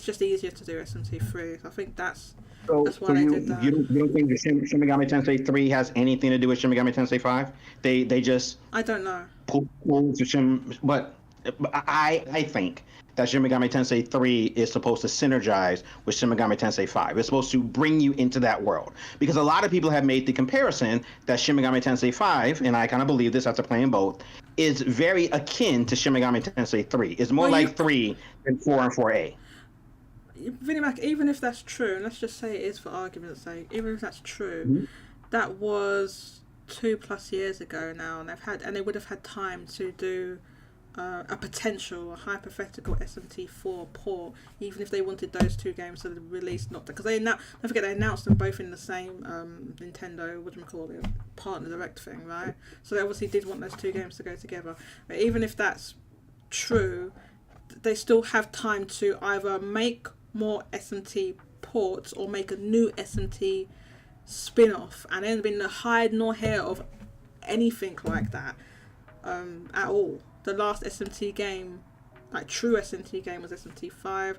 just easier to do SMT3. So I think that's why they did that. You don't think the Shin Megami Tensei 3 has anything to do with Shin Megami Tensei 5? They just I don't know. Pull to Shin, but I think that Shin Megami Tensei 3 is supposed to synergize with Shin Megami Tensei 5. It's supposed to bring you into that world. Because a lot of people have made the comparison that Shin Megami Tensei 5, and I kind of believe this after playing both, is very akin to Shin Megami Tensei 3. It's more like 3 than 4 and 4A. Vinnie Mac, even if that's true, and let's just say it is for argument's sake, even if that's true, that was 2+ years ago now, and they would have had time to do a hypothetical SMT4 port, even if they wanted those two games to release, not because don't forget they announced them both in the same Nintendo partner direct thing, right? So they obviously did want those two games to go together. But even if that's true, they still have time to either make more SMT ports or make a new SMT spin-off, and there hasn't been no hide nor hair of anything like that at all. The last SMT game, like true SMT game, was SMT5.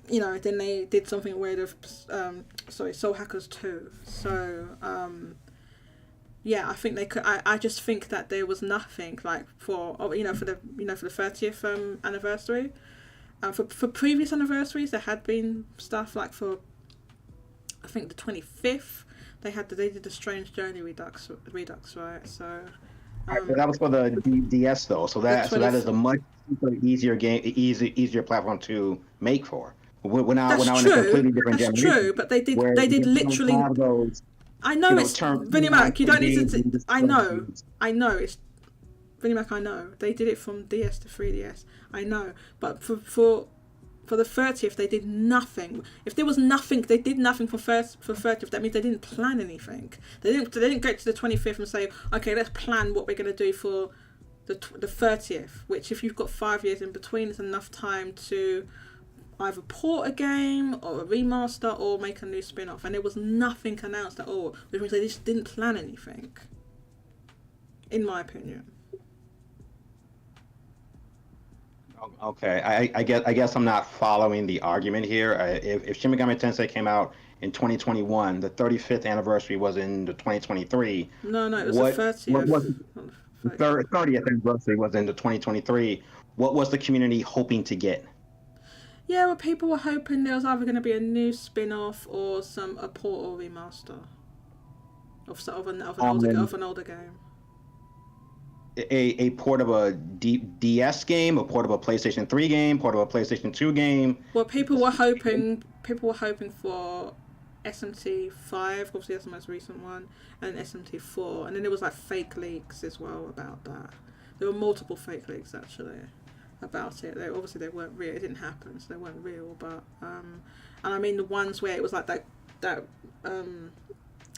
Then they did something weird of Soul Hackers 2. So I think they could. I just think that there was nothing like for the 30th anniversary. For previous anniversaries, there had been stuff like for, I think, the 25th. They did the Strange Journey Redux, right? So. But that was for the DS though, so that is a much easier platform to make for. We're now in a completely different generation. That's true, but they did literally. I know it's Vinnie Mac. You don't need to. I know. It's Vinnie Mac. I know they did it from DS to 3DS. I know, but for the 30th they did nothing. If there was nothing, they did nothing for 30th. That means they didn't plan anything. They didn't go to the 25th and say, okay, let's plan what we're going to do for the 30th. Which, if you've got 5 years in between, is enough time to either port a game or a remaster or make a new spin-off. And there was nothing announced at all, which means they just didn't plan anything, in my opinion. Okay, I guess I'm not following the argument here. If Shin Megami Tensei came out in 2021, the 35th anniversary was in the 2023. No, it was the 30th. The 30th anniversary was in the 2023. What was the community hoping to get? Yeah, well, people were hoping there was either going to be a new spin-off or a port or remaster of an older game. A port of a DS game, a port of a PlayStation 3 game, port of a PlayStation 2 game. Well, people were hoping for SMT5, obviously that's the most recent one, and SMT4, and then there was like fake leaks as well about that. There were multiple fake leaks actually about it. They weren't real. It didn't happen, so they weren't real. But and I mean the ones where it was like that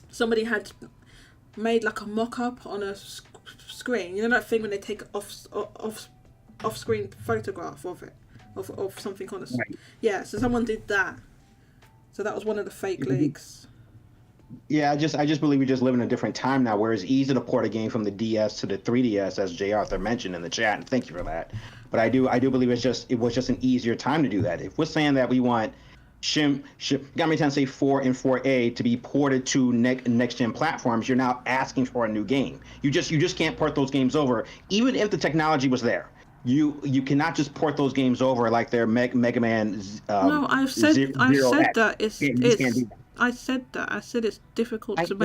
somebody had made like a mock-up on a screen. You know that thing when they take off-screen photograph of it, of something on a screen. Yeah, so someone did that. So that was one of the fake leaks. Yeah, I just believe we just live in a different time now, where it's easy to port a game from the DS to the 3DS, as J. Arthur mentioned in the chat, and thank you for that. But I do believe it was just an easier time to do that. If we're saying that we want Shin Megami Tensei 4 and 4A to be ported to next gen platforms, you're now asking for a new game. You just can't port those games over, even if the technology was there. You cannot just port those games over like they're Mega Man. No, I said that it's difficult to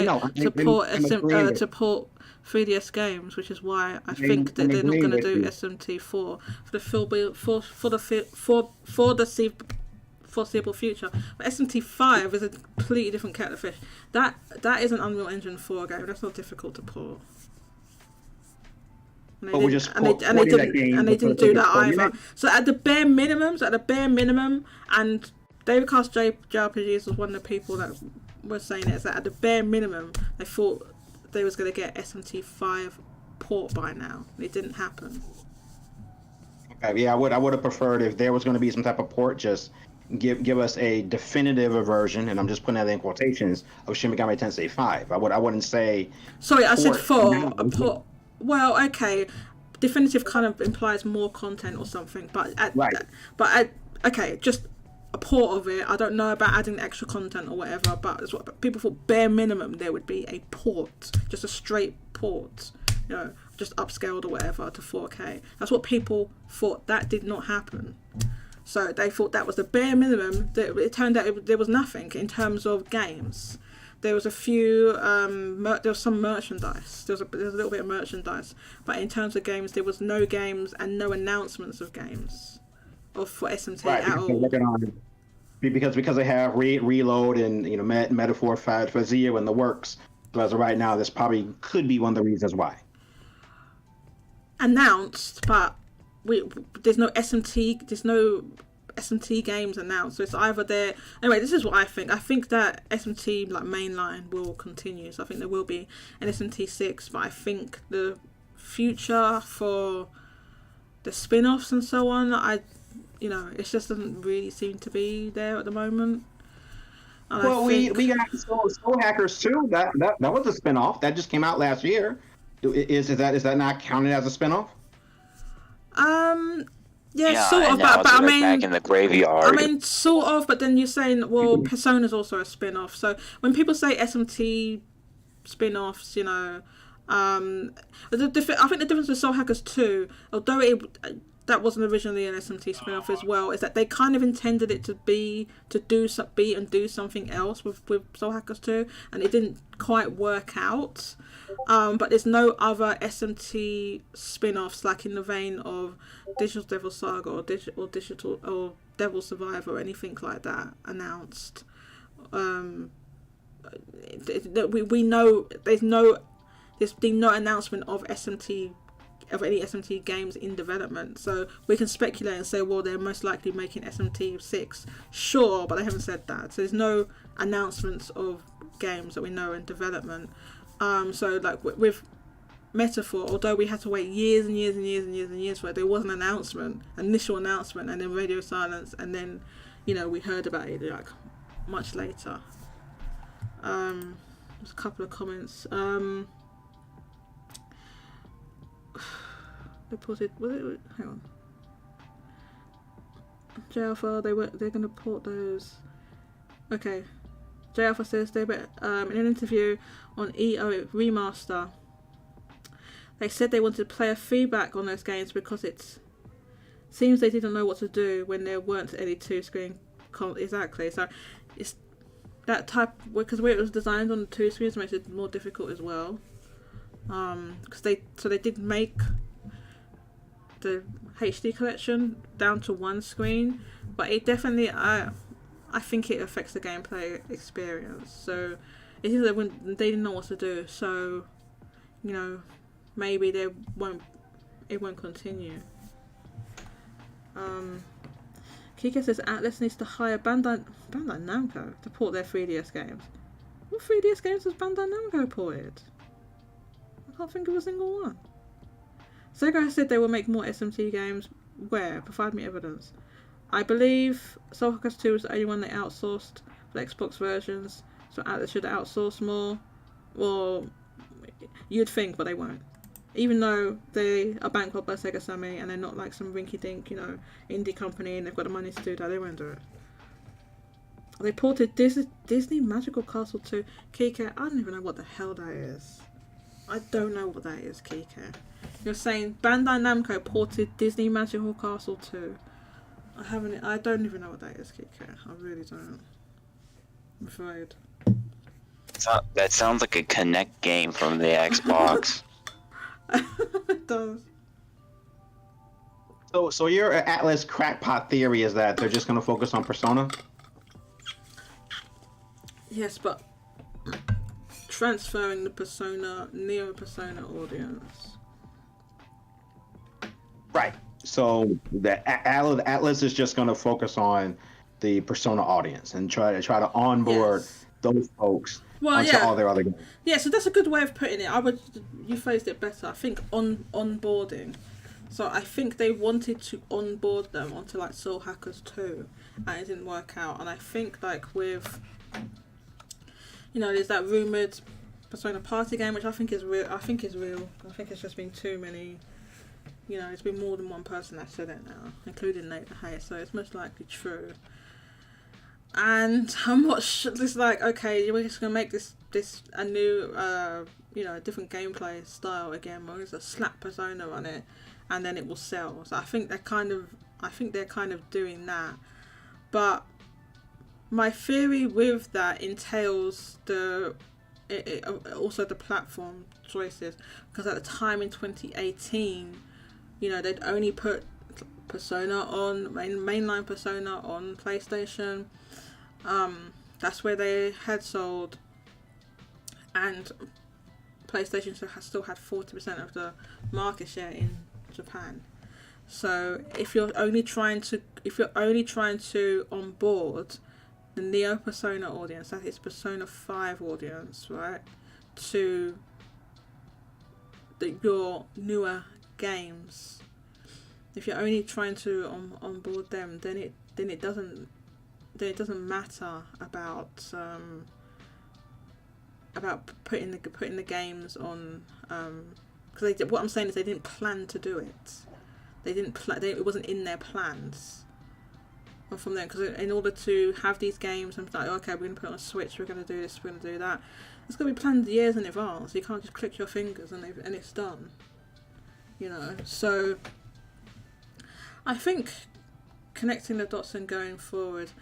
port 3DS games, which is why I think that they're not going to do SMT4 for the foreseeable future. But SMT5 is a completely different kettle of fish. That is an Unreal Engine 4 game. That's not difficult to port. And But we just and they ported that game and they for the didn't do sake of that porting either. it. So at the bare minimum, and David Cast JRPGs was one of the people that was saying it, is that at the bare minimum, they thought they was going to get SMT5 port by now. It didn't happen. Okay, yeah, I would have preferred if there was going to be some type of port, just give us a definitive version, and I'm just putting that in quotations, of Shin Megami Tensei 5. I wouldn't say. Sorry, I said Port. for a port. Well, okay, definitive kind of implies more content or something, but okay, just a port of it. I don't know about adding extra content or whatever, but it's what people thought bare minimum there would be a port, just a straight port, you know, just upscaled or whatever to 4K. That's what people thought. That did not happen. So they thought that was the bare minimum. It turned out there was nothing in terms of games. There was a few, there was some merchandise. There was a little bit of merchandise, but in terms of games, there was no games and no announcements of games, for SMT at all. Because they have reload and Metaphor for Zio in the works. So as of right now, this probably could be one of the reasons why. Announced, but there's no SMT games announced, so it's either there. Anyway, this is what I think. I think that SMT mainline will continue, so I think there will be an SMT6, but I think the future for the spin-offs and so on, it just doesn't really seem to be there at the moment. And well, we got Soul Hackers 2. That was a spin-off that just came out last year. Is that not counted as a spin-off? Yeah, sort of, but I mean, back in the graveyard. I mean, sort of, but then you're saying, well, Persona's also a spin-off. So when people say SMT spin-offs, I think the difference with Soul Hackers 2, although that wasn't originally an SMT spin-off as well, is that they kind of intended it to do something else with Soul Hackers 2, and it didn't quite work out. But there's no other SMT spin-offs like in the vein of Digital Devil Saga or Digital or Devil Survivor or anything like that announced. We know there's been no announcement of any SMT games in development, so we can speculate and say, well, they're most likely making SMT6, sure, but they haven't said that. So there's no announcements of games that we know in development. So like with Metaphor, although we had to wait years and years and years and years and years for it, there was an initial announcement, and then radio silence, and then we heard about it like much later. There's a couple of comments. They ported. Hang on. J Alpha. They're gonna port those. Okay. J Alpha says in an interview on EO Remaster, they said they wanted player feedback on those games because it seems they didn't know what to do when there weren't any two-screen exactly. So it's that type, because where it was designed on the two screens makes it more difficult as well. Because they did make the HD collection down to one screen, but it definitely I think it affects the gameplay experience. So it is that they didn't know what to do. So maybe it won't continue. Kika says Atlus needs to hire Bandai Namco to port their 3DS games. What 3DS games has Bandai Namco ported? I can't think of a single one. Sega said they will make more SMT games. Where? Provide me evidence. I believe Soul Hackers 2 was the only one they outsourced for the Xbox versions, so Atlus should outsource more. Well, you'd think, but they won't. Even though they are bankrolled by Sega Sammy and they're not like some rinky-dink, indie company, and they've got the money to do that, they won't do it. They ported Disney Magical Castle 2. Kike, I don't even know what the hell that is. I don't know what that is, Kike. You're saying Bandai Namco ported Disney Magical Castle 2. I don't even know what that is, Kike. I really don't. I'm afraid. That sounds like a Kinect game from the Xbox. It does. So your Atlus crackpot theory is that they're just going to focus on Persona? Yes, but transferring the Neo Persona audience Right. So the Atlus is just going to focus on the Persona audience and try to onboard Yes. those folks Well, onto yeah. all their other games. Yeah, so that's a good way of putting it. You phrased it better. I think onboarding. So I think they wanted to onboard them onto like Soul Hackers 2, and it didn't work out. And I think like with, there's that rumored Persona Party game, which I think is real. I think it's just been too many. It's been more than one person that said it now, including Nate the Hay. So it's most likely true. And I'm not sure. It's like, okay, we're just gonna make this a new, a different gameplay style again. Where there's a slap Persona on it, and then it will sell. So I think they're kind of doing that. But my theory with that entails also the platform choices, because at the time in 2018, they'd only put Persona on mainline Persona on PlayStation. That's where they had sold, and PlayStation still had 40% of the market share in Japan. So if you're only trying to onboard the Neo Persona audience, that is Persona 5 audience, right, to your newer games, if you're only trying to onboard them, then it doesn't matter about putting the games on, because what I'm saying is they didn't plan to do it. It wasn't in their plans from them, because in order to have these games, I'm like, okay, we're going to put it on a Switch, we're going to do this, we're going to do that. It's going to be planned years in advance. You can't just click your fingers and it's done. So I think connecting the dots and going forward,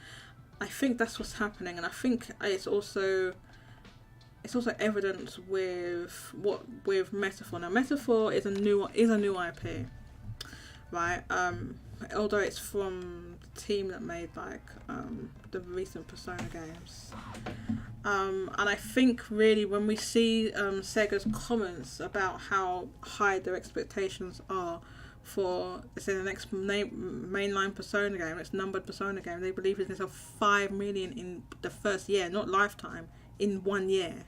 I think that's what's happening, and I think it's also evident with Metaphor. Now, Metaphor is a new IP, right? Although it's from the team that made the recent Persona games, and I think really when we see Sega's comments about how high their expectations are for, say, the next mainline Persona game, it's numbered Persona game, they believe it's going to sell 5 million in the first year, not lifetime, in 1 year.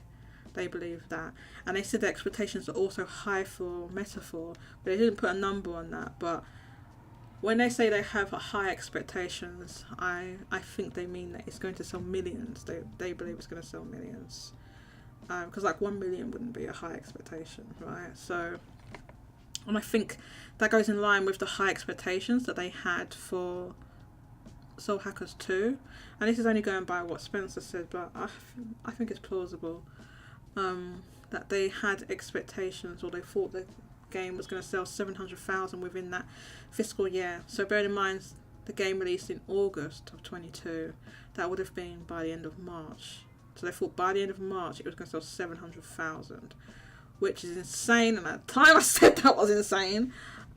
They believe that. And they said the expectations are also high for Metaphor, but they didn't put a number on that. But when they say they have high expectations, I think they mean that it's going to sell millions. They believe it's going to sell millions. Because 1 million wouldn't be a high expectation, right? So, and I think that goes in line with the high expectations that they had for Soul Hackers 2. And this is only going by what Spencer said, but I think it's plausible that they had expectations, or they thought the game was going to sell 700,000 within that fiscal year. So bearing in mind the game released in August of 22, that would have been by the end of March. So they thought by the end of March it was going to sell 700,000, which is insane. And at the time I said that was insane,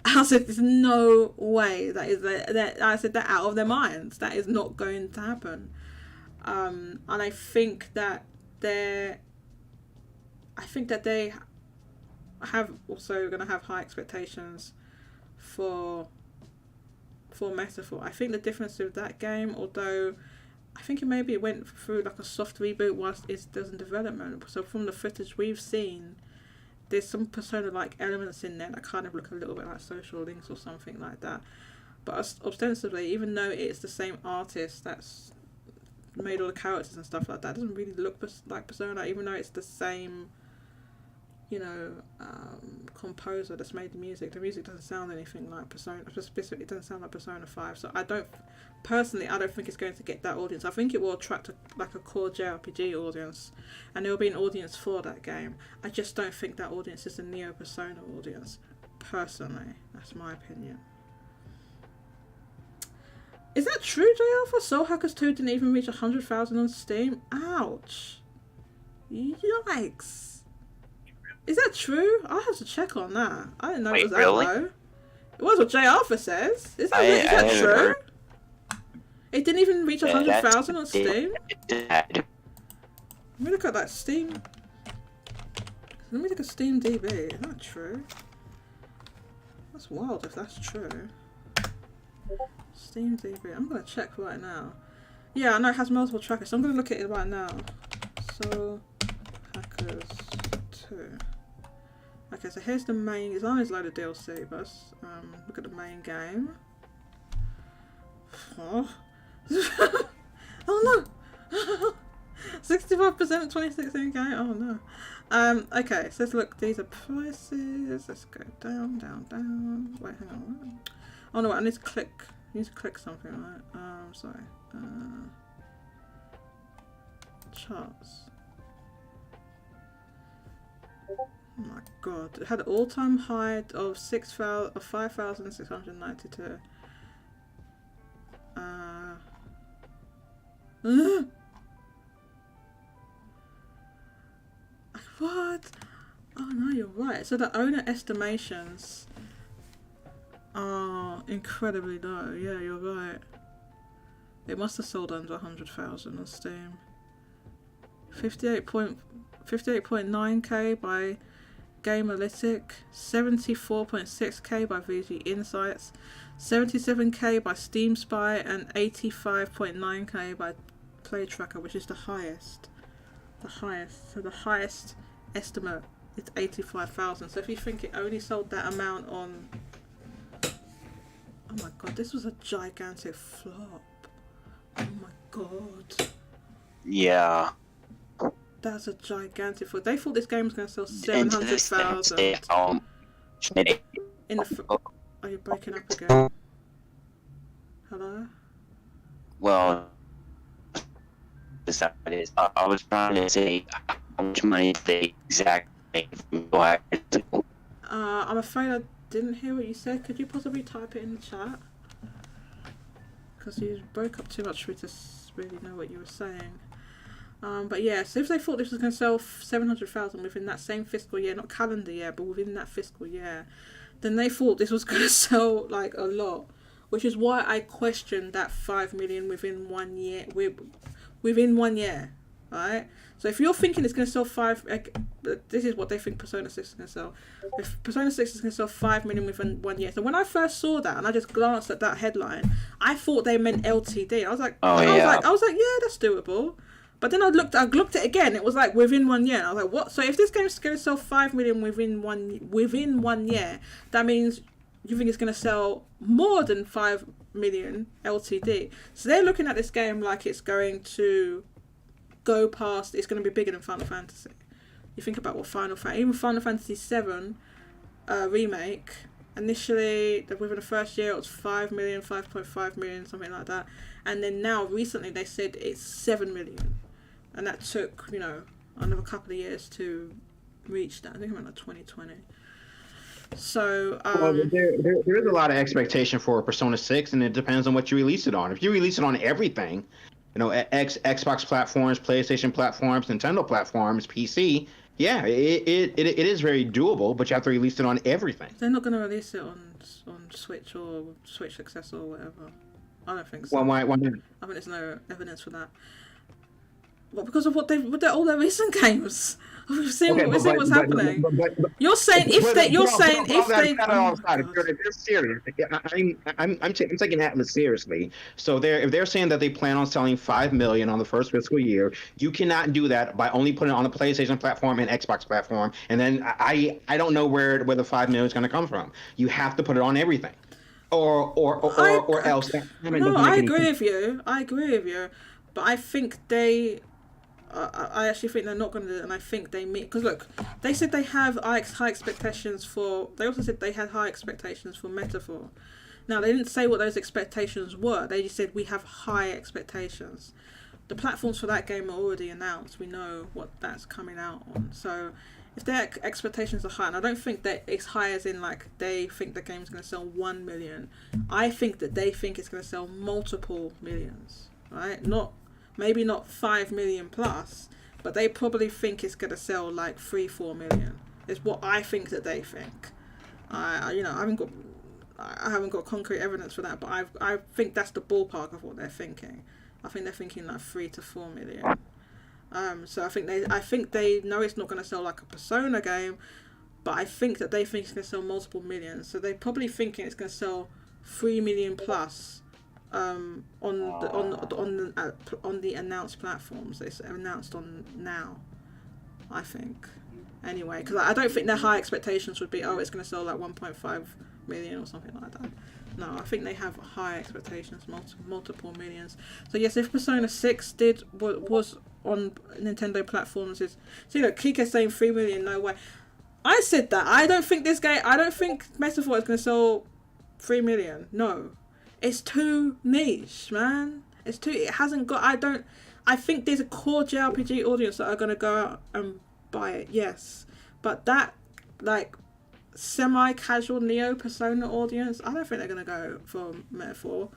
I said there's no way I said that out of their minds. That is not going to happen. And I think that they have also going to have high expectations for Metaphor. I think the difference with that game, although I think it went through like a soft reboot whilst it's still in development. So from the footage we've seen, there's some Persona-like elements in there that kind of look a little bit like Social Links or something like that. But ostensibly, even though it's the same artist that's made all the characters and stuff like that, it doesn't really look like Persona, even though it's the same, composer that's made the music. The music doesn't sound anything like Persona. Specifically, it doesn't sound like Persona 5. So I don't think it's going to get that audience. I think it will attract a core JRPG audience, and there will be an audience for that game. I just don't think that audience is the Neo Persona audience. Personally, that's my opinion. Is that true, JR? For Soul Hackers 2 didn't even reach 100,000 on Steam? Ouch. Yikes. Is that true? I'll have to check on that. I didn't know it was that low. It was what JR says. Is that true? It didn't even reach 100,000 on Steam? Let me look at that Steam. Let me look at Steam DB. Is that true? That's wild if that's true. Steam DB. I'm gonna check right now. Yeah, I know it has multiple trackers, so I'm gonna look at it right now. So, Hackers 2. Okay, so here's the main. It's on his load of DLC, but let's look at the main game. Oh, oh no! 65% 2016 game. Oh no. Okay, so let's look. These are prices. Let's go down, down, down. Wait, hang on. Oh no, wait, I need to click. I need to click something, right? Sorry. Charts. Oh my god! It had an all-time high of 5,692. What? Oh no, you're right. So the owner estimations are incredibly low. Yeah, you're right. It must have sold under 100,000 on Steam. 58.9k by Gamealytic, 74.6k by VG Insights, 77k by Steam Spy, and 85.9k by Play Tracker, which is the highest. The highest. So the highest estimate is 85,000. So if you think it only sold that amount on... Oh my god, this was a gigantic flop. Oh my god. Yeah. That's a gigantic flop. They thought this game was going to sell 700,000. In the... Are you breaking up again? Hello? Well, decided I was trying to say how much money they exactly. I'm afraid I didn't hear what you said. Could you possibly type it in the chat? Because you broke up too much for me to really know what you were saying. But yeah, so if they thought this was going to sell 700,000 within that same fiscal year, not calendar year, but within that fiscal year, then they thought this was going to sell like a lot, which is why I questioned that 5 million within 1 year. Within 1 year, right? So if you're thinking it's going to sell this is what they think Persona 6 is going to sell. If Persona 6 is going to sell 5 million within 1 year. So when I first saw that and I just glanced at that headline, I thought they meant LTD. I was like, yeah, that's doable. But then I looked at it again. It was like within 1 year. And I was like, what? So if this game's going to sell 5 million within 1 year, that means you think it's going to sell more than 5 million LTD. So they're looking at this game like it's going to go past. It's going to be bigger than Final Fantasy. You think about what even Final Fantasy 7 remake. Initially, within the first year, it was 5 million, 5.5 million, something like that. And then now, recently, they said it's 7 million. And that took, another couple of years to reach that. I think around like 2020. So, there is a lot of expectation for Persona 6, and it depends on what you release it on. If you release it on everything, Xbox platforms, PlayStation platforms, Nintendo platforms, PC, yeah, it is very doable, but you have to release it on everything. They're not going to release it on Switch or Switch Successor or whatever. I don't think so. Why not? I think there's no evidence for that. Well, because of all their recent games. We've seen what's happening. You're saying if they. If they're serious, I'm taking Atlus seriously. So if they're saying that they plan on selling 5 million on the first fiscal year, you cannot do that by only putting it on the PlayStation platform and Xbox platform. And then I don't know where the 5 million is going to come from. You have to put it on everything, or else. I agree with you. But I think they. I actually think they're not going to do it, and I think they meet... Because look, they said they have high expectations for... They also said they had high expectations for Metaphor. Now, they didn't say what those expectations were. They just said, we have high expectations. The platforms for that game are already announced. We know what that's coming out on. So, if their expectations are high, and I don't think that it's high as in, like, they think the game's going to sell 1 million. I think that they think it's going to sell multiple millions, right? Maybe not 5 million plus, but they probably think it's going to sell like 3-4 million. Is what I think that they think. I haven't got concrete evidence for that, but I think that's the ballpark of what they're thinking. I think they're thinking like 3 to 4 million. So I think they know it's not going to sell like a Persona game, but I think that they think it's going to sell multiple millions. So they're probably thinking it's going to sell 3 million plus on the announced platforms. It's announced on now, I think. Anyway, because I don't think their high expectations would be, oh, it's going to sell like 1.5 million or something like that. No, I think they have high expectations, multiple millions. So yes, if Persona 6 was on Nintendo platforms, see, look, Kika's saying 3 million, no way. I said that. I don't think Metaphor is going to sell 3 million. No. It's too niche, man. It hasn't got, I think there's a core JRPG audience that are going to go out and buy it, yes. But that, like, semi-casual Neo Persona audience, I don't think they're going to go for Metaphor.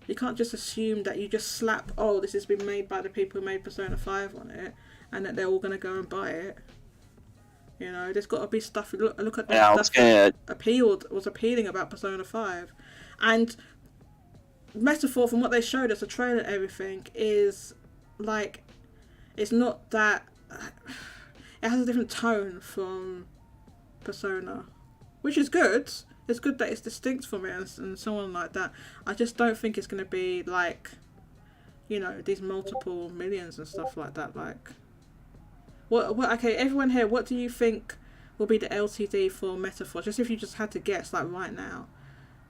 You can't just assume that you just slap, oh, this has been made by the people who made Persona 5 on it, and that they're all going to go and buy it. You know, there's got to be stuff, look at the stuff that was appealing about Persona 5. And Metaphor, from what they showed us, the trailer and everything, is like, it's not that, it has a different tone from Persona, which is good. It's good that it's distinct from it and so on like that. I just don't think it's going to be like, you know, these multiple millions and stuff like that. Like, what? Okay, everyone here, what do you think will be the LTD for Metaphor? Just if you just had to guess, like right now.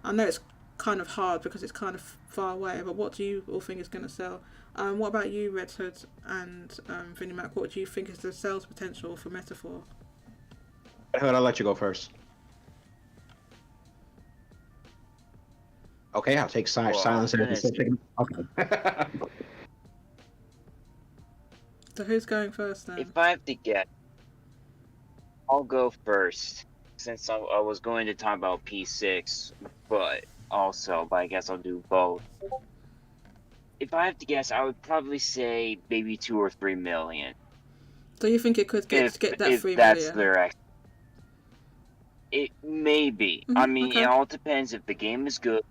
I know it's kind of hard because it's kind of far away, but what do you all think is going to sell? What about you, Red Hood and Vinnie Mac? What do you think is the sales potential for Metaphor? Red Hood, I'll let you go first. Okay, I'll take silence. Okay. So who's going first then? If I have to guess, I'll go first, since I was going to talk about P6, but I guess I'll do both. If I have to guess, I would probably say maybe 2 or 3 million. So you think it could get that 3 that's million? their it may be. Mm-hmm, I mean, okay. it all depends if the game is good.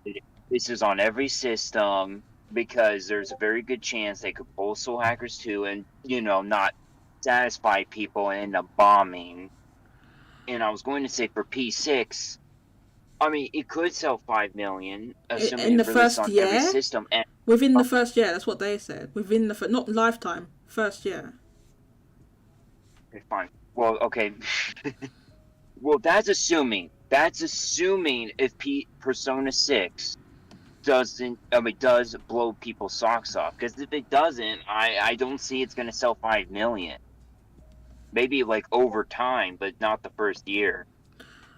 This is on every system, because there's a very good chance they could pull Soul Hackers 2 and, you know, not satisfy people and end up bombing. And I was going to say for P6, I mean, it could sell 5 million, assuming in the it first on year? every system. And Within the first year, that's what they said. Within the not lifetime, first year. okay, fine. Well, okay. Well, that's assuming if Persona 6 does blow people's socks off. Because if it doesn't, I don't see it's going to sell 5 million. Maybe like over time, but not the first year.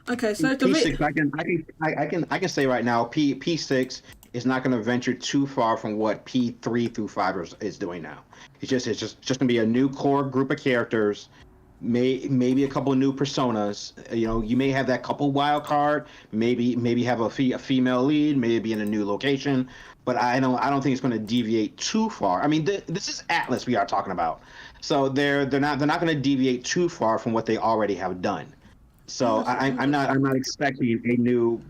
Okay, so P6, I can say right now, P6 is not going to venture too far from what P3 through 5 is doing now. It's just going to be a new core group of characters. Maybe a couple of new personas. You know, you may have that couple wild card. Maybe have a female lead. Maybe in a new location. But I don't think it's going to deviate too far. I mean, this is Atlus we are talking about, so they're not going to deviate too far from what they already have done. So I'm not expecting a new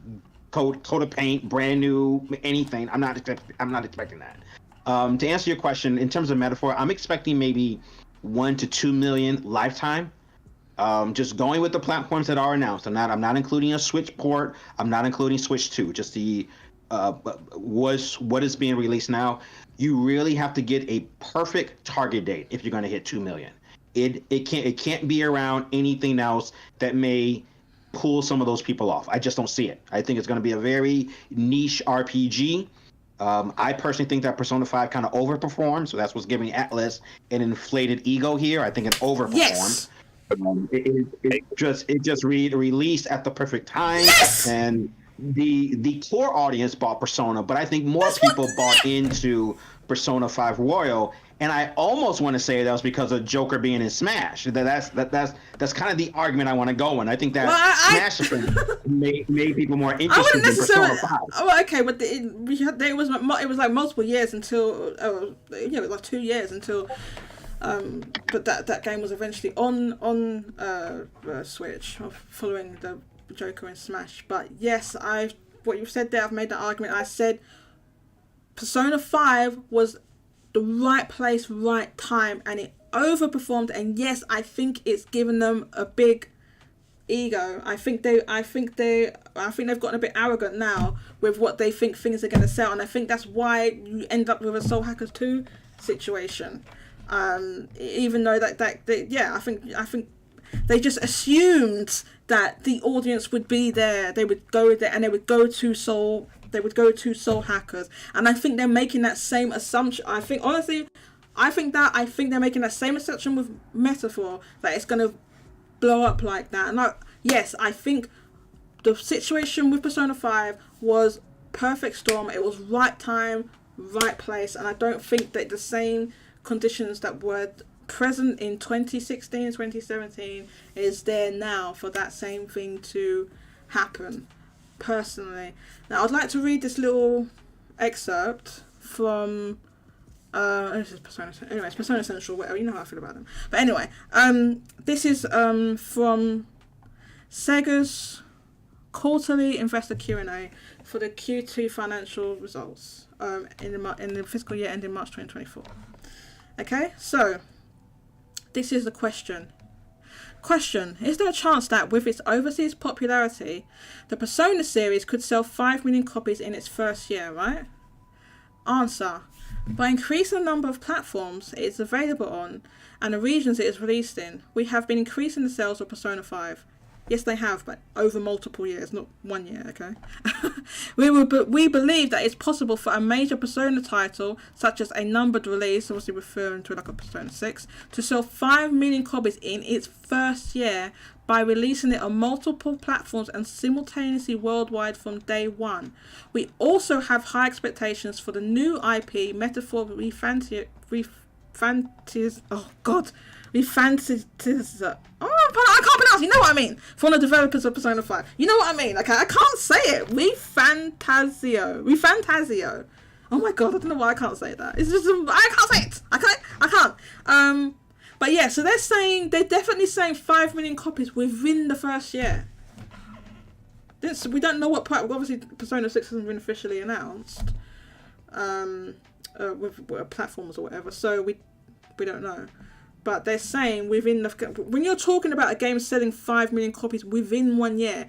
coat of paint, brand new anything. I'm not expecting that. To answer your question, in terms of Metaphor, I'm expecting maybe 1 to 2 million lifetime. Just going with the platforms that are announced. I'm not including a Switch port. I'm not including Switch 2. Just the what is being released now. You really have to get a perfect target date if you're going to hit 2 million. It can't be around anything else that may pull some of those people off. I just don't see it. I think it's going to be a very niche RPG. I personally think that Persona 5 kind of overperformed, so that's what's giving Atlus an inflated ego here. I think it overperformed. Yes. It just released at the perfect time, yes! And the core audience bought Persona, but I think more people bought into Persona 5 Royal. And I almost want to say that was because of Joker being in Smash. That's kind of the argument I want to go in. I think that Smash made people more interested in Persona 5. Oh, okay, but it was like multiple years until like 2 years until. But that game was eventually on Switch following the Joker and Smash. But yes, what you said there, I've made that argument. I said Persona 5 was the right place, right time, and it overperformed. And yes, I think it's given them a big ego. I think they've gotten a bit arrogant now with what they think things are going to sell, and I think that's why you end up with a Soul Hackers 2 situation. Even though I think they just assumed that the audience would be there. They would go there and they would go to Soul Hackers, and I think they're making that same assumption. I think they're making that same assumption with Metaphor, that it's going to blow up like that. And I think the situation with Persona 5 was perfect storm. It was right time, right place, and I don't think that the same conditions that were present in 2016, 2017 is there now for that same thing to happen, personally. Now, I'd like to read this little excerpt from this is Persona. Anyway, it's Persona Central. Whatever, you know how I feel about them. But anyway, this is from Sega's quarterly investor Q&A for the Q2 financial results in the fiscal year ending March 2024. Okay, so this is the question. Question: is there a chance that with its overseas popularity, the Persona series could sell 5 million copies in its first year, right? Answer: by increasing the number of platforms it is available on and the regions it is released in, we have been increasing the sales of Persona 5. Yes, they have, but over multiple years, not 1 year, okay? We believe that it's possible for a major Persona title, such as a numbered release, obviously referring to like a Persona 6, to sell 5 million copies in its first year by releasing it on multiple platforms and simultaneously worldwide from day one. We also have high expectations for the new IP, Metaphor Refantasizer. I can't pronounce. You know what I mean? From the developers of Persona 5. You know what I mean? Okay, I can't say it. Refantazio. Oh my god, I don't know why I can't say that. It's just I can't say it. I can't. But yeah, so they're definitely saying 5 million copies within the first year. We don't know what part. Obviously, Persona 6 hasn't been officially announced with platforms or whatever, so we don't know. But they're saying when you're talking about a game selling 5 million copies within 1 year,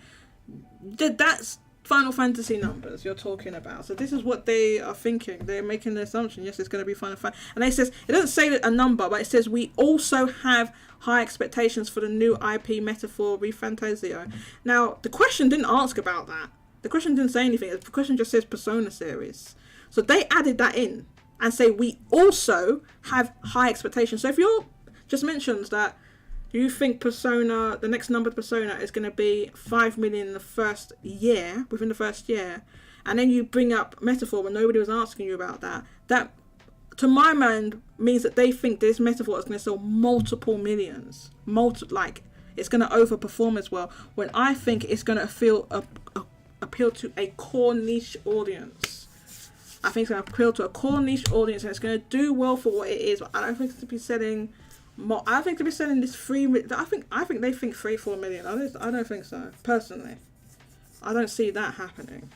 that's Final Fantasy numbers you're talking about. So this is what they are thinking. They're making the assumption, yes, it's going to be Final Fantasy. And it doesn't say a number, but it says we also have high expectations for the new IP Metaphor Refantazio. Now, the question didn't ask about that. The question didn't say anything. The question just says Persona series. So they added that in and say we also have high expectations. So if you're just mentions that you think Persona, the next numbered Persona, is going to be 5 million in the first year, within the first year, and then you bring up Metaphor when nobody was asking you about that, that, to my mind, means that they think this Metaphor is going to sell multiple millions. It's going to overperform as well, when I think it's going to appeal to a core niche audience. I think it's going to appeal to a core niche audience, and it's going to do well for what it is, but I don't think it's to be selling more. I think to be selling this 3 million. I think they think 3-4 million. I don't think so. Personally, I don't see that happening.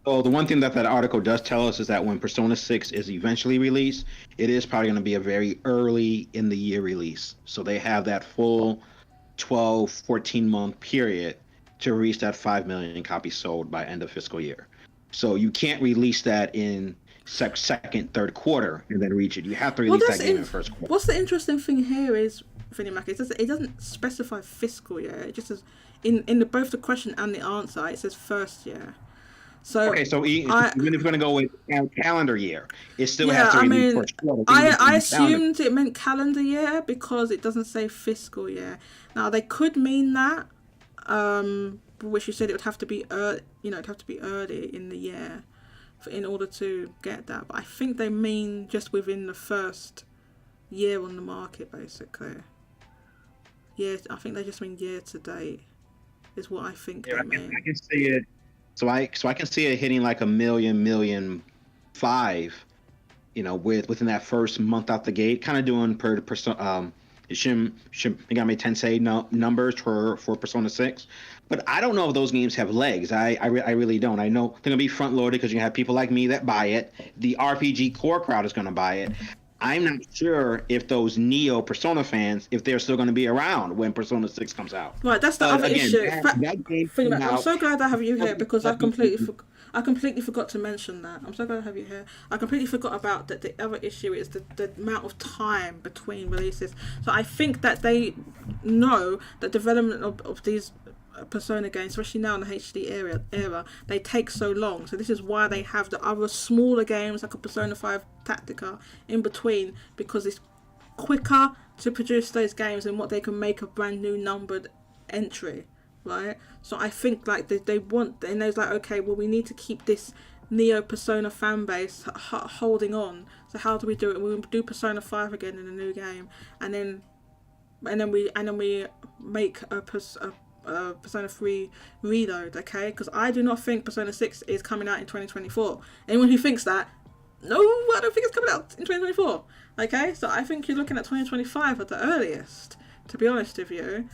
Oh, the one thing that article does tell us is that when Persona 6 is eventually released, it is probably going to be a very early in the year release. So they have that full 12, 14 month period to reach that 5 million copies sold by end of fiscal year. So you can't release that in second, third quarter and then reach it. You have to release that game in first quarter. What's the interesting thing here is, Finimaki, it doesn't specify fiscal year. It just says in both the question and the answer, it says first year. So okay, so even if we're going to go with calendar year, it still has to release first quarter. I assumed it meant calendar year because it doesn't say fiscal year. Now they could mean that, which you said it would have to be early in the year in order to get that, but I think they mean just within the first year on the market, basically. Yeah, I think they just mean year to date is what I think they mean. I can see it. So I can see it hitting like 1 million, 1.5 million, within that first month out the gate, kind of doing Shin Megami Tensei numbers for Persona 6. But I don't know if those games have legs. I really don't. I know they're going to be front-loaded because you have people like me that buy it. The RPG core crowd is going to buy it. I'm not sure if those Neo Persona fans, if they're still going to be around when Persona 6 comes out. Right, that's the other issue. That game came I'm out- so glad I have you here because I completely forgot to mention that. I'm so glad I have you here. I completely forgot about that. The other issue is the amount of time between releases. So I think that they know that development of these Persona games, especially now in the HD era, they take so long. So this is why they have the other smaller games like a Persona 5 Tactica in between, because it's quicker to produce those games and what they can make a brand new numbered entry, right? So I think like they want, and there's like, okay, well, we need to keep this Neo Persona fan base holding on. So how do we do it? We do Persona 5 again in a new game, and then we make a Persona 3 Reload, okay? Because I do not think Persona 6 is coming out in 2024. Anyone who thinks that, no, I don't think it's coming out in 2024, okay? So I think you're looking at 2025 at the earliest, to be honest with you.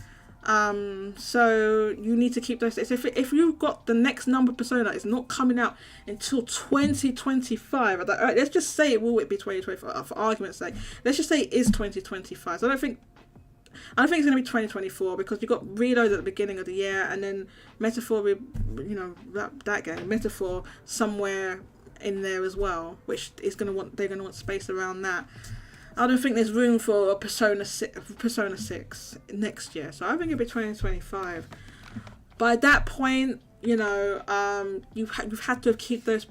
So you need to keep those. If you've got the next number Persona, it's not coming out until 2025. Let's just say will it be 2025 for argument's sake. Let's just say it is 2025. So I don't think it's going to be 2024 because you've got Reload at the beginning of the year, and then Metaphor, that game, Metaphor somewhere in there as well, which is they're going to want space around that. I don't think there's room for a Persona 6 next year, so I think it'll be 2025. By that point, you've had to keep those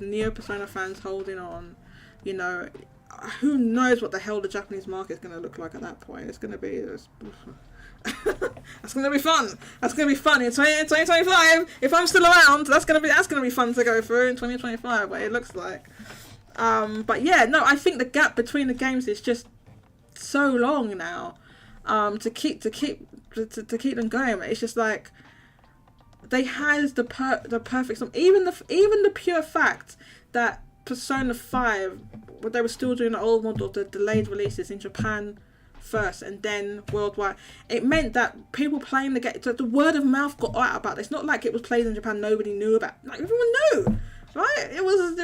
Neo Persona fans holding on. Who knows what the hell the Japanese market is going to look like at that point? It's going to be that's going to be fun. That's going to be fun in 2025. If I'm still around, that's going to be fun to go through in 2025. What it looks like. But yeah, no, I think the gap between the games is just so long now. To keep them going, it's just like they had the perfect song. Even the pure fact that Persona 5, but they were still doing the old model, the delayed releases in Japan first and then worldwide. It meant that people playing the game, the word of mouth got out about it. It's not like it was played in Japan, nobody knew about. Like everyone knew. Right? It was the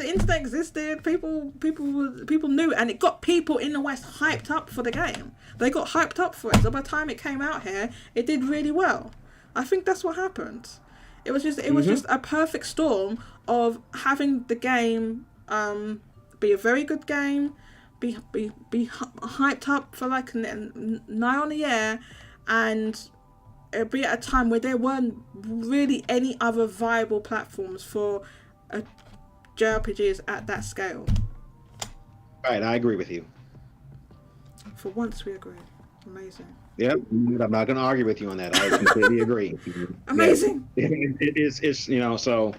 internet existed. People knew, and it got people in the West hyped up for the game. They got hyped up for it. So by the time it came out here, it did really well. I think that's what happened. It was just a perfect storm of having the game be a very good game, be hyped up for like nigh on a year, and it'd be at a time where there weren't really any other viable platforms for JRPGs at that scale. Right, I agree with you. For once we agree. Amazing. Yep, I'm not going to argue with you on that. I completely agree. Amazing. Yeah. It's so,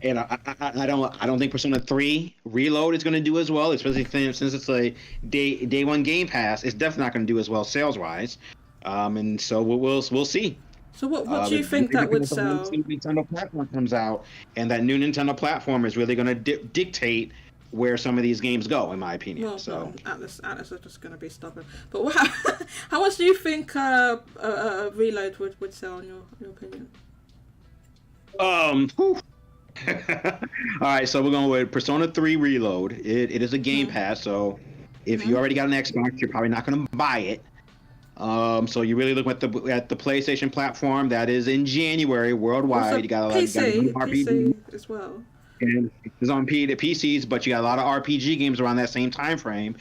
and I don't think Persona 3 Reload is going to do as well, especially since it's a day one Game Pass. It's definitely not going to do as well sales wise. And so we'll see. So what do you think that would sell? When the Nintendo platform comes out, and that new Nintendo platform is really going to dictate where some of these games go, in my opinion. Well, so Atlus are just going to be stubborn. But how much do you think Reload would sell in your opinion? All right, so we're going with Persona 3 Reload. It is a Game Pass, so if you already got an Xbox, you're probably not going to buy it. So you really look at the PlayStation platform that is in January worldwide. Also, you got a lot of PC as well. And it's on PCs, but you got a lot of RPG games around that same time frame.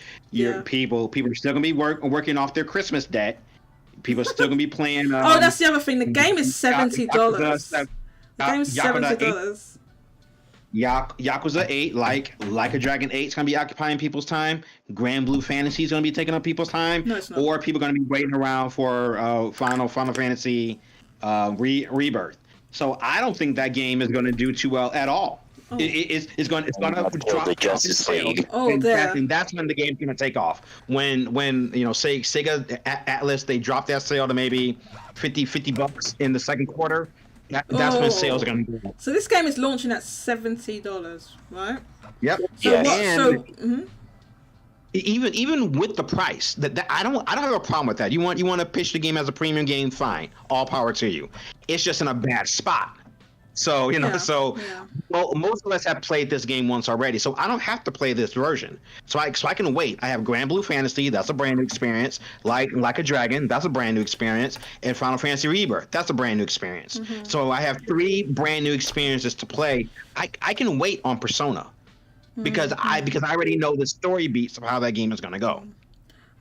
People are still gonna be working off their Christmas debt. People are still gonna be playing. Oh, that's the other thing. The game is $70. The game is $70. Yakuza 8, like a Dragon 8, is gonna be occupying people's time. Grand Blue Fantasy is gonna be taking up people's time. No, it's not. Or people are gonna be waiting around for Final Fantasy Rebirth. So I don't think that game is gonna do too well at all. Oh. It's going to drop the Justice League. And that's when the game's going to take off. When say Sega Atlus, they drop that sale to maybe $50 in the second quarter. That's when sales are going to go. So this game is launching at $70, right? Yep. So even with the price, that I don't have a problem with that. You want to pitch the game as a premium game, fine. All power to you. It's just in a bad spot. So Yeah, so yeah. well, most of us have played this game once already, so I don't have to play this version. So I can wait. I have Grand Blue Fantasy, that's a brand new experience. Like a Dragon, that's a brand new experience. And Final Fantasy Rebirth, that's a brand new experience. So I have 3 brand new experiences to play. I can wait on Persona because I already know the story beats of how that game is going to go.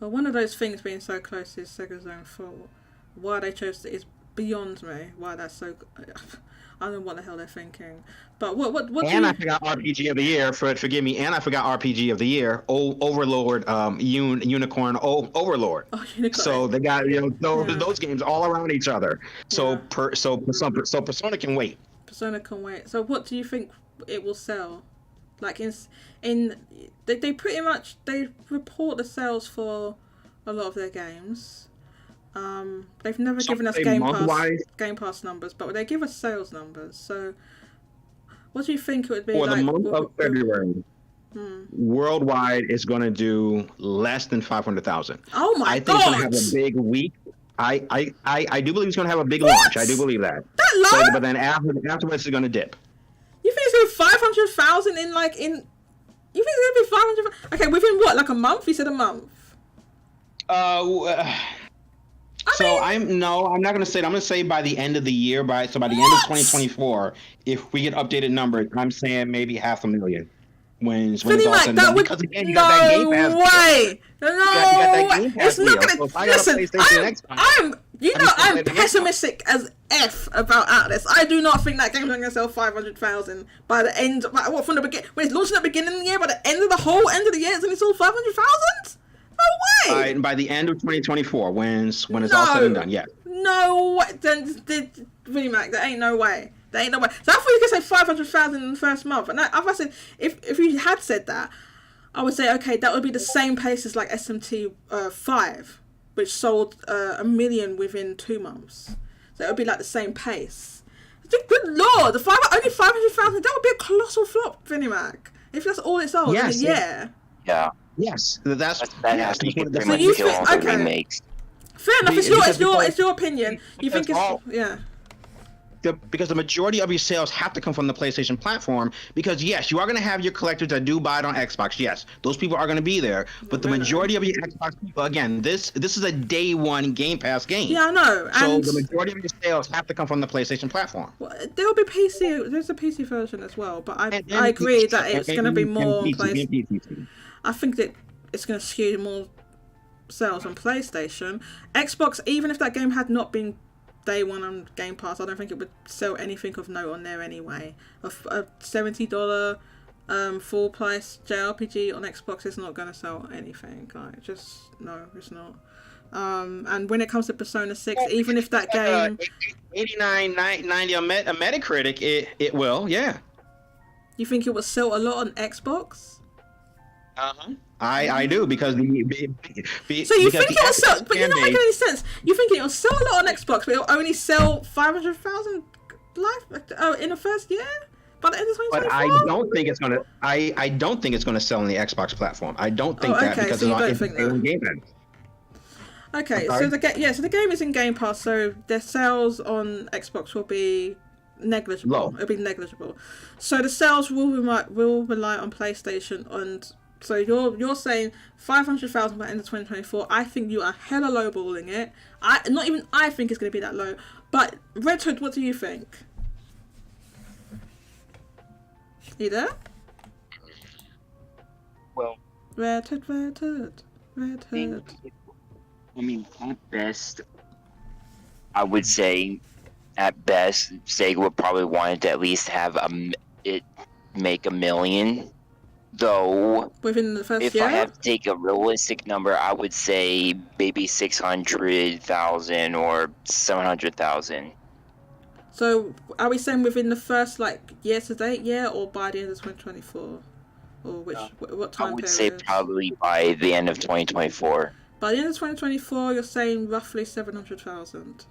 Well, one of those things being so close is Sega's own fault. Why they chose it is beyond me. Why that's so... I don't know what the hell they're thinking. But what do And you... I forgot RPG of the year. Forgive me. And I forgot RPG of the year. Overlord, Unicorn, Overlord. Oh, Unicorn. So they got those games all around each other. So so Persona can wait. Persona can wait. So what do you think it will sell? Like they pretty much they report the sales for a lot of their games. They've never given us Game Pass numbers, but they give us sales numbers. So, what do you think it would be for like? the month of February? Worldwide is going to do less than 500,000. Oh my I think it's going to have a big week. I do believe it's going to have a big launch. I do believe that. That low? But then afterwards, it's going to dip. You think it's going to be 500,000 in like in? You think it's going to be 500? Okay, within what? Like a month? You said a month. I'm not going to say it. I'm going to say by the end of the year, by the end of 2024, if we get updated numbers, I'm saying maybe 500,000 when it's all said and done. Because again, you got that Game Pass deal. Way. No you got that Game Pass it's not deal. going So to listen. I'm pessimistic as F about Atlus. I do not think that game's going to sell 500,000 by the end. From the beginning, when it's launched at the beginning of the year, by the end of the the year, it's only sold 500,000. No way! By the end of 2024, when it's all said and done, yeah. No way. Then, Mac, there ain't no way. There ain't no way. So I thought you could say 500,000 in the first month. And I said, if you had said that, I would say, okay, that would be the same pace as like SMT 5, which sold 1 million within 2 months. So it would be like the same pace. Good lord, only 500,000, that would be a colossal flop, Vinnie Mac. If that's all it sold in a year. Yeah. Yes, that has to be pretty So much you kill think, all the okay. remakes. Fair enough, it's your opinion. You think it's, because the majority of your sales have to come from the PlayStation platform. Because yes, you are going to have your collectors that do buy it on Xbox. Yes, those people are going to be there. But the majority of your Xbox people, again, this is a day one Game Pass game. Yeah, I know. So the majority of your sales have to come from the PlayStation platform. Well, there will be PC. There's a PC version as well. But I agree that it's going to be more on PlayStation. I think that it's going to skew more sales on PlayStation. Xbox, even if that game had not been day one on Game Pass, I don't think it would sell anything of note on there anyway. A $70 full price JRPG on Xbox is not going to sell anything. Like, no, it's not. And when it comes to Persona 6, even if that game 89, 90 on Metacritic, it will, yeah. You think it will sell a lot on Xbox? I do, because so you think it will sell, but you're not making any sense. You're thinking it will sell a lot on Xbox, but it will only sell 500,000 in the first year by the end of 2024. But I don't think it's gonna. I don't think it's gonna sell on the Xbox platform. I don't think that because it's on Game Pass. Okay, so the game is in Game Pass, so their sales on Xbox will be negligible. Low. It'll be negligible. So the sales will rely on PlayStation, and so you're saying 500,000 by the end of 2024. I think you are hella lowballing it. I think it's going to be that low. But Red Hood, what do you think? You there? Well, Red Hood. I mean, at best, I would say, at best, Sega would probably want it to at least have it make $1 million. Though, within the first if year? I have to take a realistic number, I would say maybe 600,000 or 700,000. So, are we saying within the first year to date year, or by the end of 2024, or what time period? I would say probably by the end of 2024. By the end of 2024, you're saying roughly 700,000.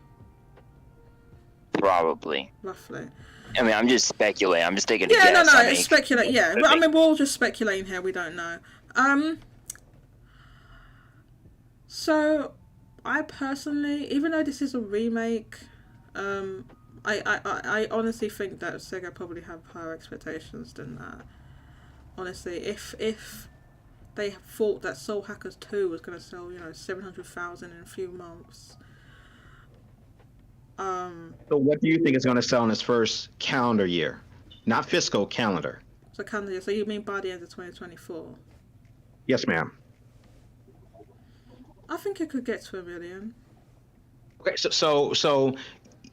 Probably. Roughly. I mean, I'm just speculating. I'm just taking a guess. No, it's speculate. Yeah, I mean, we're all just speculating here. We don't know. So, I personally, even though this is a remake, I honestly think that Sega probably have higher expectations than that. Honestly, if they thought that Soul Hackers 2 was going to sell, 700,000 in a few months. So what do you think is going to sell in its first calendar year? Not fiscal, calendar. So calendar year. So you mean by the end of 2024? Yes, ma'am. I think it could get to 1 million. Okay, so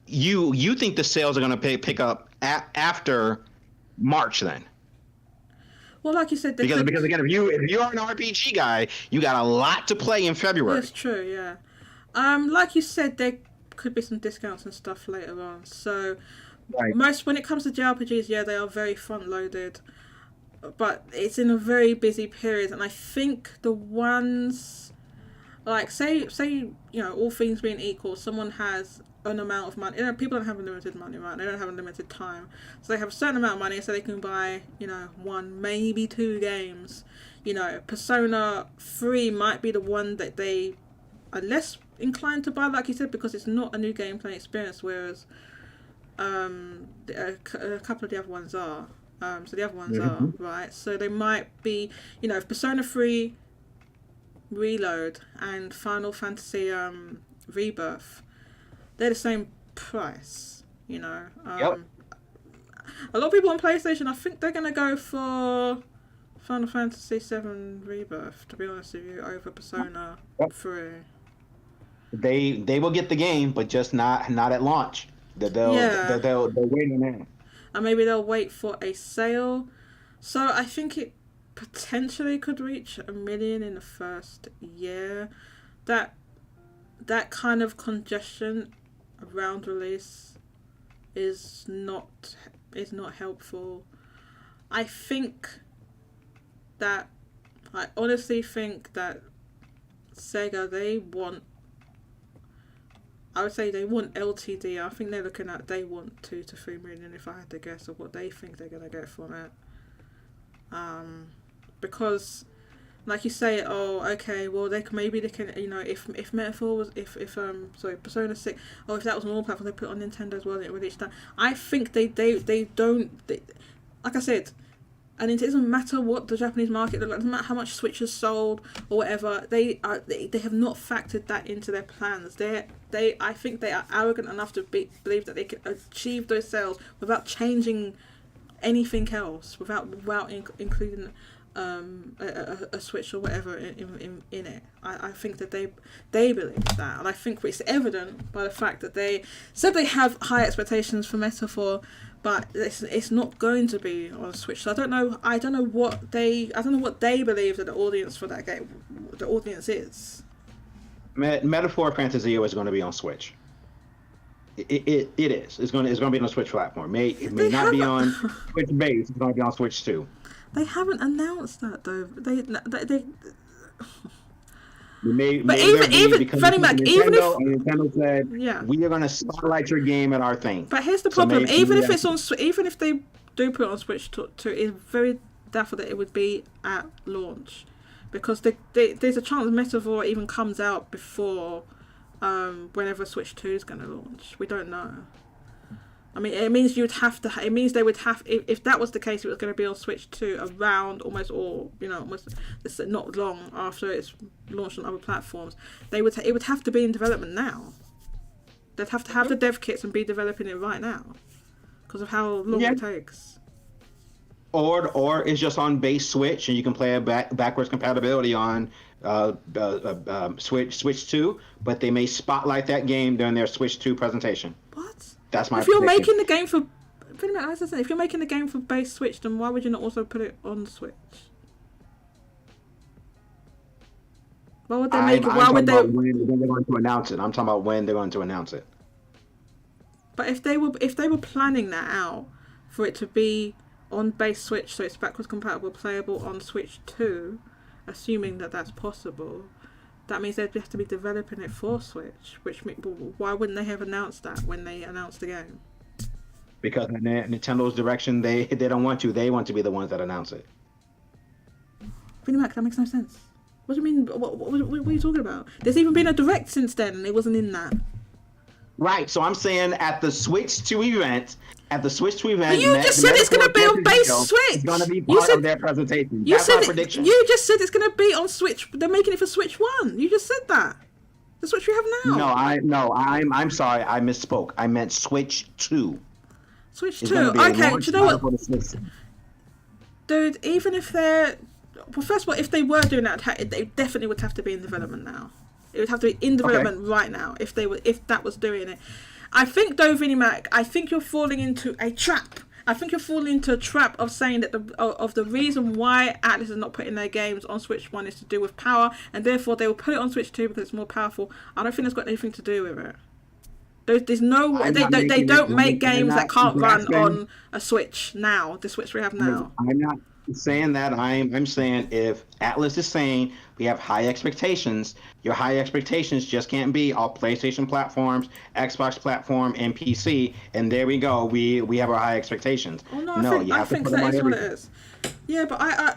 you think the sales are going to pick up after March then? Well, like you said, Because again, if you are an RPG guy, you got a lot to play in February. That's true, yeah. Like you said, there could be some discounts and stuff later on. So Right. most when it comes to JRPGs, yeah, they are very front loaded, but it's in a very busy period, and I think the ones like say all things being equal, someone has an amount of money. People don't have unlimited money, right? They don't have unlimited time, so they have a certain amount of money, so they can buy 1, maybe 2 games. Persona 3 might be the one that they are less inclined to buy, like you said, because it's not a new gameplay experience, whereas a couple of the other ones are. So the other ones are, right? So they might be, if Persona 3 Reload and Final Fantasy Rebirth, they're the same price, Yep. A lot of people on PlayStation, I think they're going to go for Final Fantasy 7 Rebirth, to be honest with you, over Persona 3. They will get the game, but just not at launch. They'll wait on that. And maybe they'll wait for a sale. So I think it potentially could reach 1 million in the first year. That kind of congestion around release is not helpful. I honestly think that Sega, I would say they want LTD. I think they're looking at, they want 2 to 3 million, if I had to guess, of what they think they're going to get from it. Because, like you say, okay, well, if Metaphor was, Persona 6, if that was on all platforms, they put it on Nintendo as well, and it released that. I think they don't, like I said, and it doesn't matter what the Japanese market looks like, it doesn't matter how much Switch is sold or whatever, they have not factored that into their plans. I think they are arrogant enough to believe that they can achieve those sales without changing anything else, without including a Switch or whatever in it. I think that they believe that, and I think it's evident by the fact that they said they have high expectations for Metaphor, but it's not going to be on Switch. So I don't know what they believe that the audience for that game, the audience is. Metaphor Fantasia is going to be on Switch. It is. It's going to be on the Switch platform. It may not be on Switch base. It's going to be on Switch 2. They haven't announced that though. They Nintendo said, yeah, we are going to spotlight your game at our thing. But here's the problem: even if they do put it on Switch 2, it's very doubtful that it would be at launch, because there's a chance Metaphor even comes out before whenever Switch 2 is going to launch. We don't know. I mean, it means they would have, if that was the case, it was going to be on Switch 2 around almost not long after it's launched on other platforms. It would have to be in development now. They'd have to have the dev kits and be developing it right now, because of how long it takes. Or it's just on base Switch, and you can play a backwards compatibility on Switch 2, but they may spotlight that game during their Switch 2 presentation. What? That's my. If you're making the game for, if you're making the game for base Switch, then why would you not also put it on Switch? Why would they make it? Why would they? When they're going to announce it. I'm talking about when they're going to announce it. But if they were planning that out for it to be on base Switch, so it's backwards compatible, playable on Switch 2, assuming that that's possible, that means they'd have to be developing it for Switch. Why wouldn't they have announced that when they announced the game? Because in Nintendo's direction, they don't want to. They want to be the ones that announce it. Mac, that makes no sense. What do you mean? What are you talking about? There's even been a direct since then, and it wasn't in that. Right. So I'm saying at the Switch 2 event, You just said it's going to be on base Switch. It's going to be You part said- of their presentation. You That's said my it- prediction. You just said it's going to be on Switch. They're making it for Switch 1. You just said that. The Switch we have now. I'm sorry. I misspoke. I meant Switch 2. Switch It's 2. gonna be a Okay, launch do you know title what? for the Switch. Dude, even if they're... Well, first of all, if they were doing that, they definitely would have to be in development now. It would have to be in development right now if that was doing it. I think, though, Vinnie Mac, I think you're falling into a trap. I think you're falling into a trap of saying that the reason why Atlus is not putting their games on Switch 1 is to do with power, and therefore they will put it on Switch 2 because it's more powerful. I don't think it's got anything to do with it. There's no... They don't make games that can't run on a Switch now, the Switch we have now. I'm not saying that. I'm saying if Atlus is saying we have high expectations, your high expectations just can't be all PlayStation platforms, Xbox platform, and PC, and there we go. We have our high expectations. Oh, no, I think that is what it is. Yeah, but I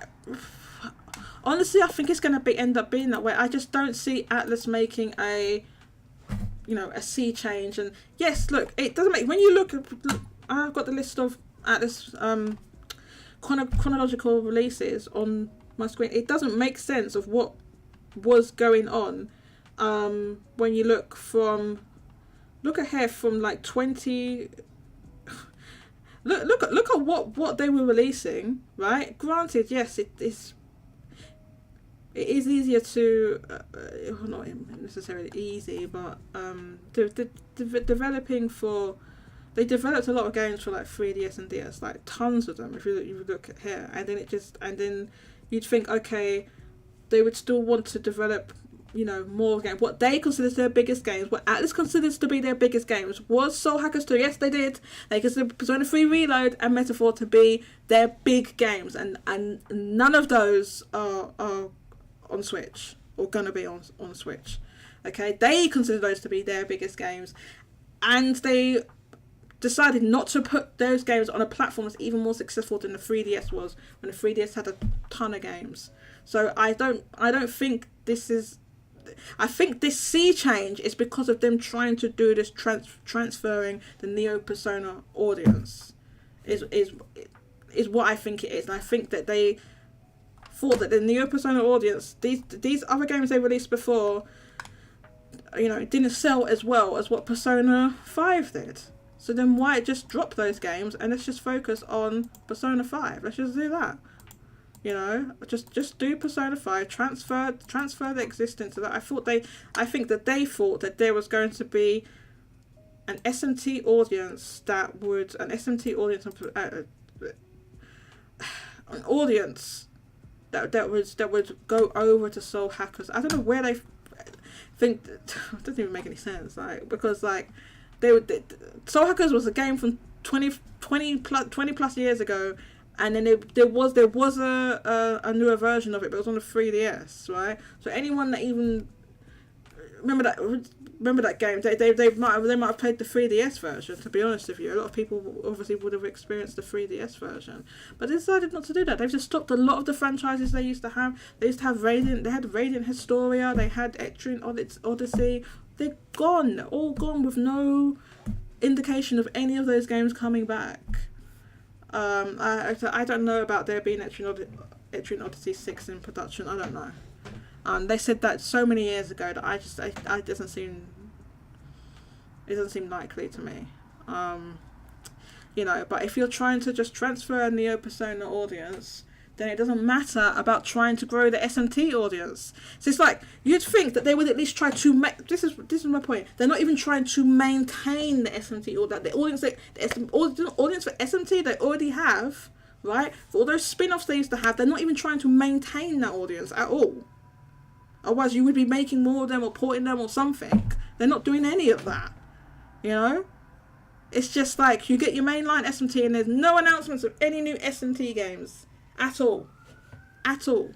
honestly, I think it's going to end up being that way. I just don't see Atlus making a sea change. And yes, look, it doesn't make... When you look, I've got the list of Atlus chronological releases on my screen. It doesn't make sense of what was going on when you look ahead from like 20... Look at what they were releasing, right? Granted, yes, it is easier to not necessarily easy, but developing for... They developed a lot of games for like 3DS and DS, like tons of them. If you look at here, and then you'd think, okay, they would still want to develop, more games. What they consider their biggest games, what Atlus considers to be their biggest games, was Soul Hackers 2. Yes, they did. They consider Persona 3 Reload and Metaphor to be their big games, and none of those are on Switch or gonna be on Switch. Okay, they consider those to be their biggest games, and they decided not to put those games on a platform that's even more successful than the 3DS was, when the 3DS had a ton of games. So I don't think this is... I think this sea change is because of them trying to do this transferring the Neo Persona audience is what I think it is. And I think that they thought that the Neo Persona audience, these other games they released before, didn't sell as well as what Persona 5 did. So then why just drop those games and let's just focus on Persona 5? Let's just do that. Just do Persona 5, transfer the existence of that. I think that they thought that there was going to be an SMT audience an audience that would go over to Soul Hackers. I don't know where they think... It doesn't even make any sense, because Soul Hackers was a game from 20 plus years ago, and then there was a newer version of it, but it was on the 3DS, right? So anyone that even remember that game, they might have played the 3DS version. To be honest with you, a lot of people obviously would have experienced the 3DS version, but they decided not to do that. They've just stopped a lot of the franchises they used to have. They used to have Radiant. They had Radiant Historia. They had Etrian Odyssey. They're gone, all gone, with no indication of any of those games coming back. I don't know about there being Etrian Odyssey 6 in production. I don't know. They said that so many years ago that it doesn't seem likely to me. But if you're trying to just transfer a Neo Persona audience, then it doesn't matter about trying to grow the SMT audience. So it's like, you'd think that they would at least try to make... This is my point. They're not even trying to maintain the SMT audience. The audience for SMT they already have, right? For all those spin-offs they used to have, they're not even trying to maintain that audience at all. Otherwise, you would be making more of them or porting them or something. They're not doing any of that. It's just like, you get your mainline SMT and there's no announcements of any new SMT games. At all. So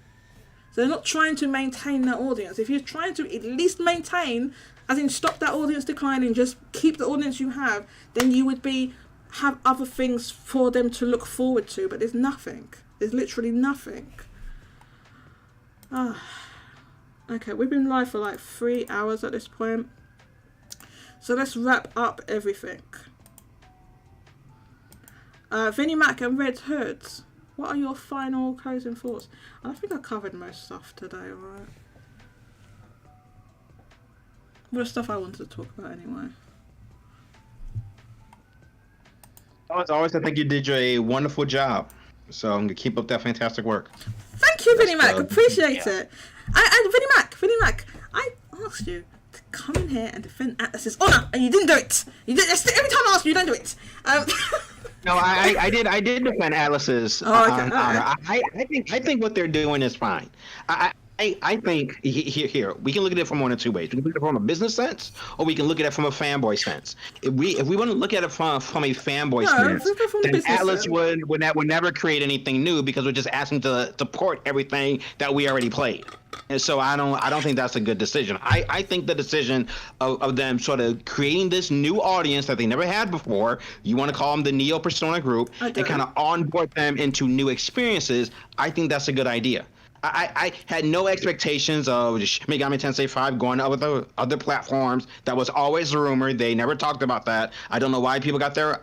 they're not trying to maintain that audience. If you're trying to at least maintain, as in stop that audience declining, just keep the audience you have, then you would have other things for them to look forward to. But there's nothing. There's literally nothing. Okay, we've been live for like 3 hours at this point. So let's wrap up everything. Vinnie Mac and Red Hood, what are your final closing thoughts? I think I covered most stuff today, right? Well, stuff I wanted to talk about anyway. As always, I think you did a wonderful job. So I'm gonna keep up that fantastic work. Thank you, Vinnie Mac. Appreciate it. And Vinnie Mac, I asked you to come in here and defend Atlus's honor, and you didn't do it. You did. Every time I ask you, you don't do it. No, I did defend Atlus's honor. I think what they're doing is fine. I think here we can look at it from one of two ways. We can look at it from a business sense, or we can look at it from a fanboy sense. If we want to look at it from a fanboy sense, then Atlus would never create anything new because we're just asking to port everything that we already played. And so I don't think that's a good decision. I think the decision of them sort of creating this new audience that they never had before, you want to call them the Neo Persona group, and kind of onboard them into new experiences, I think that's a good idea. I had no expectations of Megami Tensei 5 going to other platforms. That was always a rumor. They never talked about that. I don't know why people got their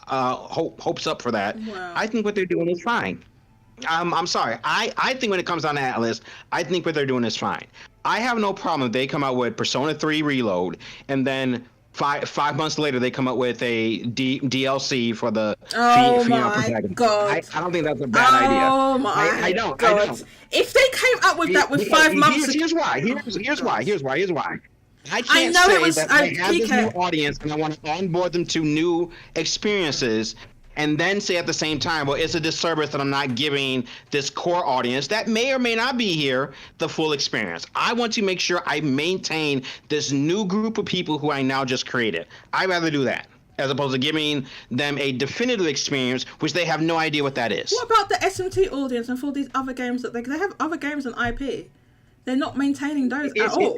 hopes up for that. Wow. I think what they're doing is fine. I'm sorry. I think when it comes down to Atlus, I think what they're doing is fine. I have no problem if they come out with Persona 3 Reload and then five months later they come up with a DLC for the my god. I don't think that's a bad idea. Oh my I don't. If they came up with that with 5 months, here's why. I can't know say it was, that I have this new audience and I want to onboard them to new experiences, and then say at the same time, well, it's a disservice that I'm not giving this core audience that may or may not be here the full experience. I want to make sure I maintain this new group of people who I now just created. I'd rather do that as opposed to giving them a definitive experience, which they have no idea what that is. What about the SMT audience and for these other games that they have other games and IP? They're not maintaining those at all.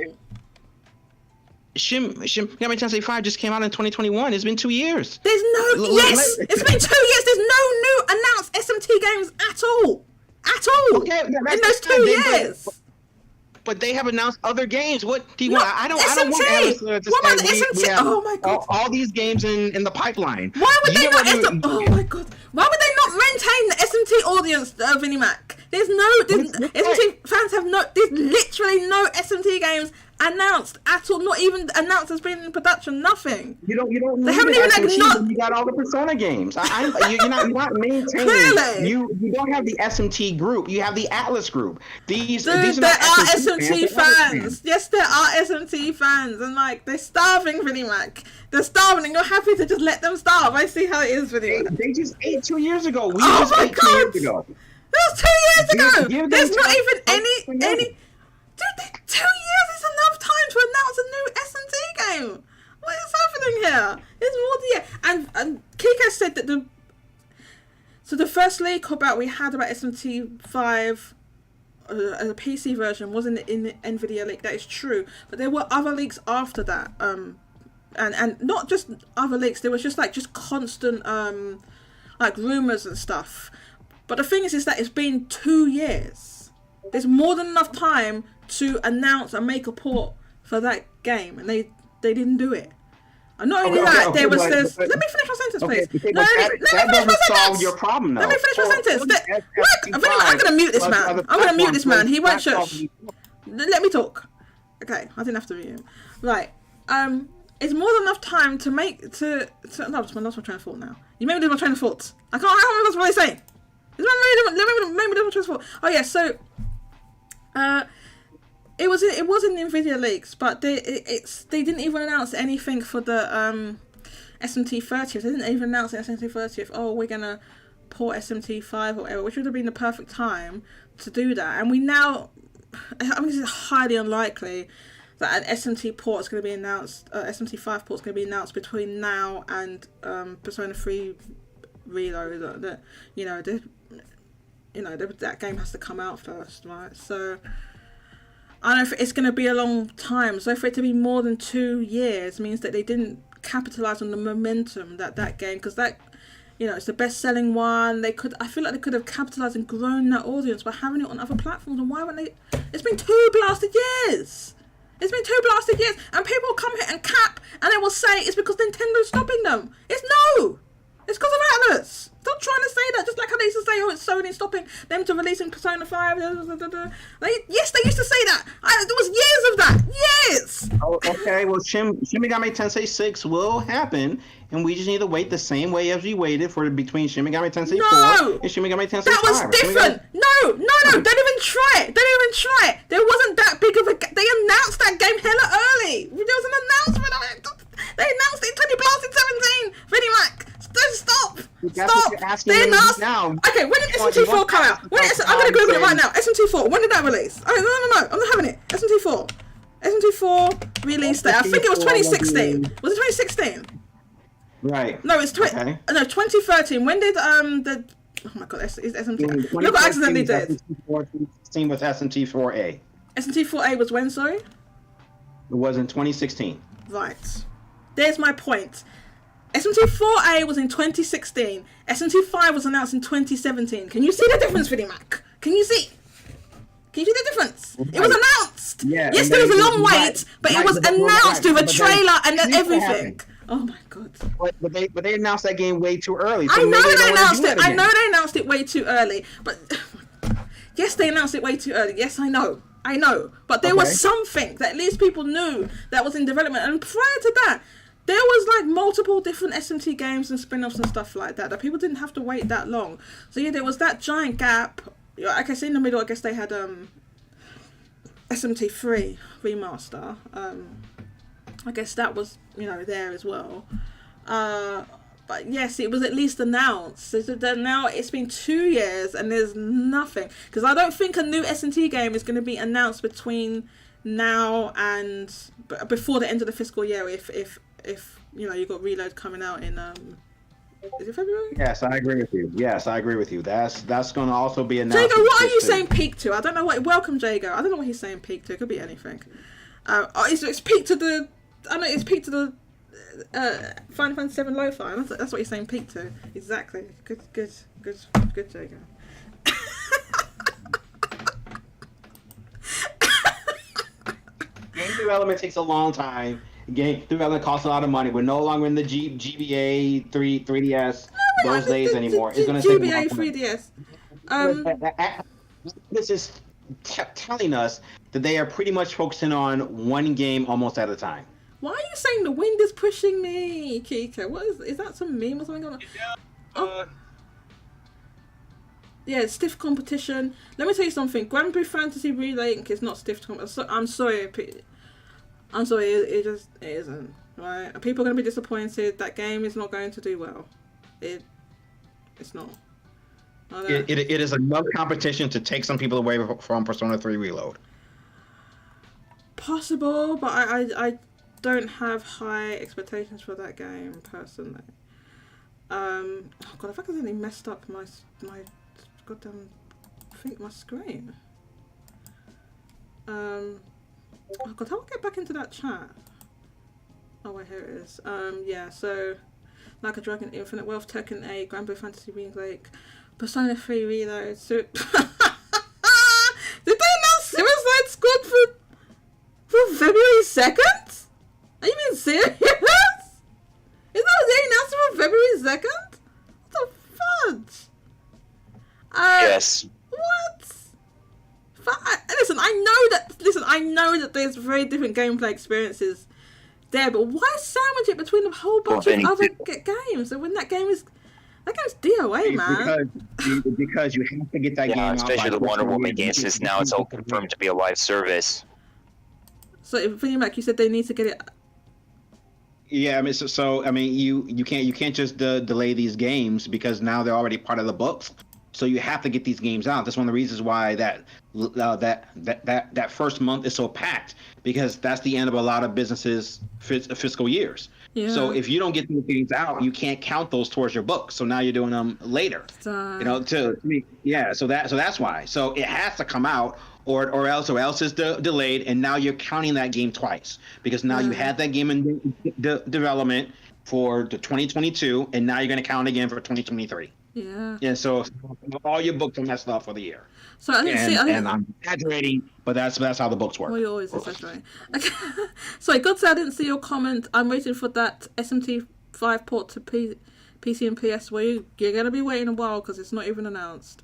Megami Tensei 5 just came out in 2021. It's been 2 years. There's no it's been 2 years. There's no new announced SMT games at all. Okay, in those 2 years. But they have announced other games. What do you want? I don't want Atlus to what about the say SMT? Oh my god! All these games in the pipeline. Why would they not? Oh my god! Why would they not maintain the SMT audience, Vinnie Mac? SMT fans have there's literally no SMT games announced at all. Not even announced as being in production. Nothing. You don't. They haven't even acknowledged. You got all the Persona games. You're not maintaining. Clearly. You don't have the SMT group. You have the Atlus group. These there are SMT fans. Yes, there are SMT fans, and they're starving, Vinnie Mac. They're starving, and you're happy to just let them starve. I see how it is, Vinnie Mac. They just ate 2 years ago. We oh just my ate god! 2 years ago. That was 2 years ago. There's not even any. Dude, 2 years is enough time to announce a new SMT game. What is happening here? It's more than and Kiko said that the first leak we had about SMT 5 as a PC version was in the Nvidia leak. That is true, but there were other leaks after that. And not just other leaks. There was just constant rumors and stuff. But the thing is that it's been 2 years. There's more than enough time to announce and make a port for that game, and they didn't do it. And not only that, let me finish my sentence, please. That doesn't solve your problem, though. Let me finish my sentence. I'm going to mute this man. I'm going to mute this man. He won't shush. Let me talk. Okay, I didn't have to mute him. Right. It's more than enough time to make no, I lost my train of thought now. You made me lose my train of thought. I can't remember what I was saying. Let me lose my train of thought. Oh yeah, so it was in the Nvidia leaks, but they didn't even announce anything for the SMT 30th. They didn't even announce the SMT 30th. Oh, we're gonna port SMT 5 or whatever, which would have been the perfect time to do that. And this is highly unlikely that an SMT port is going to be announced. SMT 5 port is going to be announced between now and Persona 3 Reload. That game has to come out first, right? So I don't know if it's going to be a long time. So for it to be more than 2 years means that they didn't capitalize on the momentum that game, because that, it's the best-selling one. I feel like they could have capitalized and grown that audience by having it on other platforms. And why wouldn't they? It's been 2 blasted years. It's been 2 blasted years, and people will come here and cap, and they will say it's because Nintendo's stopping them. It's no! It's because of Atlus. Stop trying to say that, just like how they used to say, oh, it's Sony stopping them to releasing Persona 5. Yes, they used to say that. There was years of that. Years! Oh, okay, well, Shin Megami Tensei 6 will happen, and we just need to wait the same way as we waited for between Shin Megami Tensei 4 and Shin Megami Tensei 5. That was different! No, don't even try it! There wasn't that big of a... They announced that game hella early! There was an announcement of it! They announced it in 2017! Vinnie Mac! Stop! They announced... Now. Okay, when did SMT4 come out? I'm gonna Google it right now. SMT4, when did that release? Oh, no, I'm not having it. SMT4. SMT4 released that. I think it was 2016. Was it 2016? Right. No, it's 2013. When did the... Oh my god, is SMT... Look what I accidentally did. 2016 was SMT4A. SMT4A was when, sorry? It was in 2016. Right. There's my point. SMT4A was in 2016. SMT5 was announced in 2017. Can you see the difference, Vinnie Mac? Can you see the difference? It was announced. Yeah, yes, there was a long wait, but it was announced with a trailer and everything. Oh my god. But they announced that game way too early. So I know they announced it. I know they announced it way too early. But yes, they announced it way too early. Yes, I know. But there was something that at least people knew that was in development. And prior to that, there was like multiple different SMT games and spin-offs and stuff like that people didn't have to wait that long. So yeah, there was that giant gap. Like I say, in the middle, I guess they had SMT3 remaster. I guess that was there as well. But yes, it was at least announced. So now it's been 2 years and there's nothing, because I don't think a new SMT game is going to be announced between now and before the end of the fiscal year. If you got Reload coming out in is it February? Yes, I agree with you. That's going to also be announced. Jago, what are you saying peak to? I don't know what. Welcome, Jago. I don't know what he's saying peak to. It could be anything. It's peak to the. I know it's peak to the Final Fantasy 7 Lo-Fi. That's what you're saying peak to. Exactly. Good, Jago. Game development takes a long time. Game development costs a lot of money. We're no longer in the GBA 3DS those days anymore. It's going to take GBA 3DS. This is telling us that they are pretty much focusing on one game almost at a time. Why are you saying the wind is pushing me, Kika? What is that some meme or something going on? Oh. Yeah, stiff competition. Let me tell you something. Grand Blue Fantasy Relink is not stiff competition. I'm sorry. It isn't. Right? People are going to be disappointed. That game is not going to do well. It's not. It is enough competition to take some people away from Persona 3 Reload. Possible, but I don't have high expectations for that game personally. Oh god, I've accidentally messed up my goddamn my screen. Oh god, how do I get back into that chat? Oh wait, here it is. Yeah, so Like a Dragon, Infinite Wealth, Tekken 8, Grand Blue Fantasy Remake, Persona 3 Reload. So did they announce Suicide Squad for February 2nd? Are you being serious? Is that what they announced for February 2nd? What the fudge? Yes. What? Listen, I know that there's very different gameplay experiences there, but why sandwich it between a whole bunch of other games? And when that game's DOA, man. Because you have to get that game out. Especially the Wonder Woman game, since now it's all confirmed to be a live service. So, Vinnie Mac, you said they need to get it. Yeah, I mean, you can't just delay these games because now they're already part of the books. So you have to get these games out. That's one of the reasons why that first month is so packed, because that's the end of a lot of businesses' fiscal years. Yeah. So if you don't get these games out, you can't count those towards your book. So now you're doing them later. So that's why. So it has to come out, or else it's delayed, and now you're counting that game twice, because now you had that game in development for the 2022, and now you're going to count again for 2023. Yeah. And so all your books are messed up for the year. So I didn't see. And I'm exaggerating, but that's how the books work. Well, you're always exaggerating. Okay. Sorry, God said I didn't see your comment. I'm waiting for that SMT5 port to PC and PS. Well, you're going to be waiting a while because it's not even announced.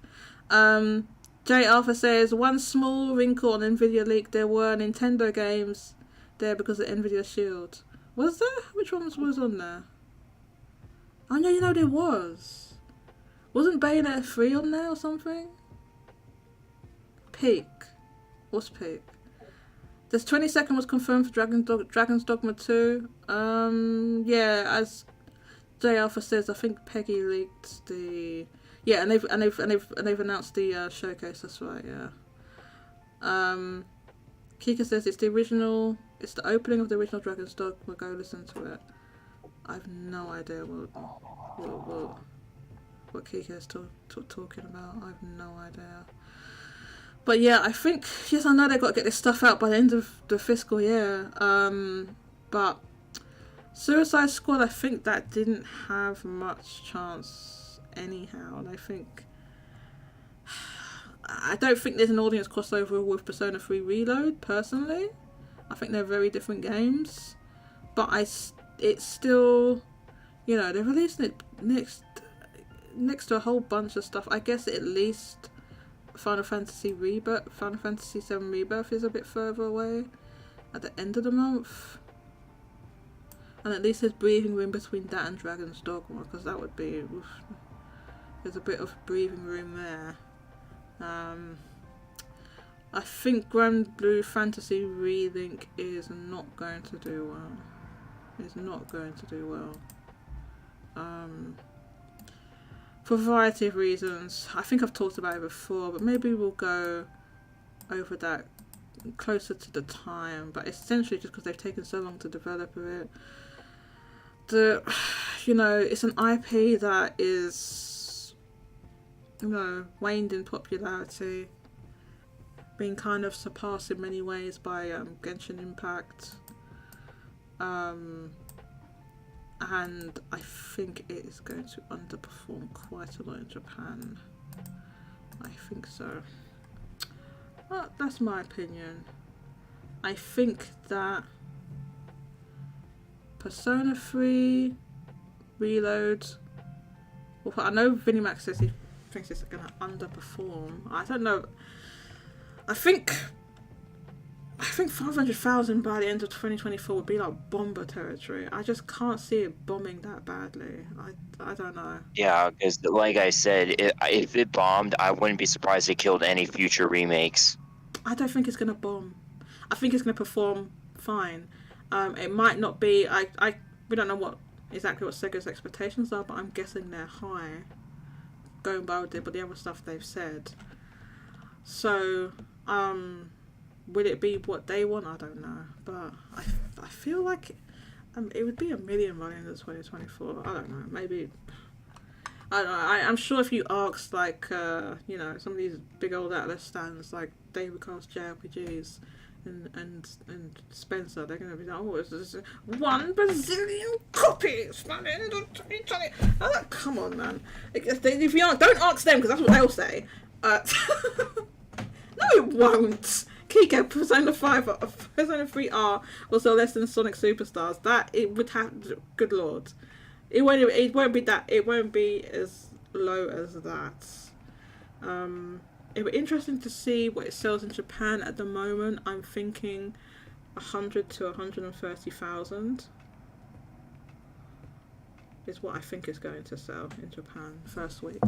J Alpha says, one small wrinkle on Nvidia leak. There were Nintendo games there because of Nvidia Shield. Was there? Which one was on there? I know, there was. Wasn't Bayonetta 3 on there or something? Peak. What's Peak? This 22nd was confirmed for Dragon's Dogma 2. Yeah, as J Alpha says, I think Peggy leaked the. Yeah, and they've announced the showcase. That's right. Yeah. Kika says it's the original. It's the opening of the original Dragon's Dogma. Go listen to it. I have no idea what Kika is talking about. I have no idea. But yeah, I think, yes, I know they've got to get this stuff out by the end of the fiscal year. But Suicide Squad, I think that didn't have much chance anyhow. And I don't think there's an audience crossover with Persona 3 Reload, personally. I think they're very different games. But it's still, they're releasing it next to a whole bunch of stuff. I guess at least Final Fantasy VII Rebirth is a bit further away at the end of the month. And at least there's breathing room between that and Dragon's Dogma, because that would be... There's a bit of breathing room there. I think Grand Blue Fantasy Relink is not going to do well. It's not going to do well. For a variety of reasons. I think I've talked about it before, but maybe we'll go over that closer to the time. But essentially just because they've taken so long to develop it. It's an IP that is, waned in popularity. Being kind of surpassed in many ways by Genshin Impact. And I think it is going to underperform quite a lot in Japan. I think so. Well, that's my opinion. I think that Persona 3 Reload... Well, I know Vinimax says he thinks it's going to underperform. I don't know. I think 500,000 by the end of 2024 would be like bomber territory. I just can't see it bombing that badly. I don't know. Yeah, because like I said, if it bombed, I wouldn't be surprised it killed any future remakes. I don't think it's going to bomb. I think it's going to perform fine. It might not be... We don't know exactly what Sega's expectations are, but I'm guessing they're high. Going by with the other stuff they've said. So... will it be what they want? I don't know, but I feel like it would be $1 million by the end of 2024. I don't know, maybe. I don't know. I'm sure if you ask like some of these big old Atlus stands like David Carl's JRPGs and Spencer, they're gonna be like, oh, it's 1 bazillion copies by the end of 2020. I'm like, come on, man. If you don't ask them, because that's what they'll say. No, it won't. Kiko, Persona 3R will sell less than Sonic Superstars. That it would have. Good lord, it won't be that. It won't be as low as that. It would be interesting to see what it sells in Japan at the moment. I'm thinking 100 to 130,000 is what I think is going to sell in Japan first week.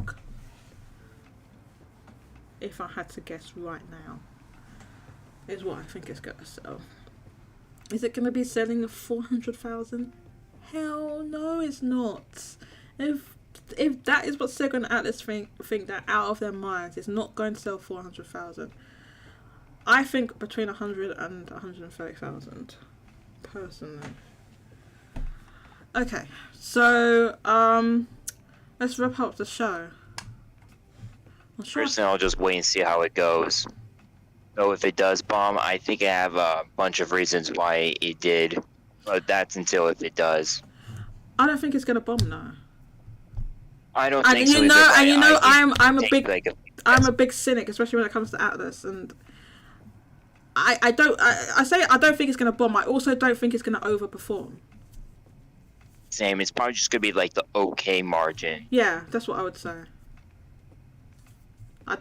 If I had to guess right now, is what I think it's going to sell. Is it going to be selling 400,000? Hell no, it's not. If that is what Sega and Atlus think they're out of their minds, it's not going to sell 400,000. I think between 100 and 130,000, personally. Okay, so let's wrap up the show. Personally, I'll just wait and see how it goes. So if it does bomb, I think I have a bunch of reasons why it did. But that's until if it does. I don't think it's going to bomb now. I don't And think you so. know, either, and you know, I'm a take, big like, I'm a big cynic, especially when it comes to Atlus, and I don't think it's gonna bomb. I also don't think it's gonna overperform. same. It's probably just gonna be like the okay margin. Yeah, that's what I would say. I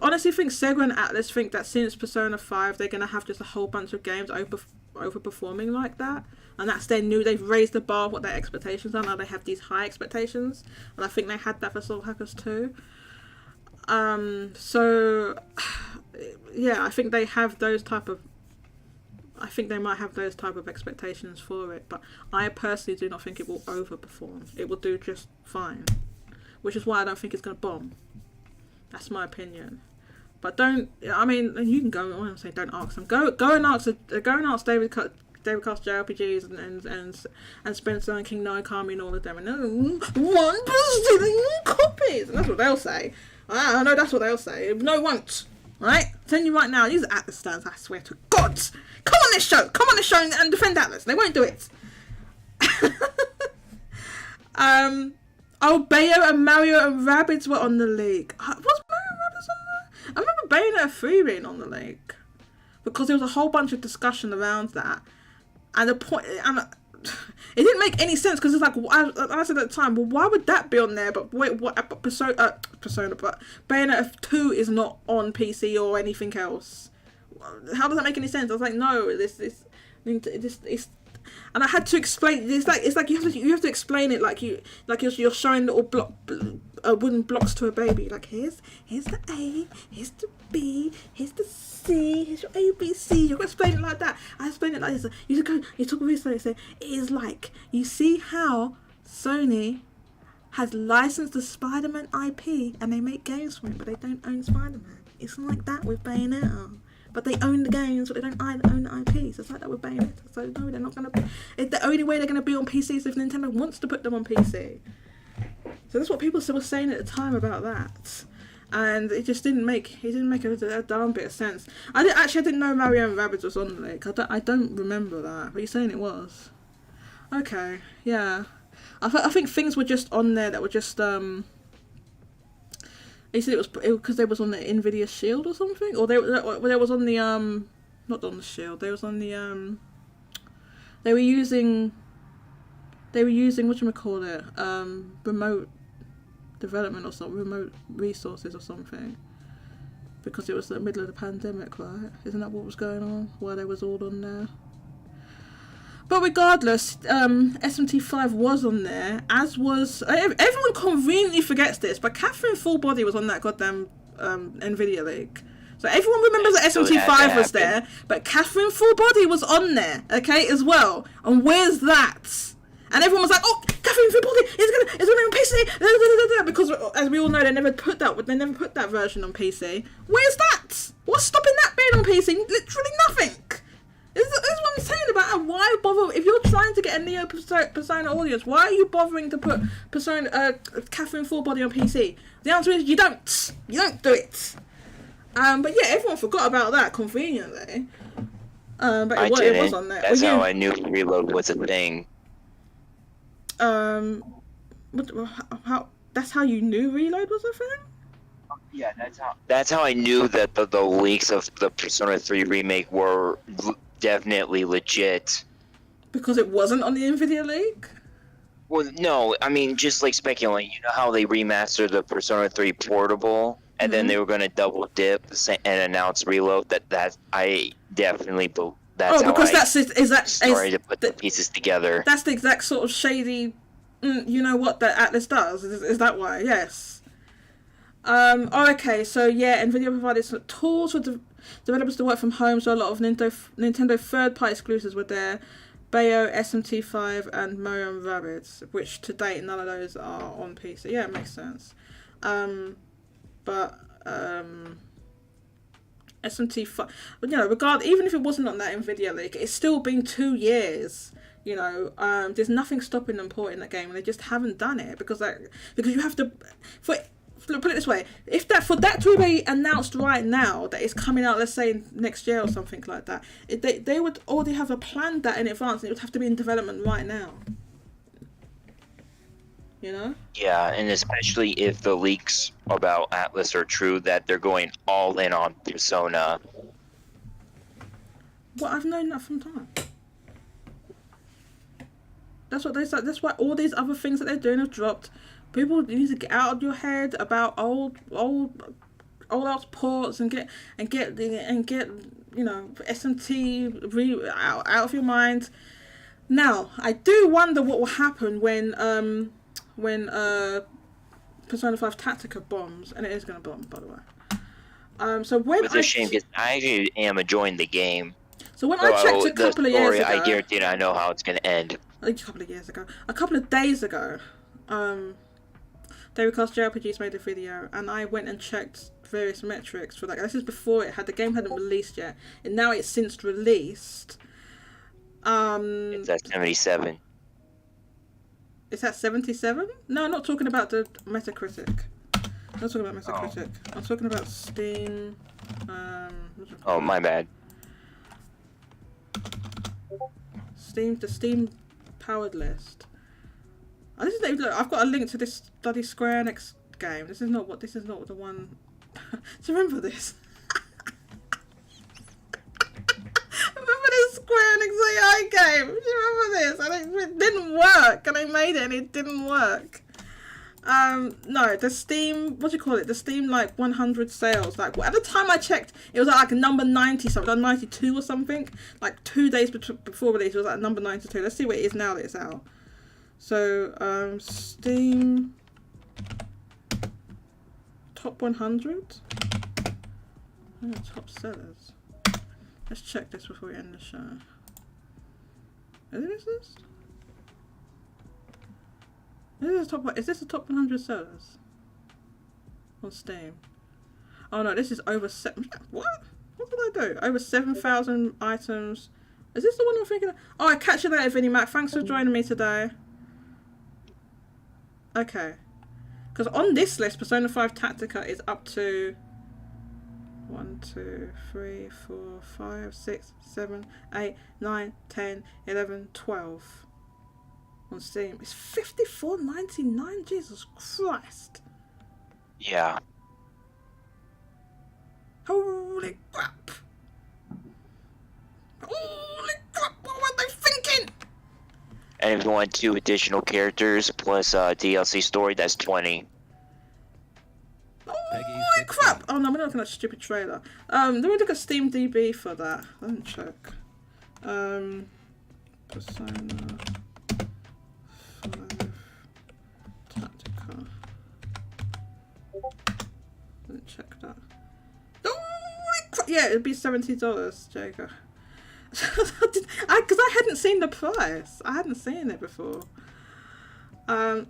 honestly think Sega and Atlus think that since Persona 5, they're gonna have just a whole bunch of games overperforming like that, and that's their new. They've raised the bar of what their expectations are. Now they have these high expectations, and I think they had that for Soul Hackers too. So yeah, I think they have those type of. I think they might have those type of expectations for it, but I personally do not think it will overperform. It will do just fine, which is why I don't think it's gonna bomb. That's my opinion. But don't. I mean, you can go on and say don't ask them. Go and ask David Cost JRPGs and Spencer and King Naokami and all of them, and 1% copies. And that's what they'll say. I know that's what they'll say. No, won't. Right? I'm telling you right now, these are Atlus stands, I swear to God. Come on this show and defend Atlus. They won't do it. Oh, Bayo and Mario and Rabbids were on the league. Was Mario and Rabbids on there? I remember Bayonetta 3 being on the league. Because there was a whole bunch of discussion around that. And the point... it didn't make any sense, because it's like, I said at the time, well, why would that be on there? But wait, what? But Bayonetta 2 is not on PC or anything else. How does that make any sense? I was like, no, this and I had to explain. It's like you have to explain it like you're showing little wooden blocks to a baby. Like here's the A, here's the B, here's the C, here's your A, B, C. You explain it like that. I explain it like this. You talk about this like say it is like you see how Sony has licensed the Spider-Man IP and they make games for it, but they don't own Spider-Man. It's like that with Bayonetta. But they own the games, but they don't own the IPs. It's like that with Bayonetta. So no, they're not going to be... The only way they're going to be on PC is if Nintendo wants to put them on PC. So that's what people were saying at the time about that. And it just didn't make a darn bit of sense. I didn't know Mario and Rabbids was on the link. I don't remember that, but you're saying it was. Okay, yeah. I think things were just on there that were just... He said it was because they was on the Nvidia Shield or something, or they was on the not on the Shield. They was on the They were using whatchamacallit, remote development or something, remote resources or something, because it was the middle of the pandemic, right? Isn't that what was going on while they was all on there? But regardless, SMT5 was on there, as was... Everyone conveniently forgets this, but Catherine Full Body was on that goddamn Nvidia leak. So everyone remembers that SMT5 was there, but Catherine Full Body was on there, okay, as well. And where's that? And everyone was like, oh, Catherine Full Body is gonna on PC, because as we all know, they never put that version on PC. Where's that? What's stopping that being on PC? Literally nothing. This is what I'm saying about it. Why bother if you're trying to get a Neo Persona audience? Why are you bothering to put Catherine Full Body on PC? The answer is you don't. You don't do it. But yeah, everyone forgot about that conveniently. But it was on there. That's how I knew Reload was a thing. That's how you knew Reload was a thing? Yeah, That's how I knew that the leaks of the Persona 3 remake were definitely legit. Because it wasn't on the Nvidia leak? Well, no, I mean, just like speculating. You know how they remastered the Persona 3 Portable, and then they were going to double dip and announce Reload? That I definitely believe. That's how I started to put the pieces together. That's the exact sort of shady, you know what, that Atlus does. Is that why? Yes. Okay, so yeah, Nvidia provided some tools for developers to work from home, so a lot of Nintendo third-party exclusives were there. Bayo, SMT5, and Mario and Rabbids, which to date none of those are on PC. Yeah, it makes sense. But SMT5, you know, even if it wasn't on that Nvidia leak, it's still been 2 years. You know, there's nothing stopping them porting that game, and they just haven't done it because you have to. Put it this way: for that to be announced right now that it's coming out, let's say next year or something like that, they would already have planned that in advance, and it would have to be in development right now. you know? Yeah, and especially if the leaks about Atlus are true, that they're going all in on Persona. Well, I've known that from time. That's what they said. That's why all these other things that they're doing have dropped. People need to get out of your head about old ass ports and get you know, SMT out of your mind. Now, I do wonder what will happen when Persona 5 Tactica bombs, and it is going to bomb, by the way. So when It's a shame because I actually am enjoying the game. So when I checked a couple of years ago, I guarantee I know how it's going to end. A couple of days ago, David Cast JRPGs made a video, and I went and checked various metrics for that. This is before the game hadn't released yet, and now it's since released. It's at 77. Is that 77? No, I'm not talking about the Metacritic. I'm not talking about Metacritic. Oh. I'm talking about Steam. Oh, my bad. The Steam powered list. Oh, this is, look, I've got a link to this bloody Square Enix game. This is not the one. Do you remember this? Remember this Square Enix AI game? Do you remember this? And it didn't work, and I made it and it didn't work. No, the Steam, what do you call it? The Steam, like, 100 sales. Like, at the time I checked, it was like number 90 something, like 92 or something. Like, 2 days before release, it was like number 92. Let's see what it is now that it's out. So, Steam top 100? Oh, top sellers. Let's check this before we end the show. Is this? Is this the top 100 sellers on Steam? Oh no, this is over 7. What? What did I do? Over 7,000 items. Is this the one I'm thinking of? Oh, I catch you later, Vinnie Mac. Thanks for joining me today. Okay. Because on this list, Persona 5 Tactica is up to 1, 2, 3, 4, 5, 6, 7, 8, 9, 10, 11, 12. On Steam. It's $54.99. Jesus Christ. Yeah. Holy crap. Holy crap. What were they thinking? And if you want 2 additional characters plus DLC story, that's 20. Holy crap. Oh no, we're not looking at a stupid trailer. Let me look at Steam DB for that. Let me check. Persona 5 Tactica. Let me check that. Holy crap. Yeah, it'd be $70, Jacob. Because I hadn't seen the price. I hadn't seen it before. Oh,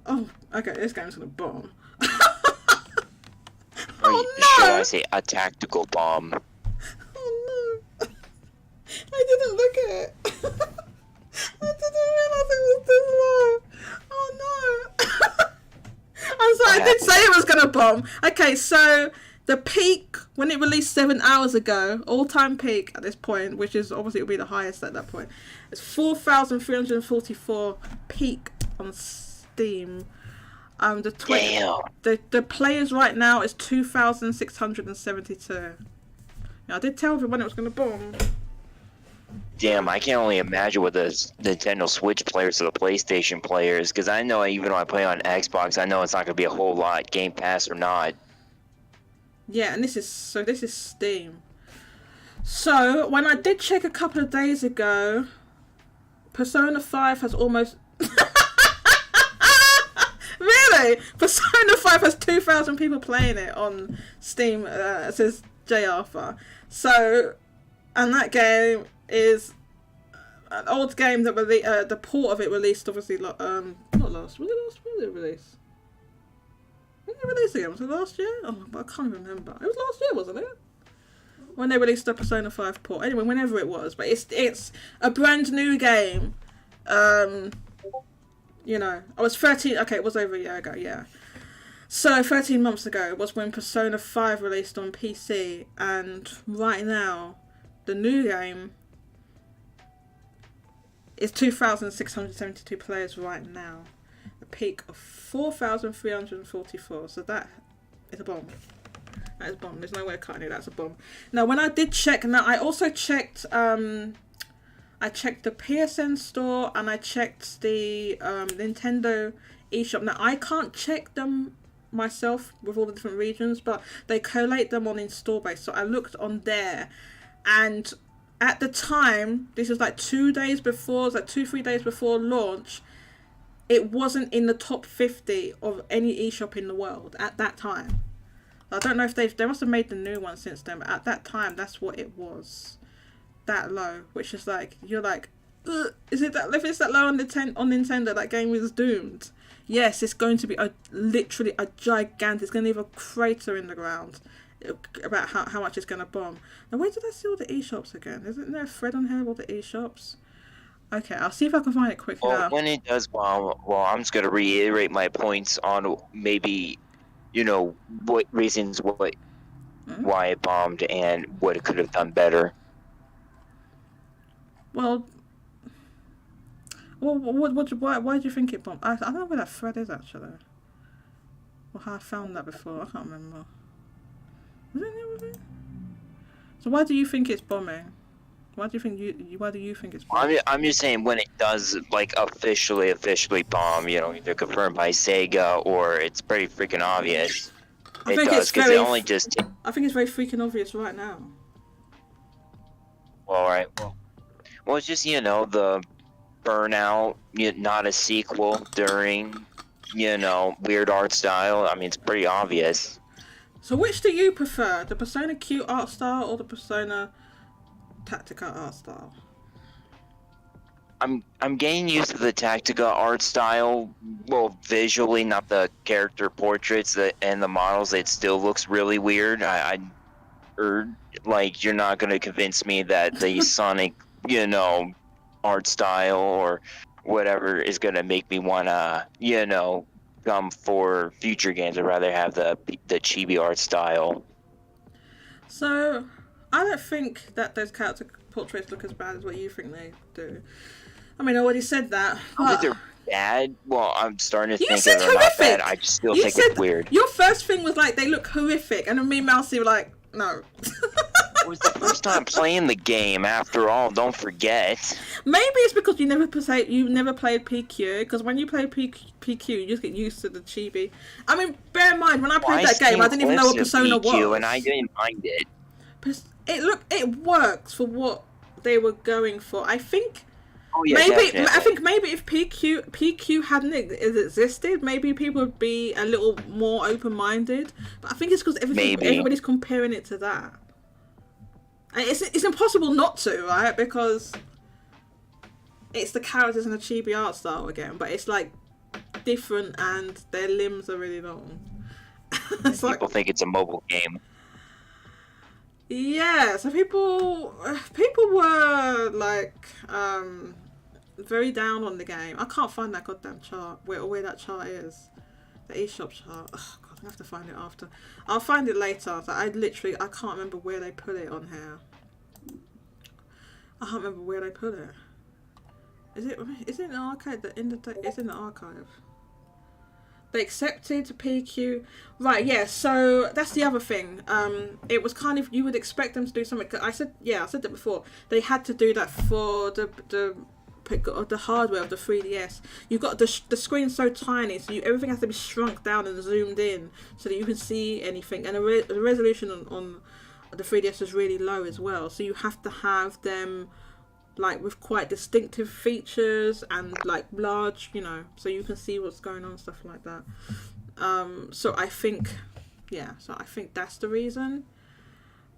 okay, this game's gonna bomb. Oh no! Should I say a tactical bomb? Oh no! I didn't look at it. I didn't realize it was this low. Oh no! I'm sorry, I did say it was gonna bomb. Okay, so the peak when it released 7 hours ago, all-time peak at this point, which is obviously it'll be the highest at that point, it's 4,344 peak on Steam. The players right now is 2,672. Yeah, I did tell everyone it was gonna bomb. Damn, I can only imagine what the Nintendo Switch players or the PlayStation players, because I know even when I play on Xbox, I know it's not gonna be a whole lot, Game Pass or not. Yeah, and this is Steam. So when I did check a couple of days ago, Persona 5 has almost. Really? Persona 5 has 2,000 people playing it on Steam, says J. Arthur. So, and that game is an old game that the port of it released, obviously, not last. Was it last? When did it release? When did it release again? Was it last year? Oh, but I can't remember. It was last year, wasn't it? When they released the Persona 5 port. Anyway, whenever it was. But it's a brand new game. You know, I was 13, okay, it was over a year ago, yeah. So, 13 months ago was when Persona 5 released on PC, and right now, the new game is 2,672 players right now. The peak of 4,344. So that is a bomb. That is a bomb. There's no way of cutting it. That's a bomb. Now, when I did check, now I also checked. I checked the PSN store and I checked the Nintendo eShop. Now I can't check them myself with all the different regions, but they collate them on install base. So I looked on there, and at the time, this was like 2 days before, it was like 2-3 days before launch, it wasn't in the top 50 of any eShop in the world at that time. I don't know if they must have made the new one since then, but at that time, that's what it was. That low, which is like, you're like, is it that, if it's that low on Nintendo, that game is doomed. Yes, it's going to be literally a gigantic, it's going to leave a crater in the ground about how much it's going to bomb. Now, where did I see all the eShops again? Isn't there a thread on here of all the eShops? Okay, I'll see if I can find it quickly. Well, when it does bomb, I'm just going to reiterate my points on maybe, what reasons, why it bombed and what it could have done better. Well, why do you think it bombed? I don't know where that thread is actually. Or how I found that before. I can't remember. Was it there with it? So why do you think it's bombing? Why do you think it's bombing? I'm just saying when it does like officially bomb, either confirmed by Sega or it's pretty freaking obvious. I think it's very freaking obvious right now. All right. Well, it's just, the Burnout, not a sequel during, weird art style. I mean, it's pretty obvious. So which do you prefer? The Persona Q art style or the Persona Tactica art style? I'm getting used to the Tactica art style. Well, visually, not the character portraits and the models. It still looks really weird. You're not going to convince me that the Sonic art style or whatever is gonna make me wanna, come for future games. I'd rather have the chibi art style. So, I don't think that those character portraits look as bad as what you think they do. I mean, I already said that. I think they're bad. Well, I'm starting to think that they're not bad. I just still think it's weird. Your first thing was like, they look horrific, and then me and Mousy were like, no. It was the first time playing the game, after all, don't forget. Maybe it's because you never played PQ, because when you play PQ, you just get used to the chibi. I mean, bear in mind, when I played that game, I didn't even know what Persona was. And I didn't mind it. It works for what they were going for. I think... Oh, yeah, maybe definitely. I think maybe if PQ hadn't existed, maybe people would be a little more open-minded. But I think it's because everybody's comparing it to that. And it's impossible not to, right? Because it's the characters and the chibi art style again, but it's like different and their limbs are really long. People think it's a mobile game. Yeah, so people were like very down on the game. I can't find that goddamn chart where that chart is, the eShop chart. Oh god, I have to find it after. I'll find it later. So I can't remember where they put it on here. I can't remember where they put it. Is it in the archive? It's in the archive. They accepted PQ. Right, yeah, so that's the other thing. It was kind of, you would expect them to do something. I said that before. They had to do that for the hardware of the 3DS. You've got the screen so tiny, so everything has to be shrunk down and zoomed in so that you can see anything. And the resolution on the 3DS is really low as well. So you have to have them like with quite distinctive features and like large, so you can see what's going on, stuff like that. So I think that's the reason.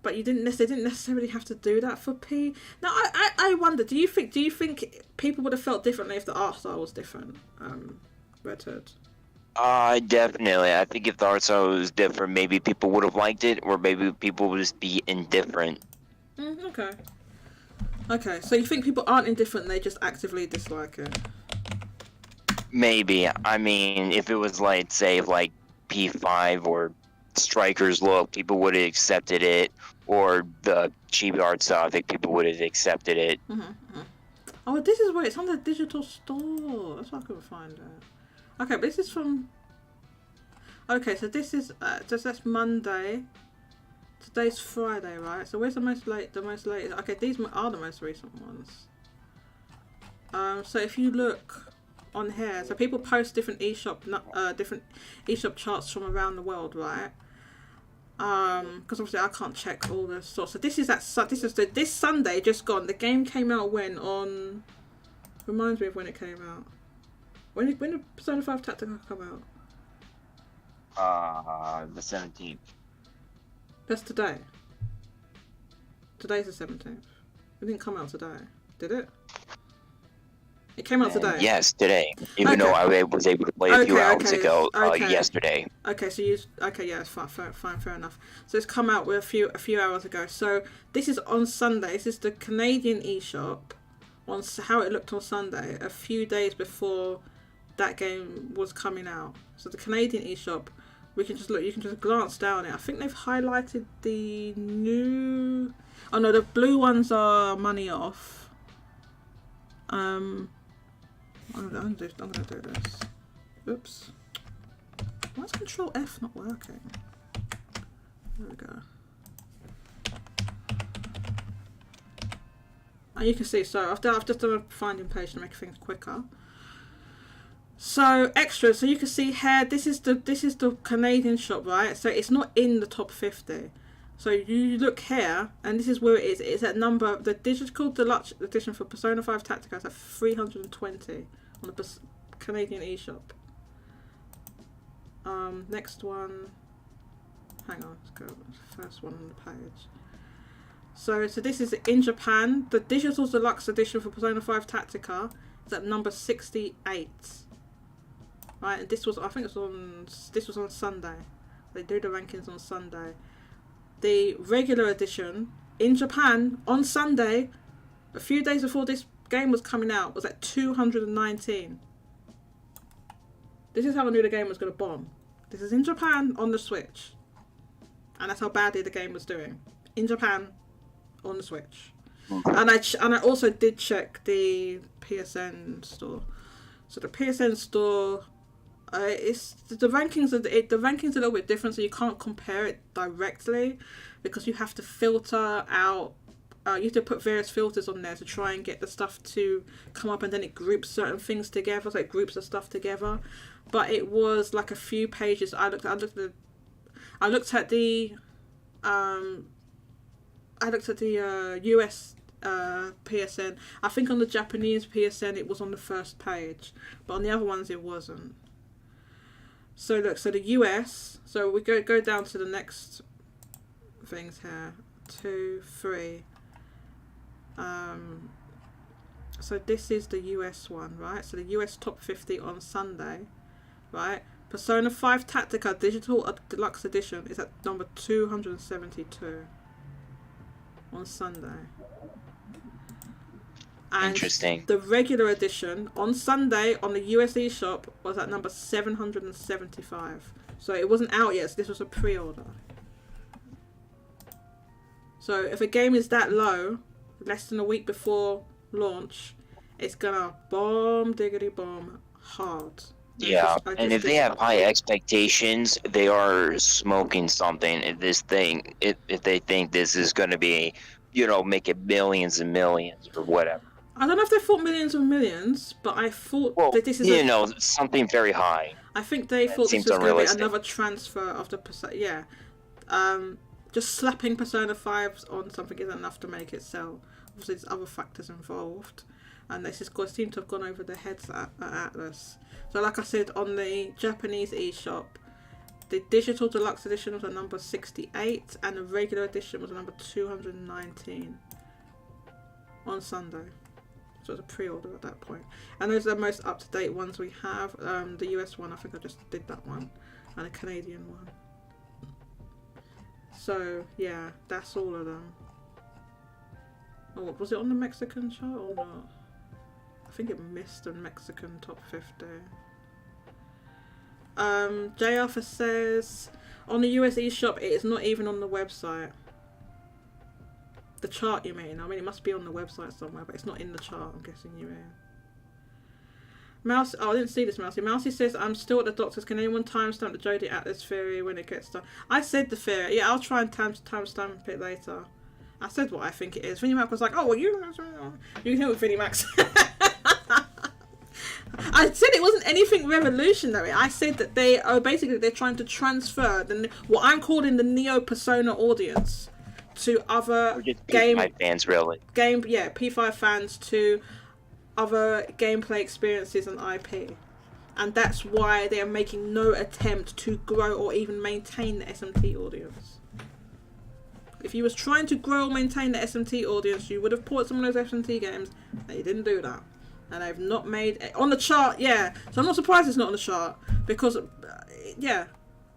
But they didn't necessarily have to do that for P. Now I wonder, do you think people would have felt differently if the art style was different? Red Hood. Definitely. I think if the art style was different, maybe people would have liked it, or maybe people would just be indifferent. Okay, so you think people aren't indifferent, they just actively dislike it? Maybe. I mean, if it was like, say, like P5 or Striker's Look, people would have accepted it, or the chibi art style, I think people would have accepted it. Oh, this is where it's on the digital store. That's why I couldn't find it. Okay, but this is from... Okay, so this is... that's Monday. Today's Friday, right? So where's the most latest? Okay, these are the most recent ones. So if you look on here, so people post different eShop charts from around the world, right? Because obviously I can't check all the sorts. So this is this Sunday just gone. The game came out when on... Reminds me of when it came out. When did Persona 5 Tactica come out? The 17th. That's today. Today's the 17th. It didn't come out today, did it? It came out today. Yes, today. Even though I was able to play a few hours ago, yesterday. Okay, so yeah, it's fine, fair enough. So it's come out with a few hours ago. So this is on Sunday. This is the Canadian eShop on how it looked on Sunday, a few days before that game was coming out. So the Canadian eShop, we can just look. You can just glance down it. I think they've highlighted the new. Oh no, the blue ones are money off. I'm gonna do this. Oops. Why is Control F not working? There we go. And you can see. So I've just done a finding page to make things quicker. So extras, so you can see here, this is the Canadian shop, right? So it's not in the top 50. So you look here, and this is where it is. It's at number, the digital deluxe edition for Persona 5 Tactica is at 320 on the Canadian eShop. Next one, hang on, let's go first one on the page. So this is in Japan, the digital deluxe edition for Persona 5 Tactica is at number 68. Right, and this was on Sunday. They do the rankings on Sunday. The regular edition in Japan on Sunday, a few days before this game was coming out, was at 219. This is how I knew the game was going to bomb. This is in Japan on the Switch, and that's how badly the game was doing in Japan on the Switch. And I also did check the PSN store. So the PSN store. It's the rankings are a little bit different, so you can't compare it directly because you have to filter out. You have to put various filters on there to try and get the stuff to come up, and then it groups certain things together. So it groups the stuff together. But it was like a few pages. I looked at the US PSN. I think on the Japanese PSN it was on the first page, but on the other ones it wasn't. So look, so the US, so we go down to the next things here, 2, 3. So this is the US one, right? So the US top 50 on Sunday, right? Persona 5 Tactica Digital Deluxe Edition is at number 272 on Sunday. And interesting. The regular edition on Sunday on the US eShop was at number 775. So it wasn't out yet, so this was a pre-order. So if a game is that low, less than a week before launch, it's gonna bomb diggity bomb hard. Yeah, and if they have high expectations, they are smoking something. If they think this is gonna be, make it millions and millions or whatever. I don't know if they thought millions of millions, but I thought that this is something very high. I think they thought this was going to be another transfer of the Persona. Yeah, just slapping Persona 5s on something isn't enough to make it sell. Obviously, there's other factors involved, and this seemed to have gone over their heads at Atlus. So, like I said, on the Japanese eShop, the digital deluxe edition was at number 68, and the regular edition was at number 219 on Sunday. So it's a pre-order at that point. And those are the most up-to-date ones we have. The US one, I think I just did that one, and a Canadian one. So yeah, that's all of them. Oh, was it on the Mexican chart or not? I think it missed the Mexican top 50. J. Arthur says on the US eShop it is not even on the website. The chart, you mean? I mean, it must be on the website somewhere, but it's not in the chart, I'm guessing you mean. Mouse. Oh, I didn't see this, Mousy. Mousy says, I'm still at the doctor's. Can anyone timestamp the Jodie Atlus theory when it gets done? I said the theory. Yeah, I'll try and timestamp it later. I said what I think it is. Vinnie Mac was like, oh, well, you can hear with Vinnie Max. I said it wasn't anything revolutionary. I said that they're trying to transfer what I'm calling the Neo Persona audience to other P5 fans, really. P5 fans to other gameplay experiences and IP. And that's why they are making no attempt to grow or even maintain the SMT audience. If you was trying to grow or maintain the SMT audience, you would have ported some of those SMT games. They didn't do that. And they've not made it on the chart, yeah. So I'm not surprised it's not on the chart because,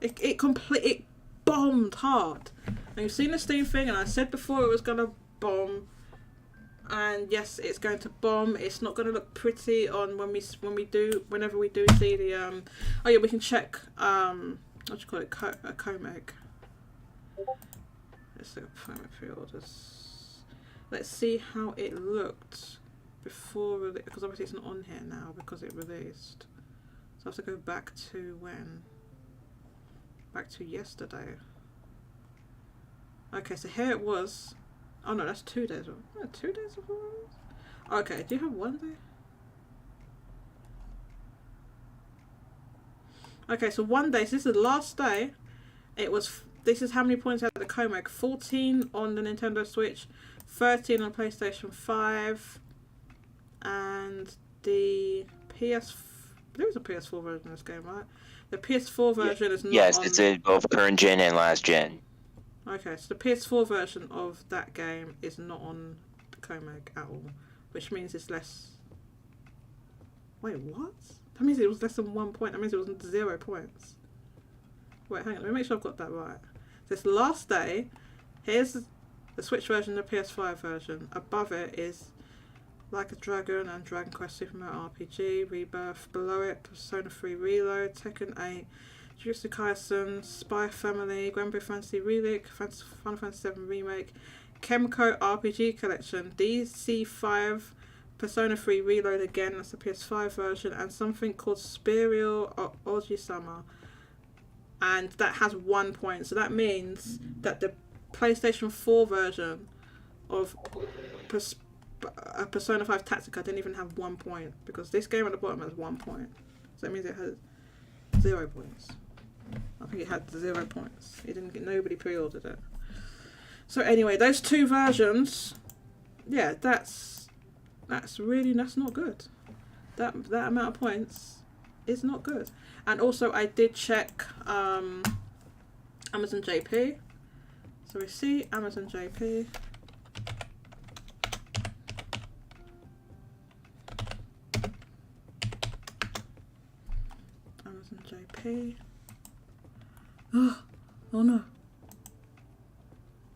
it bombed hard. And you've seen the Steam thing, and I said before it was gonna bomb. And yes, it's going to bomb. It's not going to look pretty on whenever we do see the Oh yeah, we can check what do you call it? A Comeg. Let's look at pre-orders. Let's see how it looked before, because obviously it's not on here now because it released. So I have to go back to when? Back to yesterday. Okay, so here it was. Oh no, that's 2 days. 2 days of orders? Okay, do you have 1 day? Okay, so 1 day. So this is the last day. This is how many points had the Comeg. 14 on the Nintendo Switch, 13 on PlayStation 5, and the PS. There was a PS4 version of this game, right? The PS4 version is not. Yes, it's in both current gen and last gen. Okay, so the PS4 version of that game is not on the Comeg at all, which means it's less. Wait, what? That means it was less than 1 point. That means it was 0 points. Wait, hang on. Let me make sure I've got that right. This last day, here's the Switch version, the PS5 version. Above it is Like a Dragon and Dragon Quest Super Mario RPG, Rebirth. Below it, Persona 3 Reload, Tekken 8, Jujutsu Kaisen, Spy Family, Granblue Fantasy Relic, Final Fantasy 7 Remake, Kemco RPG Collection, DC5, Persona 3 Reload again, that's the PS5 version, and something called Spirial Oji-sama. And that has 1 point. So that means that the PlayStation 4 version of Persona 5 Tactica didn't even have 1 point, because this game at the bottom has 1 point. So that means it has 0 points. I think it had 0 points. It didn't get, nobody pre-ordered it. So anyway, those two versions, yeah, that's not good. That amount of points is not good. And also I did check Amazon JP. So we see Amazon JP. Amazon JP. Oh no.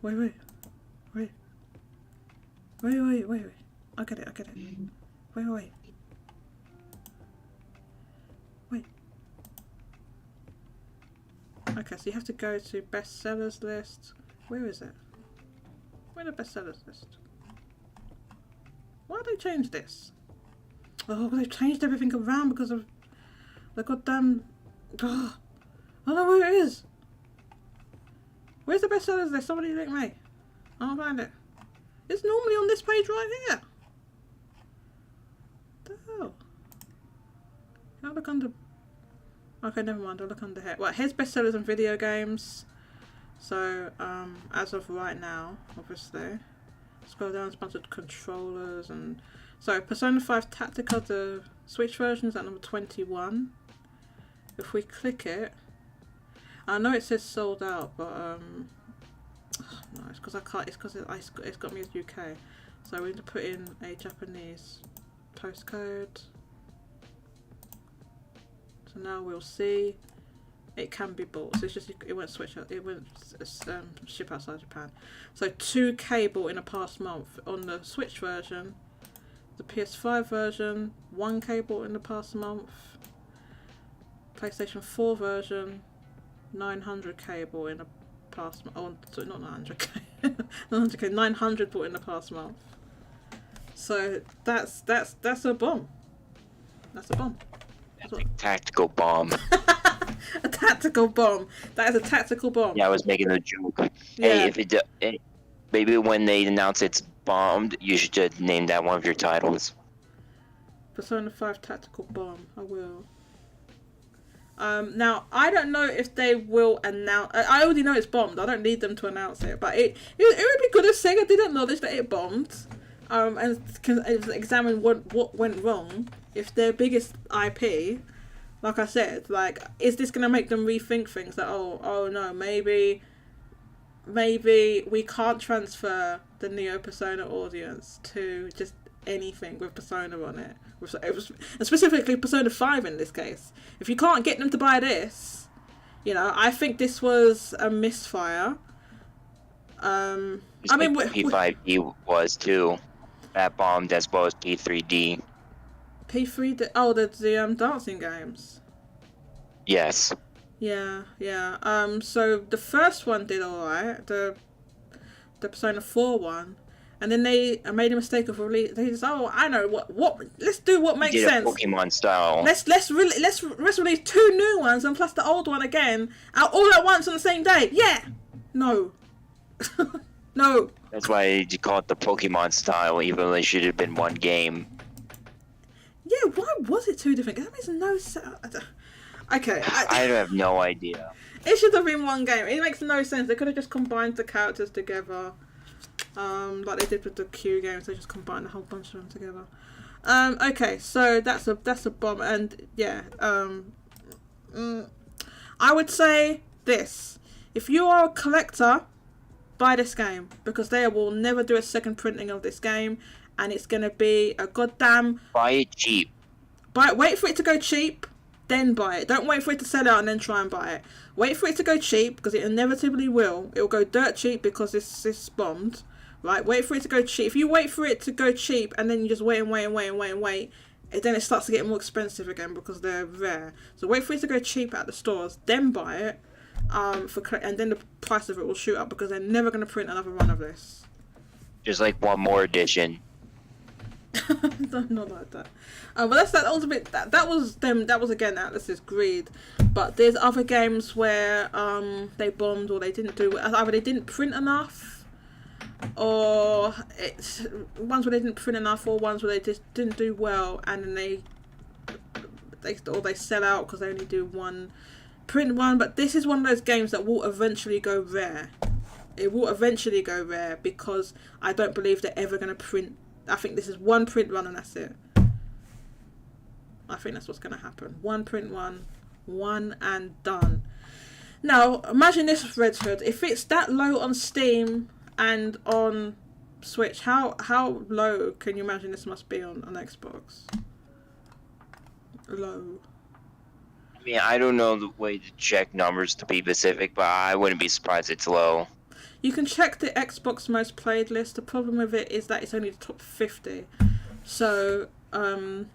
Wait. I get it. Wait. Okay, so you have to go to bestsellers list. Where is it? Where the bestsellers list? Why did they change this? Oh, they've changed everything around because of the goddamn. Oh, I don't know where it is. Where's the bestsellers list? Somebody link me. I don't find it. It's normally on this page right here. What the hell? Can I look under? Okay, never mind. I'll look under here. Well, here's bestsellers and video games. So, as of right now, obviously, scroll down, a bunch of controllers and so Persona 5 Tactica, the Switch version is at number 21. If we click it, I know it says sold out, but no, it's because I can't. It's because it's got me as UK. So we need to put in a Japanese postcode. So now we'll see it can be bought. So it's just it won't switch. It won't ship outside Japan. So 2K bought in a past month on the Switch version. The PS5 version 1K bought in the past month. PlayStation 4 version 900k bought in the past month. Oh, sorry, not 900k. 900k, 900 bought in the past month. So that's a bomb. That's a bomb. That's a tactical bomb. A tactical bomb. That is a tactical bomb. Yeah, I was making a joke. Yeah. Hey, if maybe when they announce it's bombed, you should just name that one of your titles. Persona 5 tactical bomb. I will. Now I don't know if they will announce. I already know it's bombed. I don't need them to announce it. But it would be good if Sega did acknowledge that it bombed. And can examine what went wrong. If their biggest IP, like I said, like, is this gonna make them rethink things? That oh no, maybe we can't transfer the Neo Persona audience to just anything with Persona on it. And specifically Persona 5 in this case. If you can't get them to buy this, you know, I think this was a misfire. I mean, P5D was too. That bombed as well as P3D. P3D. Oh, the dancing games. Yes. Yeah. So the first one did alright. The Persona 4 one. And then they made a mistake of release. They just, I know what. Let's do what makes sense. Pokemon style. Let's release 2 new ones and plus the old one again, out all at once on the same day. Yeah. No. No. That's why you call it the Pokemon style, even though it should have been one game. Yeah. Why was it 2 different? That makes no sense. Okay. I have no idea. It should have been one game. It makes no sense. They could have just combined the characters together. Like they did with the Q games, they just combined a whole bunch of them together. Okay, so that's a bomb, and yeah, I would say this: if you are a collector, buy this game because they will never do a second printing of this game, and it's gonna be a goddamn. Buy it cheap. Wait for it to go cheap, then buy it. Don't wait for it to sell out and then try and buy it. Wait for it to go cheap because it inevitably will. It will go dirt cheap because it's bombed. Right, wait for it to go cheap. If you wait for it to go cheap and then you just wait, then it starts to get more expensive again because they're rare. So wait for it to go cheap at the stores, then buy it, and then the price of it will shoot up because they're never going to print another run of this. Just like one more edition. Not like that. But that was a bit. That was them. That was again Atlus's greed. But there's other games where they bombed or they didn't do. Either they didn't print enough. Or it's ones where they didn't print enough, or ones where they just didn't do well, and then they sell out because they only do one print one. But this is one of those games that will eventually go rare. It will eventually go rare because I don't believe they're ever going to print. I think this is one print run and that's it. I think that's what's going to happen. One print run, one and done. Now imagine this, Red Hood. If it's that low on Steam and on Switch, how low can you imagine this must be on Xbox? Low. I mean, I don't know the way to check numbers to be specific, but I wouldn't be surprised it's low. You can check the Xbox most played list. The problem with it is that it's only the top 50. So, and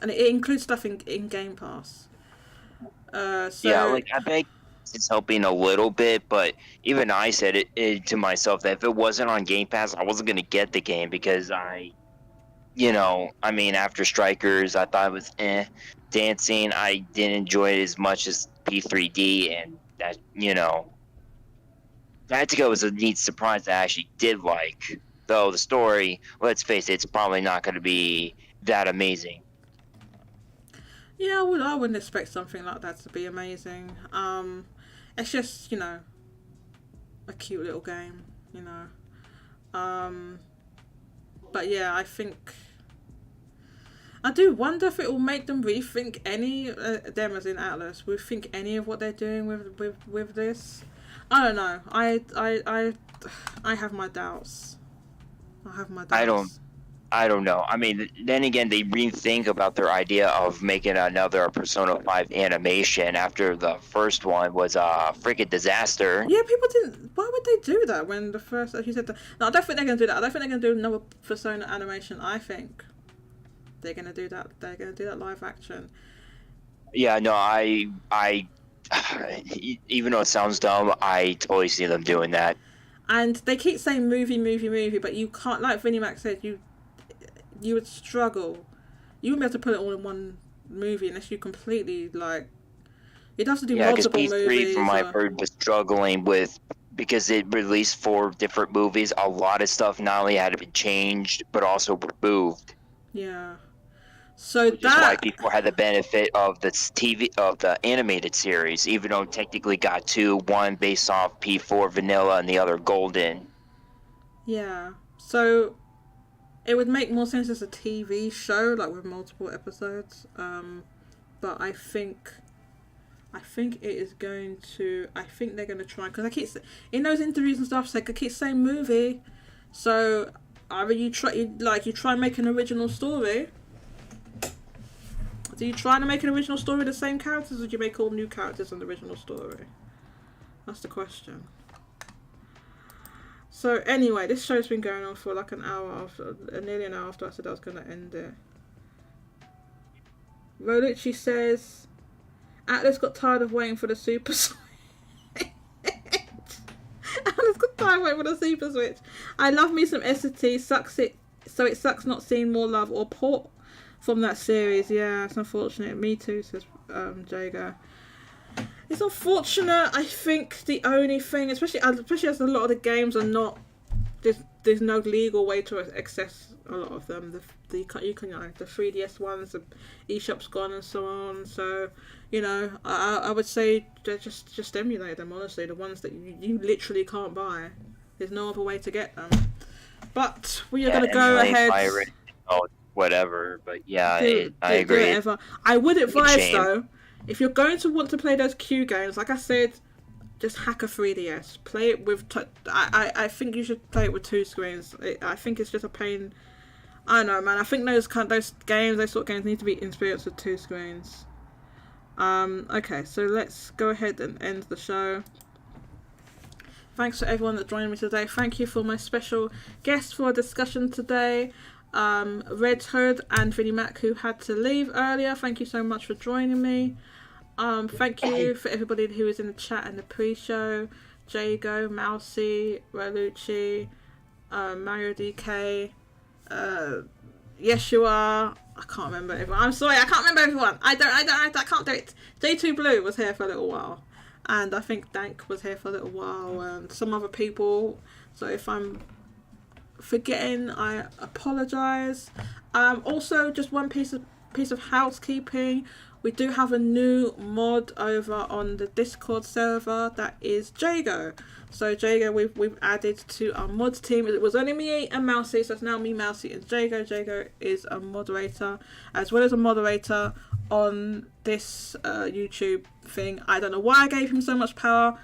it includes stuff in Game Pass. Yeah, like I bet it's helping a little bit, but even I said it to myself that if it wasn't on Game Pass, I wasn't gonna get the game because after Strikers, I thought it was Dancing, I didn't enjoy it as much as P3D, and that Tactico was a neat surprise that I actually did like. Though the story, let's face it, it's probably not gonna be that amazing. Yeah, I wouldn't expect something like that to be amazing. It's just, a cute little game, But yeah, I do wonder if it will make them rethink any, them as in Atlus, rethink any of what they're doing with this. I don't know. I have my doubts. I don't know. I mean, then again, they rethink about their idea of making another Persona 5 animation after the first one was a freaking disaster. Yeah, people didn't. Why would they do that when the first, as you said, no, I don't think they're going to do that. I don't think they're going to do another Persona animation. I think they're going to do that. They're going to do that live action. Yeah, no, I even though it sounds dumb, I totally see them doing that. And they keep saying movie, but you can't, like Vinnie Mac said, you would struggle. You wouldn't be able to put it all in movie unless you completely like. You'd have to do Yeah, because multiple P3 movies. from what I've heard was struggling with, because it released 4 different movies, a lot of stuff not only had to be changed, but also removed. Yeah. So Which is why people had the benefit of the animated series, even though technically got 2, one based off P4 vanilla and the other golden. Yeah. So it would make more sense as a TV show, like with multiple episodes. But I think it is going to. I think they're going to try, because I keep in those interviews and stuff. Like I keep saying movie, so either you try and make an original story. Do you try to make an original story with the same characters, or do you make all new characters in the original story? That's the question. So anyway, this show's been going on for like nearly an hour after I said I was going to end it. Rolucci says, Atlus got tired of waiting for the Super Switch. Atlus got tired of waiting for the Super Switch. I love me some ST. So it sucks not seeing more love or port from that series. Yeah, it's unfortunate. Me too, says Jago. It's unfortunate. I think the only thing, especially as a lot of the games are not, there's no legal way to access a lot of them. The 3DS ones, the eShop's gone and so on. So, I would say just emulate them. Honestly, the ones that you literally can't buy. There's no other way to get them. But we are going to go ahead. Whatever, but yeah, I agree. Whatever. I would advise though, if you're going to want to play those Q games, like I said, just hack a 3DS. Play it with. I think you should play it with 2 screens. I think it's just a pain. I don't know, man. I think those sort of games need to be experienced with 2 screens. Okay, so let's go ahead and end the show. Thanks to everyone that joined me today. Thank you for my special guest for a discussion today. Red Hood and Vinnie Mac, who had to leave earlier. Thank you so much for joining me. Thank you for everybody who was in the chat and the pre-show. Jago, Mousy, Rolucci, Mario DK, Yeshua. I can't remember everyone. I'm sorry, I can't remember everyone. I can't do it. J2 Blue was here for a little while, and I think Dank was here for a little while, and some other people. So if I'm forgetting, I apologize. Also, just one piece of housekeeping. We do have a new mod over on the Discord server. That is Jago. So Jago, we've added to our mods team. It was only me and Mousy, so it's now me, Mousy, and Jago. Jago is a moderator, as well as a moderator on this YouTube thing. I don't know why I gave him so much power.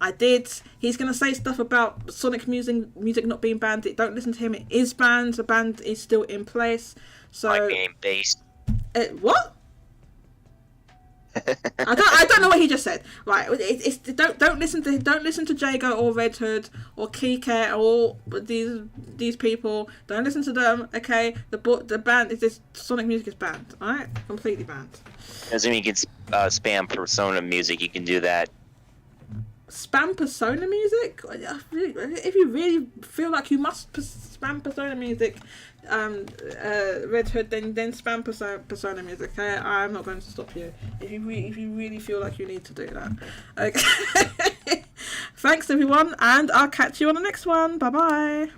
I did. He's going to say stuff about Sonic music not being banned. Don't listen to him. It is banned. The ban is still in place. So My game based. What? I don't know what he just said. Right. Don't listen to Jago or Red Hood or Keycat or these people. Don't listen to them. Okay. The ban is this. Sonic music is banned. All right. Completely banned. Doesn't mean you can spam Persona music. You can do that. Spam Persona music? If you really feel like you must spam Persona music, Red Hood, then spam Persona music. Okay, I'm not going to stop you if you really feel like you need to do that. Okay. Thanks everyone, and I'll catch you on the next one. Bye bye.